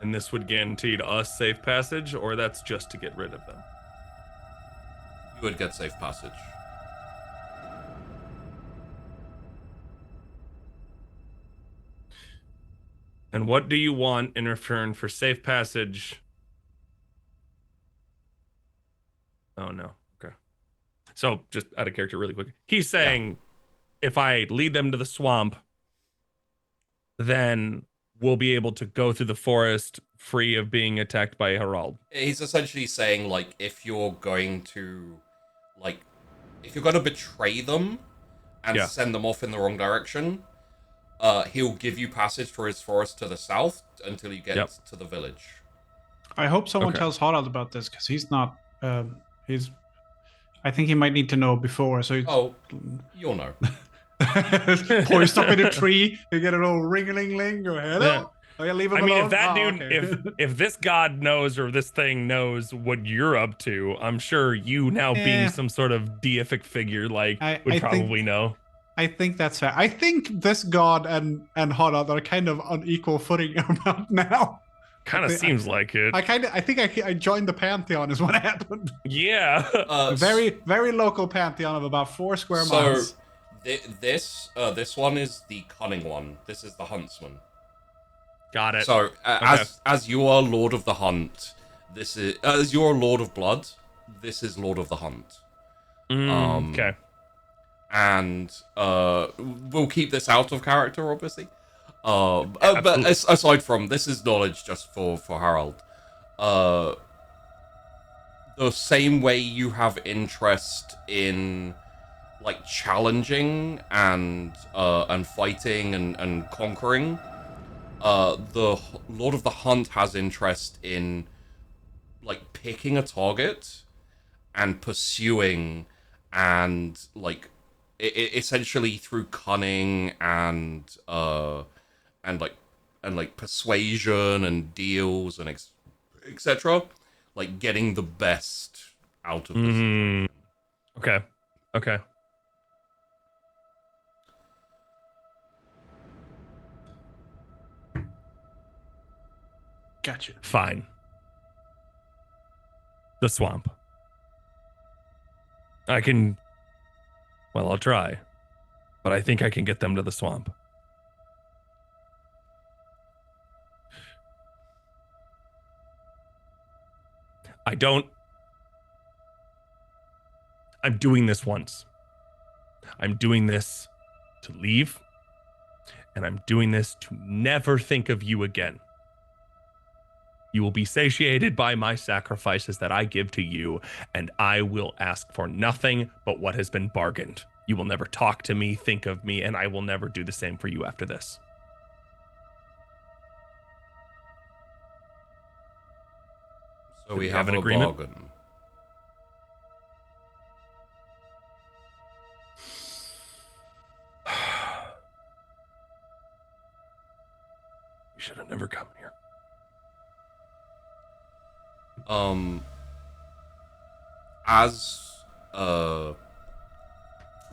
And this would guarantee to us safe passage, or that's just to get rid of them? You would get safe passage. And what do you want in return for safe passage? Oh, no. Okay. So, just out of character really quick. He's saying if I lead them to the swamp, then we'll be able to go through the forest free of being attacked by a herald. He's essentially saying, like, if you're going to betray them and send them off in the wrong direction, he'll give you passage for his forest to the south until you get to the village. I hope someone tells Harald about this, because he's not. I think he might need to know before. So you'll know. Poised up in a tree, you get a little ring-a-ling-ling. Go ahead. Yeah. Oh, yeah, leave him I mean, alone. if that dude, okay. if this god knows or this thing knows what you're up to, I'm sure you now being some sort of deific figure, would probably know. I think that's fair. I think this god and Harald are kind of on equal footing about now. Kind of seems like it. I think I joined the pantheon is what happened. Yeah. Very, very local pantheon of about 4 square miles. So this one is the cunning one. This is the huntsman. Got it. So as you are Lord of the Hunt, this is as you are Lord of Blood. This is Lord of the Hunt. Okay. And we'll keep this out of character, obviously. But aside from this is knowledge just for Harald. The same way you have interest in like challenging and fighting and conquering, the Lord of the Hunt has interest in like picking a target and pursuing and like essentially through cunning and persuasion and deals and etc. Like getting the best out of this. Okay. Gotcha. Fine. The swamp. I'll try. But I think I can get them to the swamp. I'm doing this once. I'm doing this to leave. And I'm doing this to never think of you again. You will be satiated by my sacrifices that I give to you, and I will ask for nothing but what has been bargained. You will never talk to me, think of me, and I will never do the same for you after this. So we have an agreement. Bargain. You should have never come here. As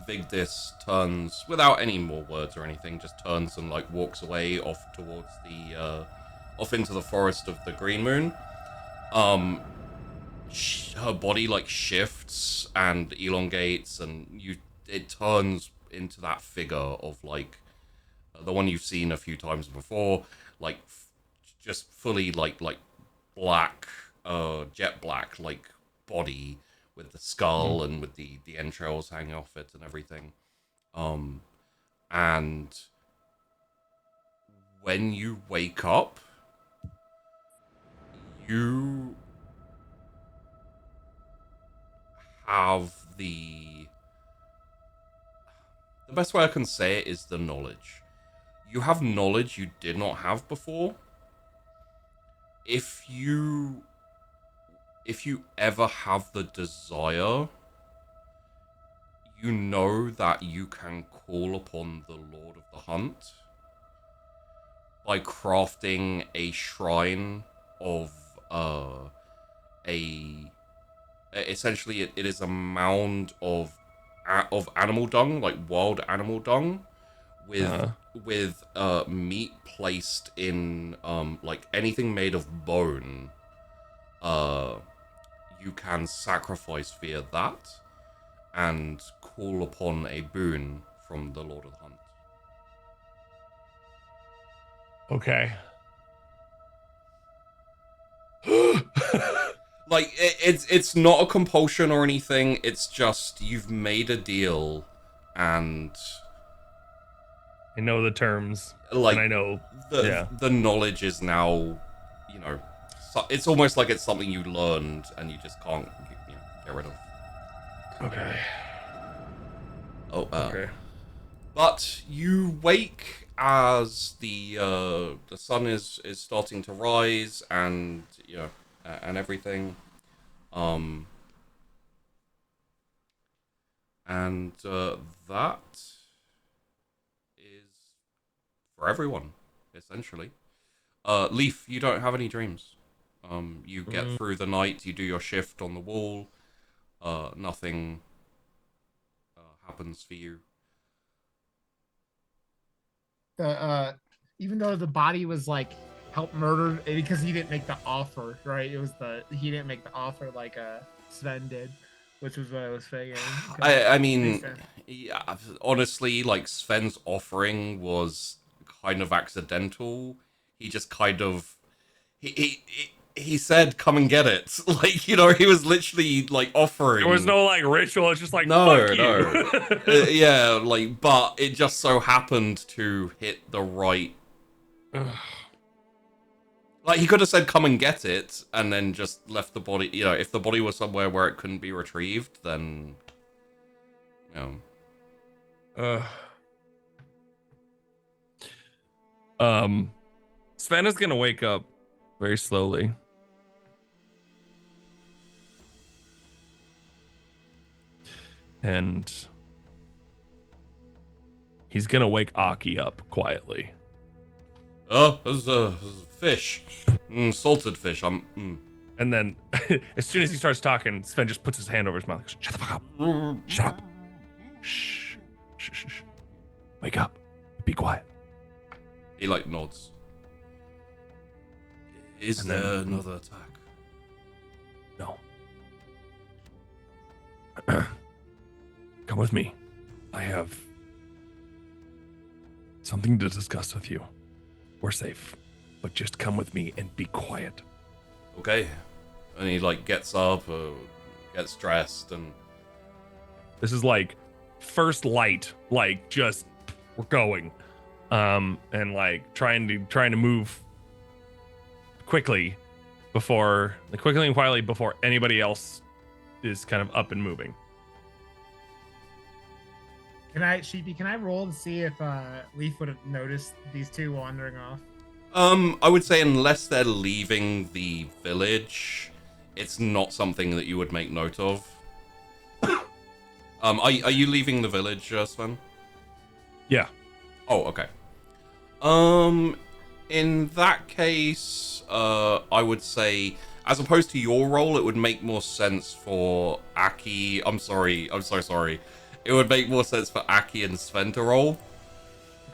Vigdis turns without any more words or anything, just turns and like walks away off towards the off into the forest of the Green Moon. Her body like shifts and elongates, and it turns into that figure of like the one you've seen a few times before, like just fully like black, jet black like body with the skull and with the entrails hanging off it and everything. And when you wake up, you have the best way I can say it is the knowledge. You have knowledge you did not have before. If you ever have the desire, you know that you can call upon the Lord of the Hunt by crafting a shrine of essentially it is a mound of animal dung, like wild animal dung, with meat placed in like anything made of bone. You can sacrifice via that and call upon a boon from the Lord of the Hunt. Okay. Like it's not a compulsion or anything. It's just you've made a deal, and I know the terms. like and I know the knowledge is now, you know, so it's almost like it's something you learned and you just can't get rid of. Okay. Okay. But you wake as the sun is starting to rise, and and everything, and that is for everyone essentially. Leaf, you don't have any dreams. You get through the night. You do your shift on the wall. Nothing happens for you. Even though the body was like helped murdered because he didn't make the offer, right? He didn't make the offer like Sven did, which was what I was figuring. I mean, yeah, honestly, like Sven's offering was kind of accidental. He just kind of he said, "Come and get it." Like, he was literally like offering. There was no like ritual. It's just like no, fuck no. you. Yeah, like, but it just so happened to hit the right. Like, he could have said, "Come and get it," and then just left the body. If the body was somewhere where it couldn't be retrieved, then Sven is gonna wake up very slowly. And he's gonna wake Aki up quietly. Oh, there's a fish. Salted fish. And then, as soon as he starts talking, Sven just puts his hand over his mouth. Goes, shut the fuck up. Shut up. Shh. Shh, shh, shh. Wake up. Be quiet. He, like, nods. Is there another attack? No. Come with me. I have something to discuss with you. We're safe, but just come with me and be quiet. Okay. And he, like, gets up, gets dressed, and... This is, like, first light, like, just, we're going. And, like, trying to move quickly and quietly before anybody else is kind of up and moving. Can I roll to see if Leaf would have noticed these two wandering off? I would say unless they're leaving the village, it's not something that you would make note of. Are you leaving the village, Sven? Yeah. Oh, okay. In that case, I would say, as opposed to your role, it would make more sense for Aki. I'm so sorry. It would make more sense for Aki and Sven to roll.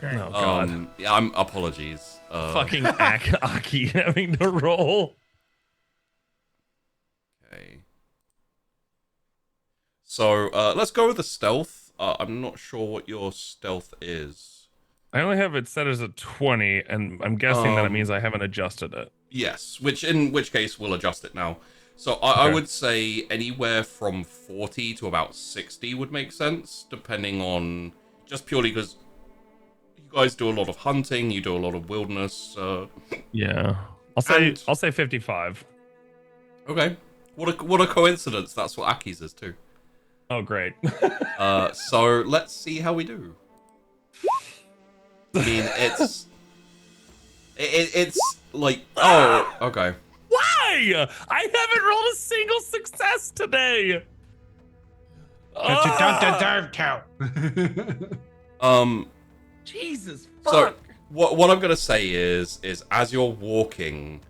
Okay. Oh god. Yeah, apologies. Fucking Aki having to roll. Okay. So let's go with the stealth. I'm not sure what your stealth is. I only have it set as a 20, and I'm guessing that it means I haven't adjusted it. Yes, in which case we'll adjust it now. So I would say anywhere from 40 to about 60 would make sense, depending on, just purely because you guys do a lot of hunting, you do a lot of wilderness. Yeah, I'll say 55. Okay, what a coincidence. That's what Aki's is too. Oh great. So let's see how we do. I mean, it's like, oh, okay. Why? I haven't rolled a single success today. But you don't deserve to. Jesus So fuck. what I'm gonna say is as you're walking,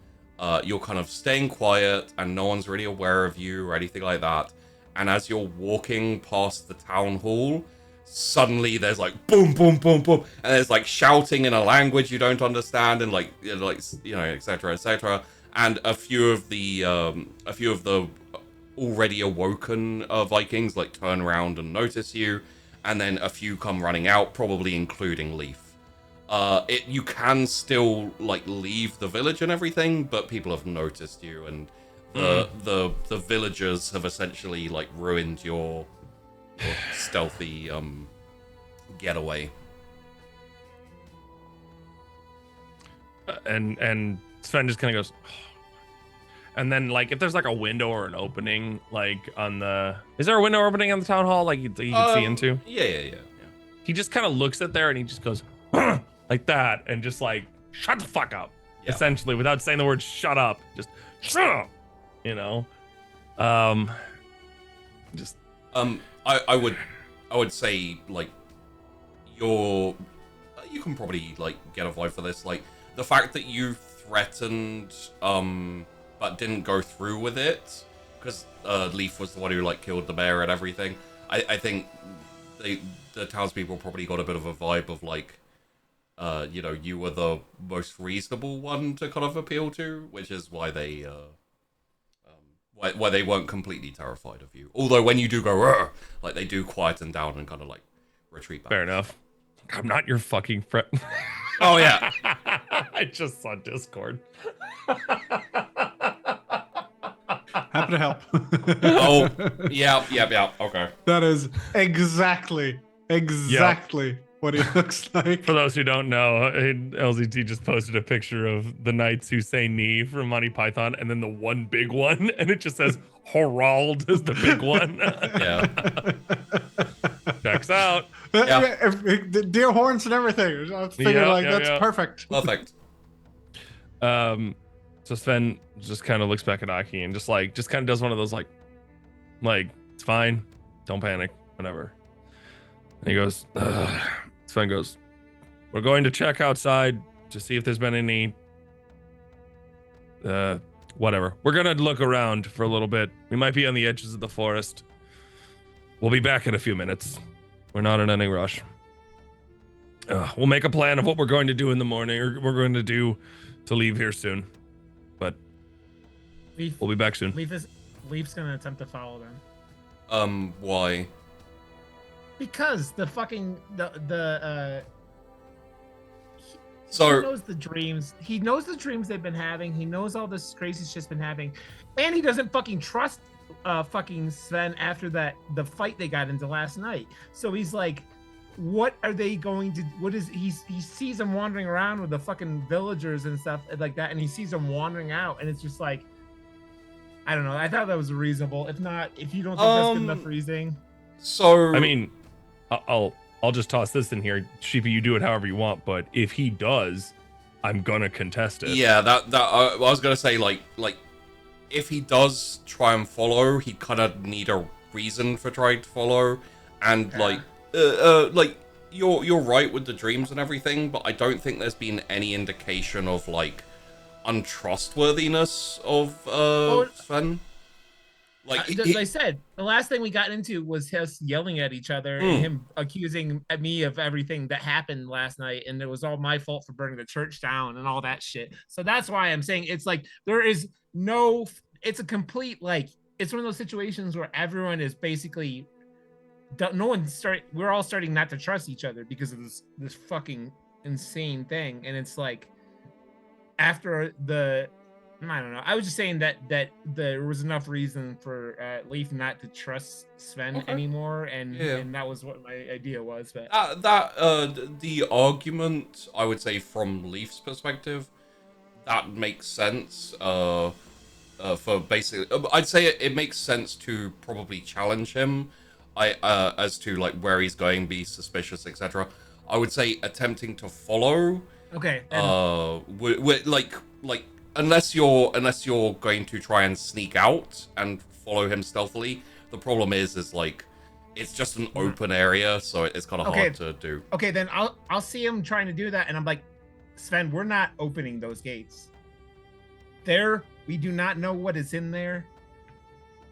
you're kind of staying quiet and no one's really aware of you or anything like that. And as you're walking past the town hall, suddenly there's like boom, boom, boom, boom, and there's like shouting in a language you don't understand, and like etc., etc. And a few of the already awoken Vikings like turn around and notice you, and then a few come running out, probably including Leaf. You can still like leave the village and everything, but people have noticed you, and the villagers have essentially like ruined your stealthy getaway. And Sven just kind of goes, and then like if there's like a window or an opening like on the, is there a window opening on the town hall like you can see into? Yeah. He just kind of looks at there and he just goes like that and just like shut the fuck up, essentially, without saying the word shut up, just shut up, you know. Just I would say like you can probably like get a vibe for this, like the fact that you threatened but didn't go through with it because Leaf was the one who like killed the bear and everything. I think the townspeople probably got a bit of a vibe of like you were the most reasonable one to kind of appeal to, which is why they why they weren't completely terrified of you. Although when you do go "Rrr," like they do quieten down and kind of like retreat back. fair enough. I'm not your fucking friend. Oh yeah. I just saw Discord. Happy to help. Oh yeah. Okay. That is exactly what he looks like. For those who don't know, LZT just posted a picture of the knights who say knee from Monty Python, and then the one big one, and it just says Harald is the big one. Yeah. Checks out. Deer horns and everything. I figured that's perfect. Perfect. So Sven just kind of looks back at Aki and just kind of does one of those like it's fine, don't panic, whatever. And he goes, Sven goes, we're going to check outside to see if there's been any whatever. We're gonna look around for a little bit. We might be on the edges of the forest. We'll be back in a few minutes. We're not in any rush. We'll make a plan of what we're going to do in the morning, or we're going to do to leave here soon. But we'll be back soon. Leaf's gonna attempt to follow them. Why? Because the fucking So he knows the dreams. He knows the dreams they've been having. He knows all this crazy shit's been happening, and he doesn't fucking trust fucking Sven after the fight they got into last night. So he's like, what are they going to? What is he sees them wandering around with the fucking villagers and stuff like that, and he sees them wandering out, and it's just like, I don't know. I thought that was reasonable. If not, if you don't think that's good enough reasoning, so I mean, I'll just toss this in here. Sheepy, you do it however you want, but if he does, I'm gonna contest it. Yeah, that I was gonna say like if he does try and follow, he kind of need a reason for trying to follow, and like you're right with the dreams and everything, but I don't think there's been any indication of like untrustworthiness of Sven. Like as I said, the last thing we got into was us yelling at each other and him accusing me of everything that happened last night, and it was all my fault for burning the church down and all that shit. So that's why I'm saying it's like it's a complete it's one of those situations where everyone is basically we're all starting not to trust each other because of this fucking insane thing, and it's like after I don't know. I was just saying that there was enough reason for Leaf not to trust Sven anymore, and that was what my idea was. But the argument, I would say, from Leaf's perspective, that makes sense. For basically, I'd say it makes sense to probably challenge him. As to like where he's going, be suspicious, etc. I would say attempting to follow. Okay. Unless you're going to try and sneak out and follow him stealthily, the problem is like it's just an open area, so it's kind of hard to do. Okay, then I'll see him trying to do that, and I'm like, Sven, we're not opening those gates. We do not know what is in there,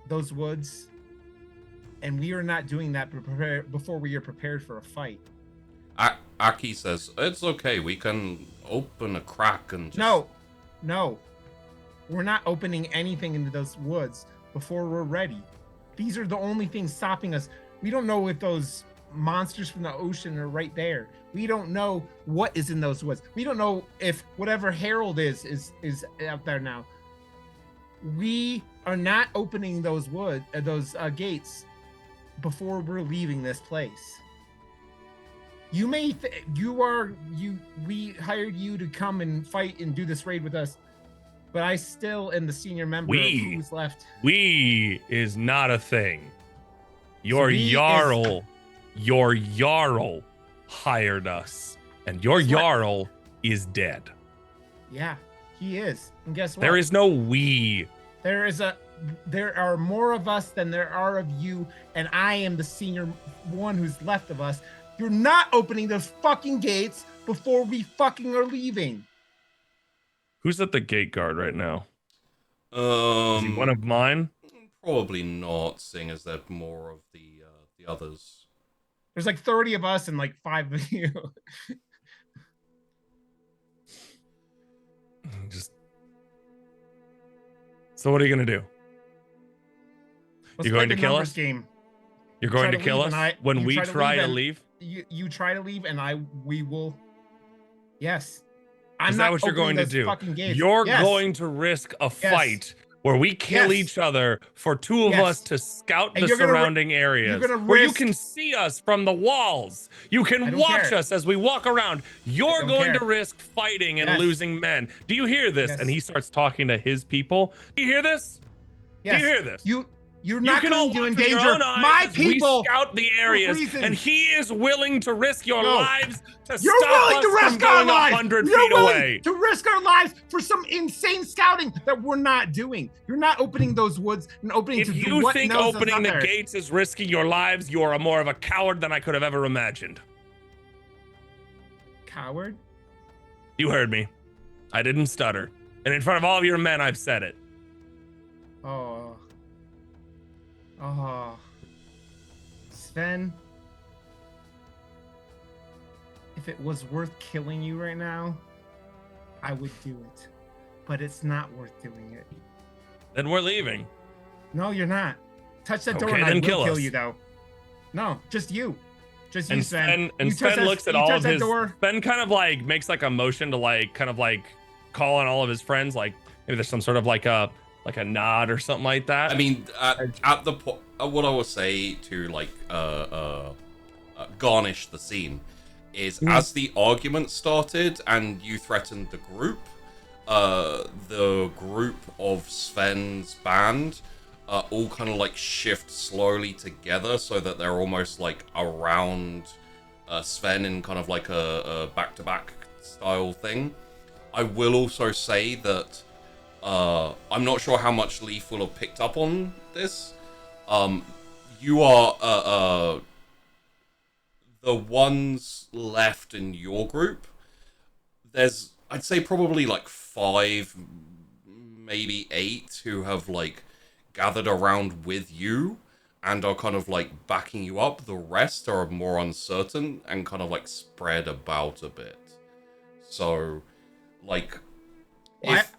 those woods, and we are not doing that before we are prepared for a fight. Aki says, it's okay, we can open a crack and just... No. We're not opening anything into those woods before we're ready. These are the only things stopping us. We don't know if those monsters from the ocean are right there. We don't know what is in those woods. We don't know if whatever Harold is out there now. We are not opening those gates before we're leaving this place. You may we hired you to come and fight and do this raid with us, but I still am the senior member of who's left. We is not a thing. Your Jarl hired us, and your Jarl is dead. Yeah, he is. And guess what? There is no we. There are more of us than there are of you, and I am the senior one who's left of us. You're not opening those fucking gates before we fucking are leaving. Who's at the gate guard right now? Is he one of mine? Probably not, seeing as they're more of the others. There's like 30 of us and like 5 of you. So what are you gonna do? Let's You're going to kill us? Game. You're going to kill us when we try to leave? You try to leave, and we will. Yes. Is that what you're going to do? You're going to risk a fight where we kill each other for two of us to scout the surrounding areas, where you can see us from the walls. You can watch us as we walk around. You're going to risk fighting and losing men. Do you hear this? And he starts talking to his people. Do you hear this? Yes. Do you hear this? You're not going to endanger my people. We scout the areas, and he is willing to risk your lives to You're stop willing us to risk from our going lives. 100 You're feet willing away. to risk our lives for some insane scouting that we're not doing. You're not opening those woods and opening If to you what think knows opening the there. gates is risking your lives, you are more of a coward than I could have ever imagined. Coward? You heard me. I didn't stutter. And in front of all of your men, I've said it. Sven, if it was worth killing you right now, I would do it. But it's not worth doing it. Then we're leaving. No, you're not. Touch that door Okay, and I then will kill kill us. you, though. No, just you. Just you, And Sven. Sven looks at all of his... Sven kind of like makes like a motion to like kind of like call on all of his friends. Like maybe there's some sort of like a nod or something like that. I mean, at the point, what I will say to like garnish the scene is as the argument started and you threatened the group of Sven's band all kind of like shift slowly together so that they're almost like around Sven in kind of like a back-to-back style thing. I will also say that I'm not sure how much Leaf will have picked up on this. You are the ones left in your group. There's, I'd say, probably like 5, maybe 8 who have like gathered around with you and are kind of like backing you up. The rest are more uncertain and kind of like spread about a bit. So, like,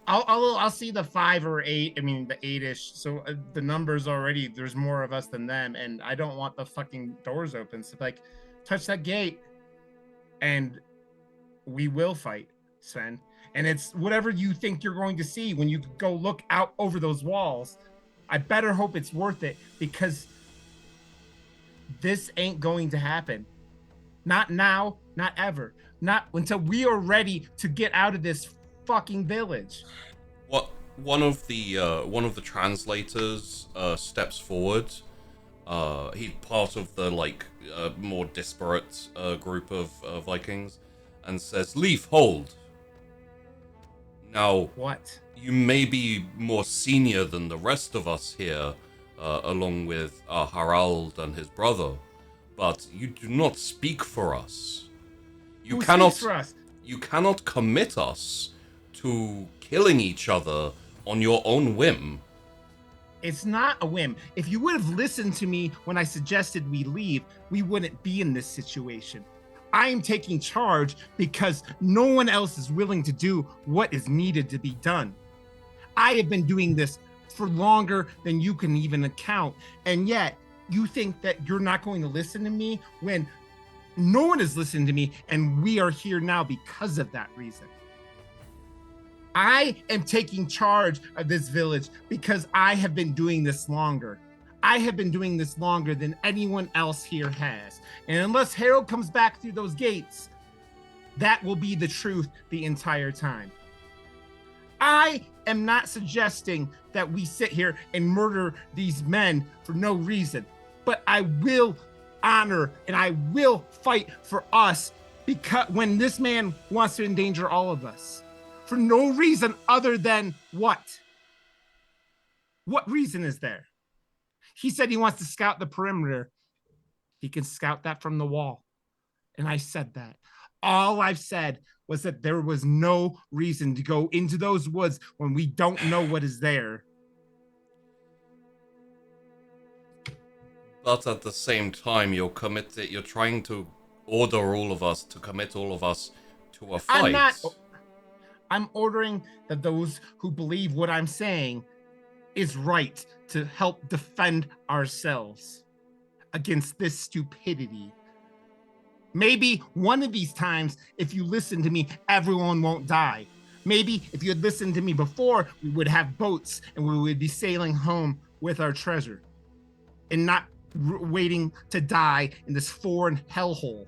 I'll see the 5 or 8. I mean, the 8-ish. So the numbers already. There's more of us than them, and I don't want the fucking doors open. So like, touch that gate, and we will fight, Sven. And it's whatever you think you're going to see when you go look out over those walls. I better hope it's worth it, because this ain't going to happen. Not now, not ever. Not until we are ready to get out of this fucking village. What one of the translators steps forward. He's part of the like more disparate group of Vikings, and says, "Leaf, hold. Now, What? you may be more senior than the rest of us here, along with Harald and his brother, but you do not speak for us. Who speaks for us? You cannot commit us to killing each other on your own whim. It's not a whim. If you would have listened to me when I suggested we leave, we wouldn't be in this situation. I am taking charge because no one else is willing to do what is needed to be done. I have been doing this for longer than you can even account, and yet you think that you're not going to listen to me when no one is listening to me, and we are here now because of that reason. I am taking charge of this village because I have been doing this longer. I have been doing this longer than anyone else here has. And unless Harold comes back through those gates, that will be the truth the entire time. I am not suggesting that we sit here and murder these men for no reason, but I will honor and I will fight for us because when this man wants to endanger all of us for no reason other than what? What reason is there? He said he wants to scout the perimeter. He can scout that from the wall. And I said that. All I've said was that there was no reason to go into those woods when we don't know what is there. But at the same time, you're trying to order all of us, to commit all of us to a fight. I'm ordering that those who believe what I'm saying is right to help defend ourselves against this stupidity. Maybe one of these times, if you listen to me, everyone won't die. Maybe if you had listened to me before, we would have boats and we would be sailing home with our treasure and not waiting to die in this foreign hellhole.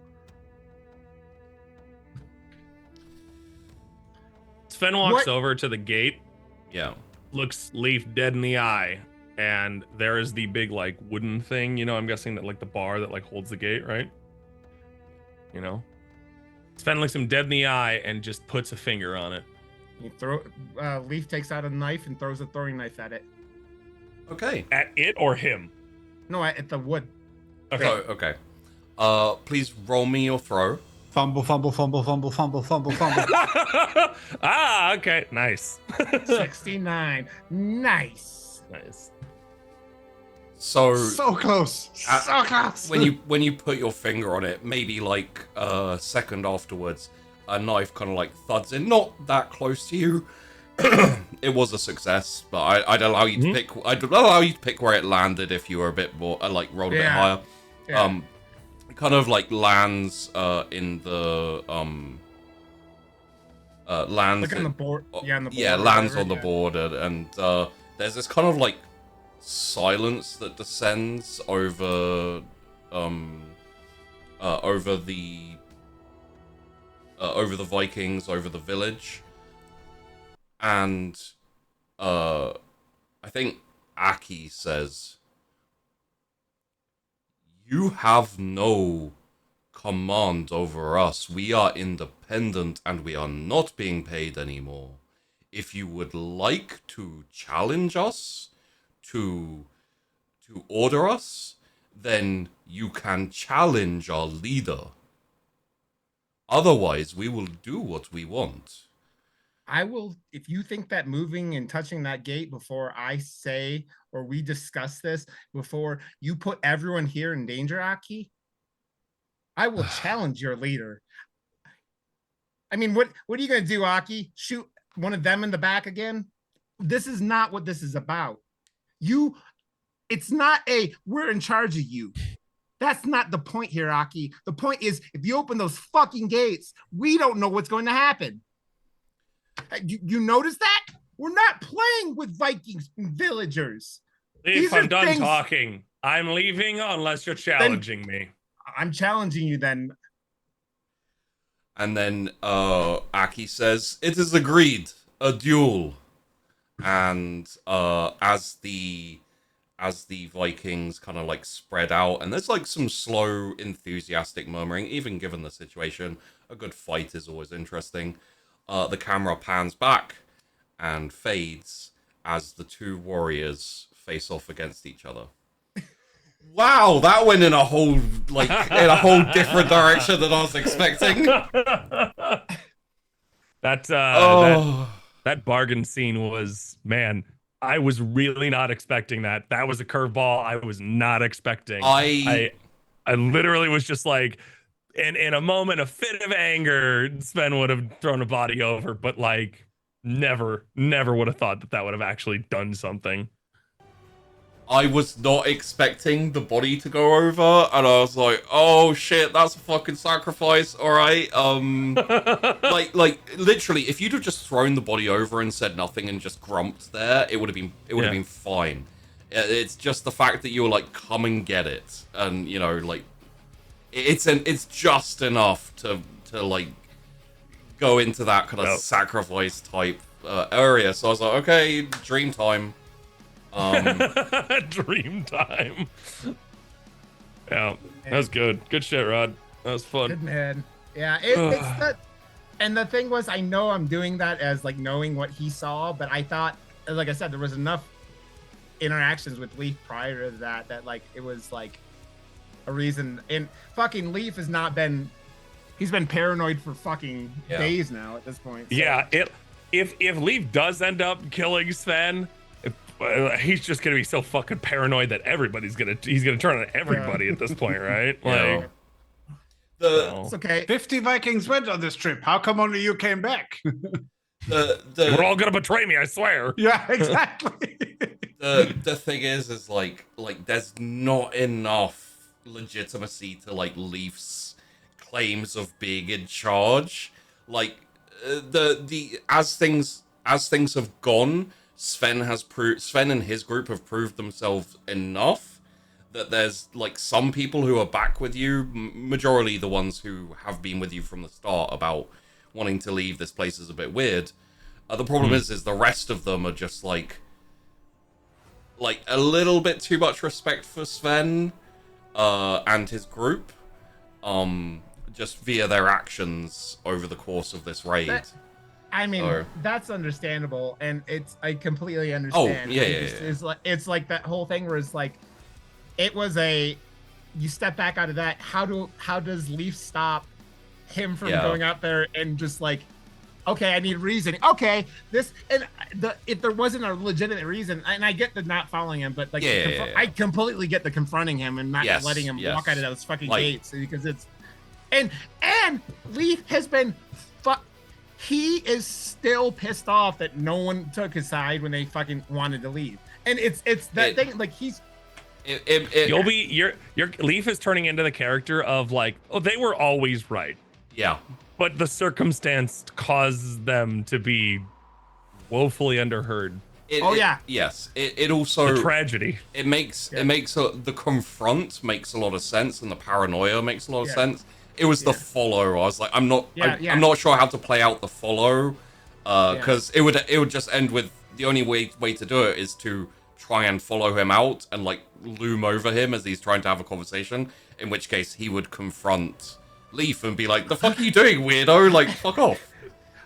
Sven walks over to the gate. Yeah. Looks Leaf dead in the eye. And there is the big, like, wooden thing, you know, I'm guessing that, like, the bar that, like, holds the gate, right? You know? Sven looks him dead in the eye and just puts a finger on it. Leaf takes out a knife and throws a throwing knife at it. Okay. At it or him? No, at the wood. Okay. So, okay. Please roll me your throw. Fumble, fumble, fumble, fumble, fumble, fumble, fumble. Ah, okay. Nice. 69. Nice. Nice. So close. So close. When you put your finger on it, maybe like a second afterwards, a knife kind of like thuds in, not that close to you. It was a success, but I'd allow you to pick. I'd allow you to pick where it landed if you were a bit more like rolled a bit higher. Yeah. It kind of like lands in the lands like on the board. Yeah, on the board. Yeah, lands on the board, and there's this kind of like silence that descends over the Vikings, over the village. And I think Aki says, "You have no command over us. We are independent and we are not being paid anymore. If you would like to challenge us, to order us, then you can challenge our leader. Otherwise, we will do what we want." I will, if you think that moving and touching that gate before I say or we discuss this, before you put everyone here in danger, Aki, I will challenge your leader. I mean, what are you going to do, Aki? Shoot one of them in the back again? This is not what this is about. It's not we're in charge of you. That's not the point here, Aki. The point is, if you open those fucking gates, we don't know what's going to happen. You notice that? We're not playing with Vikings and villagers. If I'm done talking, I'm leaving unless you're challenging me. I'm challenging you then. And then Aki says, "It is agreed, a duel." And as the Vikings kind of like spread out, and there's like some slow, enthusiastic murmuring, even given the situation, a good fight is always interesting. The camera pans back and fades as the two warriors face off against each other. Wow, that went in a whole different direction than I was expecting. That bargain scene was, man, I was really not expecting that. That was a curveball I was not expecting. I literally was just like, in a moment, a fit of anger, Sven would have thrown a body over, but like never would have thought that would have actually done something. I was not expecting the body to go over, and I was like, "Oh shit, that's a fucking sacrifice." All right, like literally, if you'd have just thrown the body over and said nothing and just grumped there, it would have been fine. It's just the fact that you were like, "Come and get it," and you know, like, it's just enough to like go into that kind of sacrifice type area. So I was like, "Okay, dream time." Dream time. Yeah, that was good. Good shit, Rod. That was fun. Good man. Yeah, it's that. And the thing was, I know I'm doing that as like knowing what he saw, but I thought, like I said, there was enough interactions with Leaf prior to that like it was like a reason. And fucking Leaf has not been. He's been paranoid for fucking days now at this point. So. Yeah, if Leaf does end up killing Sven. He's just gonna be so fucking paranoid that he's gonna turn on everybody at this point, right? Like, it's okay. 50 Vikings went on this trip. How come only you came back? We're all gonna betray me, I swear. Yeah, exactly. the thing is like there's not enough legitimacy to like Leaf's claims of being in charge. Like as things have gone. Sven and his group have proved themselves enough that there's like some people who are back with you, majority the ones who have been with you from the start about wanting to leave. This place is a bit weird. The problem is the rest of them are just like a little bit too much respect for Sven and his group, just via their actions over the course of this raid. I mean, that's understandable, and I completely understand. Oh, yeah. It's like that whole thing where it's like, you step back out of that. How does Leaf stop him from going out there and just like, okay, I need reason. Okay, if there wasn't a legitimate reason, and I get the not following him, but like, I completely get the confronting him and not letting him walk out of those fucking gates because it's, and Leaf has been. He is still pissed off that no one took his side when they fucking wanted to leave, and it's that thing. Like your Leaf is turning into the character of like, oh, they were always right. Yeah, but the circumstance caused them to be woefully underheard. Yes. It also a tragedy. It makes the confront makes a lot of sense, and the paranoia makes a lot of sense. It was the follow. I was like, I'm not sure how to play out the follow, because it would just end with the only way to do it is to try and follow him out and like loom over him as he's trying to have a conversation. In which case he would confront Leaf and be like, "The fuck are you doing, weirdo? Like, fuck off."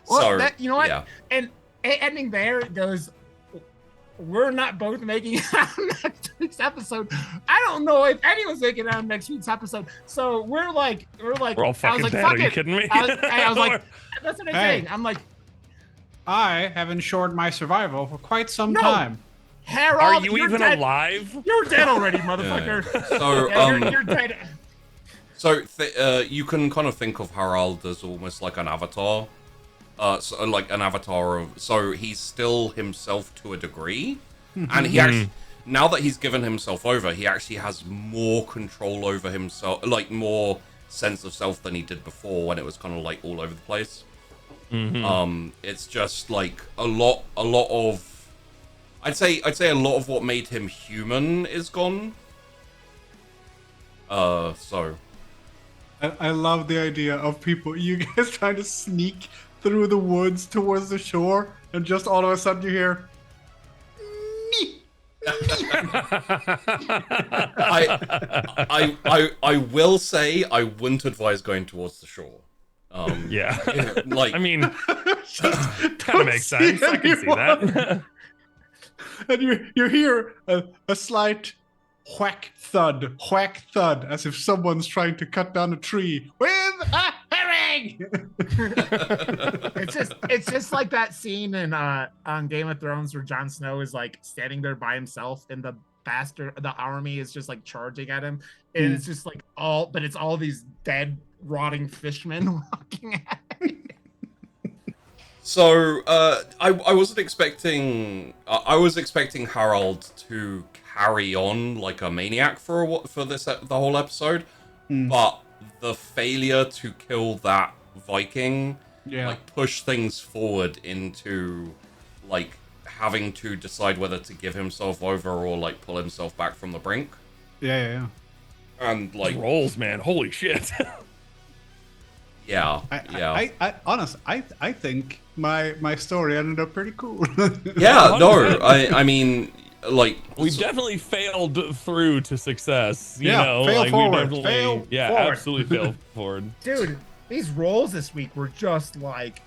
Well, you know what? Yeah. And ending there, it goes. We're not both making it out next week's episode. I don't know if anyone's making it out next week's episode. So we're all fucking dead. Are you kidding me? I was like, that's what I'm saying. I'm like, I have ensured my survival for quite some time. Harold, are you even alive? You're dead already, motherfucker. So you're dead. So you can kind of think of Harald as almost like an avatar. So he's still himself to a degree, and he actually, now that he's given himself over, he actually has more control over himself, like more sense of self than he did before when it was kind of like all over the place. It's just like a lot of, I'd say a lot of what made him human is gone. So I love the idea of you guys trying to sneak through the woods towards the shore, and just all of a sudden you hear I will say I wouldn't advise going towards the shore. Like, I mean, kind of makes sense. I can see that. And you hear a slight whack thud, as if someone's trying to cut down a tree with a herring. it's just like that scene in on Game of Thrones where Jon Snow is like standing there by himself and the army is just like charging at him, and it's just like it's all these dead rotting fishmen walking at him. So I wasn't expecting. I was expecting Harold to carry on like a maniac for the whole episode, but the failure to kill that Viking like push things forward into like having to decide whether to give himself over or like pull himself back from the brink. Yeah. And like rolls, man, holy shit. I honestly, I think my story ended up pretty cool. Yeah, no, I mean, like we definitely failed through to success. You Yeah, know, fail like forward, we definitely, fail yeah, forward. absolutely fail forward. Dude, these rolls this week were just like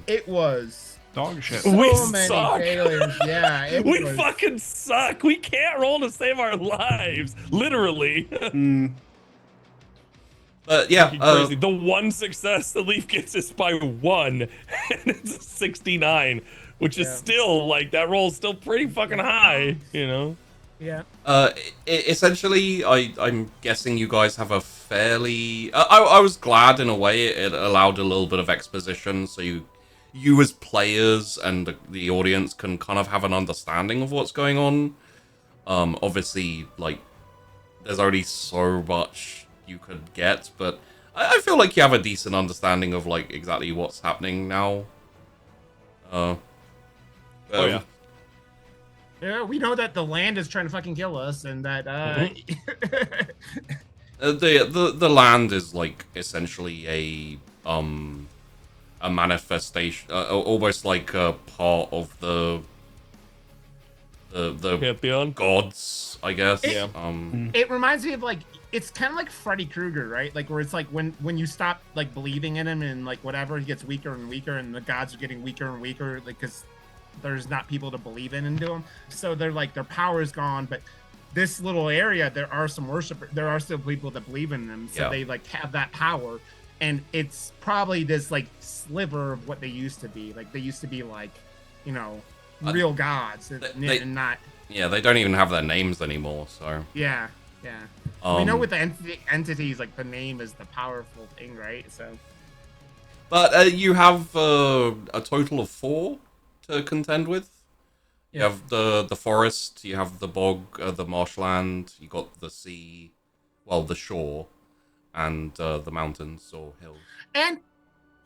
it was Dog shit. so We many suck. failures. Yeah, We fucking suck. We can't roll to save our lives, literally. yeah, Crazy. The one success the Leaf gets is by 1, and it's a 69, which is still like that roll's still pretty fucking high, you know. Yeah. Essentially, I'm guessing you guys have a fairly. I was glad in a way it allowed a little bit of exposition, so you as players and the audience can kind of have an understanding of what's going on. Obviously, like there's only so much you could get, but I feel like you have a decent understanding of like exactly what's happening now. Yeah. Yeah, we know that the land is trying to fucking kill us, and that the land is like essentially a manifestation, almost like a part of the Pantheon gods, I guess. it reminds me of like it's kind of like Freddy Krueger, right? Like where it's like when you stop like believing in him and like whatever, he gets weaker and weaker, and the gods are getting weaker and weaker, like because there's not people to believe in into them. So they're like their power is gone, but this little area there are some worshipers, there are still people that believe in them, so they like have that power, and it's probably this like sliver of what they used to be. Like they used to be like, you know, real gods, and not. Yeah, they don't even have their names anymore. So yeah. We know with the entities, like the name is the powerful thing, right? So. But you have a total of 4 to contend with. You have the forest, you have the bog, the marshland, you got the sea, well, the shore, and the mountains or hills.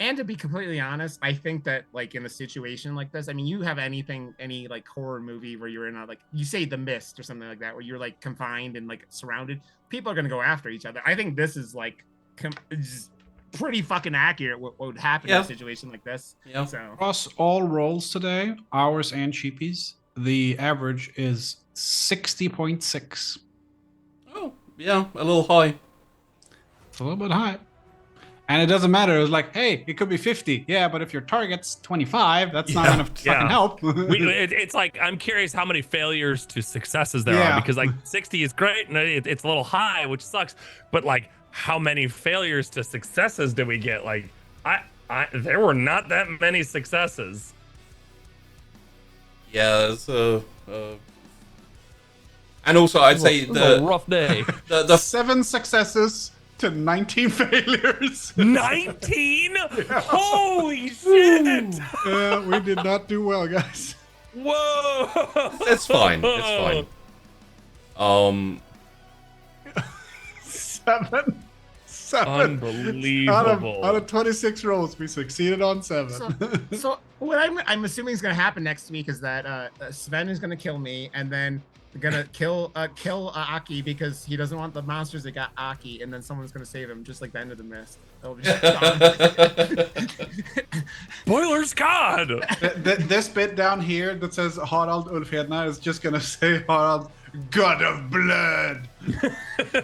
And to be completely honest, I think that like in a situation like this, I mean, you have any like horror movie where you're in a like you say The Mist or something like that, where you're like confined and like surrounded, people are gonna go after each other. I think this is like pretty fucking accurate what would happen in a situation like this. Yeah. So Across all rolls today, ours and Cheapy's, the average is 60.6. Oh, yeah, a little high. It's a little bit high. And it doesn't matter. It's like, hey, it could be 50. Yeah, but if your target's 25, that's not going to fucking help. It's like, I'm curious how many failures to successes there are, because like 60 is great and it's a little high, which sucks. But like, how many failures to successes did we get? Like, there were not that many successes. Yeah, it's and also I'd say a rough day. the 7 successes to 19 failures. 19? Holy shit! We did not do well, guys. Whoa! It's fine. It's fine. 7. Unbelievable. Out of 26 rolls, we succeeded on 7. So what I'm assuming is going to happen next week is that Sven is going to kill me, and then they're going to kill Aki because he doesn't want the monsters that got Aki, and then someone's going to save him, just like the end of The Mist. Boiler's God! This bit down here that says Harald Ulfhedna is just going to say Harald, God of Blood.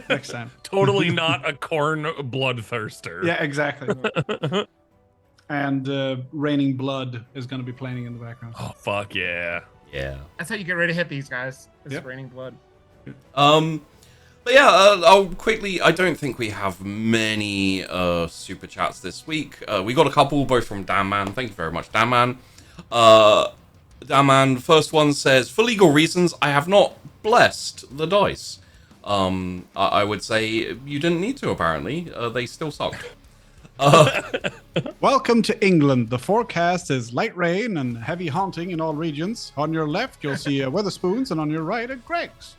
Next time. Totally not a corn bloodthirster. Yeah, exactly. And Raining Blood is going to be playing in the background. Oh, fuck yeah. Yeah. That's how you get rid of hippies, guys. It's Raining Blood. But yeah, I'll quickly. I don't think we have many super chats this week. We got a couple, both from Dan Man. Thank you very much, Dan Man. Dan Man, first one says, for legal reasons, I have not blessed the dice. I would say you didn't need to. Apparently, they still sucked. Welcome to England. The forecast is light rain and heavy haunting in all regions. On your left, you'll see Weatherspoons, and on your right, Greg's.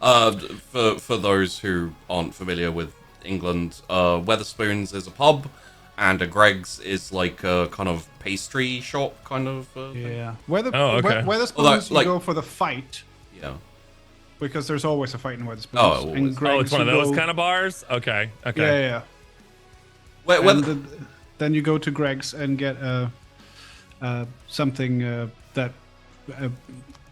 For those who aren't familiar with England, Weatherspoons is a pub, and a Greg's is like a kind of pastry shop kind of thing. Yeah. Like- Weatherspoons, you go for the fight. Yeah. Because there's always a fight in Weatherspoons. Oh, always. And Oh, Greg's, it's one of you those go- kind of bars? Okay. Yeah. Whether, Then you go to Greg's and get something that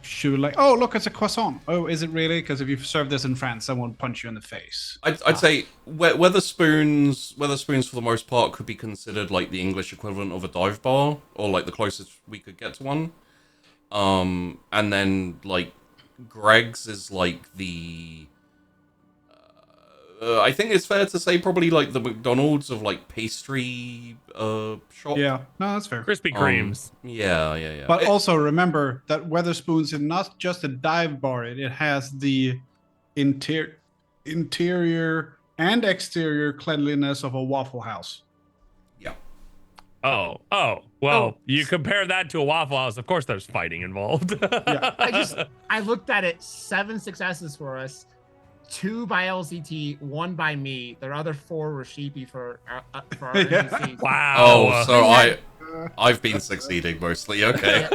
should like. Oh, look, it's a croissant. Oh, is it really? Because if you serve this in France, someone will punch you in the face. I'd say Weatherspoons for the most part could be considered like the English equivalent of a dive bar, or like the closest we could get to one. And then like Greg's is like the I think it's fair to say probably like the McDonald's of like pastry shop. Yeah, no, that's fair. Krispy Kremes. Yeah. But also remember that Weatherspoons is not just a dive bar. It has the interior and exterior cleanliness of a Waffle House. Yeah. Oh. Well, you compare that to a Waffle House. Of course, there's fighting involved. Yeah. I looked at it, 7 successes for us, 2 by LCT, 1 by me. The other 4 were sheepy for our Yeah. NPCs. Wow. Oh, so I've been succeeding mostly. Okay.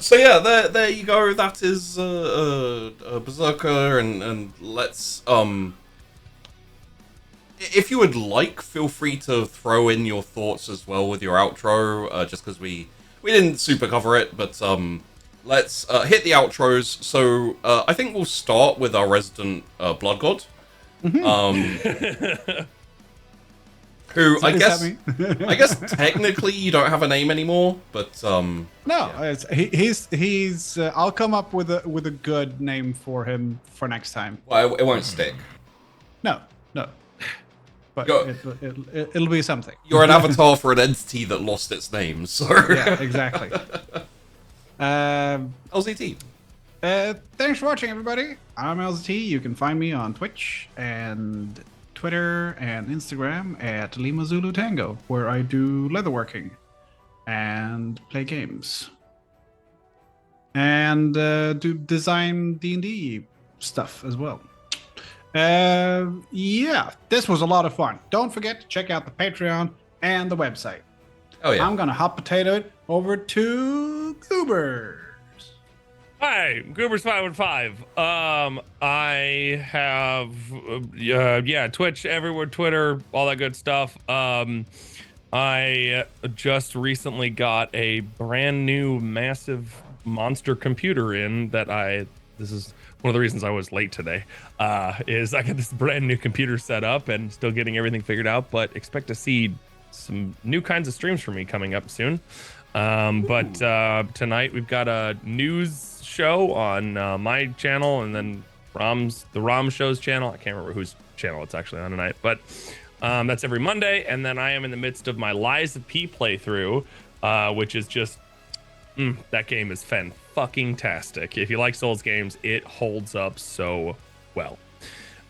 So yeah, there you go. That is Beserkr, and let's if you would like, feel free to throw in your thoughts as well with your outro. Just because we didn't super cover it, but let's hit the outros. So I think we'll start with our resident blood god. Who I guess technically you don't have a name anymore, but No, he's. I'll come up with a good name for him for next time. well, it won't stick. No. But Go- it'll be something. You're an avatar for an entity that lost its name, so Yeah, exactly. LZT. Thanks for watching, everybody. I'm LZT. You can find me on Twitch and Twitter and Instagram at Lima Zulu Tango, where I do leatherworking and play games and do design D&D stuff as well. Yeah, this was a lot of fun. Don't forget to check out the Patreon and the website. Oh yeah. I'm gonna hot potato it over to Goobers. Hi, Goobers515. I have Twitch everywhere, Twitter, all that good stuff. I just recently got a brand new massive monster computer in that this is one of the reasons I was late today, is I got this brand new computer set up and still getting everything figured out, but expect to see some new kinds of streams for me coming up soon. But tonight we've got a news show on my channel, and then the Rom Show's channel. I can't remember whose channel it's actually on tonight, but that's every Monday. And then I am in the midst of my Lies of P playthrough, which is just that game is fan-fucking-tastic. If you like Souls games, it holds up so well.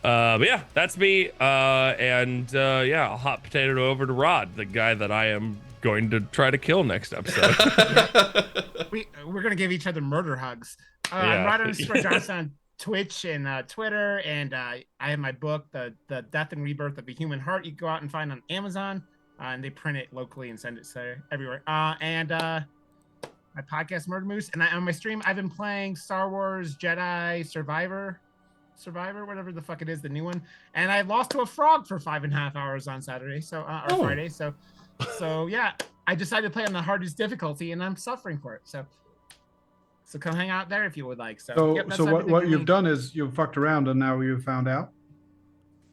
But yeah, that's me. I'll hot potato it over to Rod, the guy that I am going to try to kill next episode. We're gonna give each other murder hugs. Yeah. I'm Rod_Johnson on Twitch and Twitter, and I have my book, the Death and Rebirth of the Human Heart. You can go out and find on Amazon, and they print it locally and send it everywhere. My podcast Murder Moose, and on my stream I've been playing Star Wars Jedi Survivor, whatever the fuck it is, the new one, and I lost to a frog for 5.5 hours on Saturday, Friday. So yeah, I decided to play on the hardest difficulty, and I'm suffering for it. So come hang out there if you would like. So What you've done is you've fucked around, and now you've found out.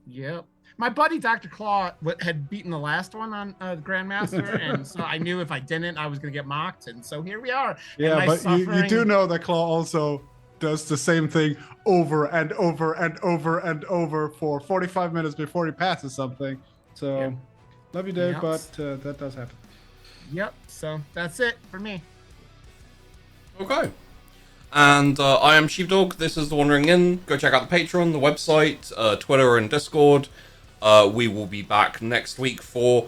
Yep. My buddy Dr. Claw had beaten the last one on Grandmaster, and so I knew if I didn't, I was going to get mocked, and so here we are. Yeah, but you do know that Claw also does the same thing over and over and over and over for 45 minutes before he passes something. So, love you, Dave, but that does happen. Yep, so that's it for me. Okay. And I am Sheepdog. This is The Wandering Inn. Go check out the Patreon, the website, Twitter, and Discord. We will be back next week for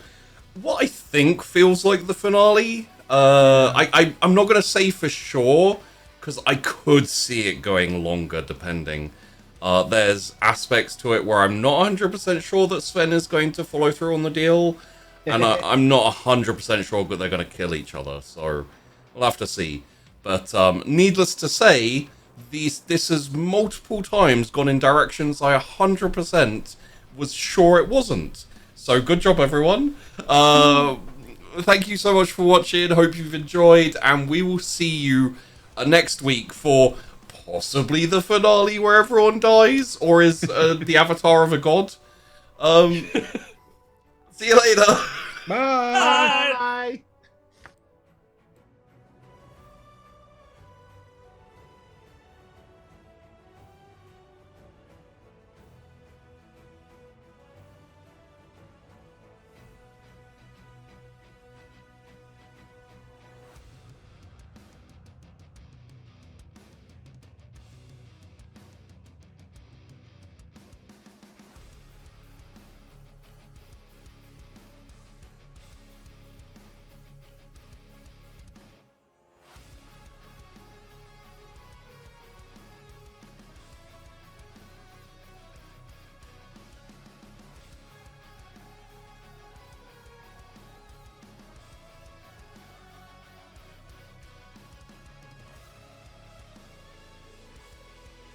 what I think feels like the finale. I'm not going to say for sure, because I could see it going longer, depending. There's aspects to it where I'm not 100% sure that Sven is going to follow through on the deal, and I'm not 100% sure that they're going to kill each other, so we'll have to see. But needless to say, this has multiple times gone in directions I 100% was sure it wasn't. So good job, everyone. Thank you so much for watching. Hope you've enjoyed, and we will see you next week for possibly the finale where everyone dies, or is the avatar of a god. See you later. Bye. Bye.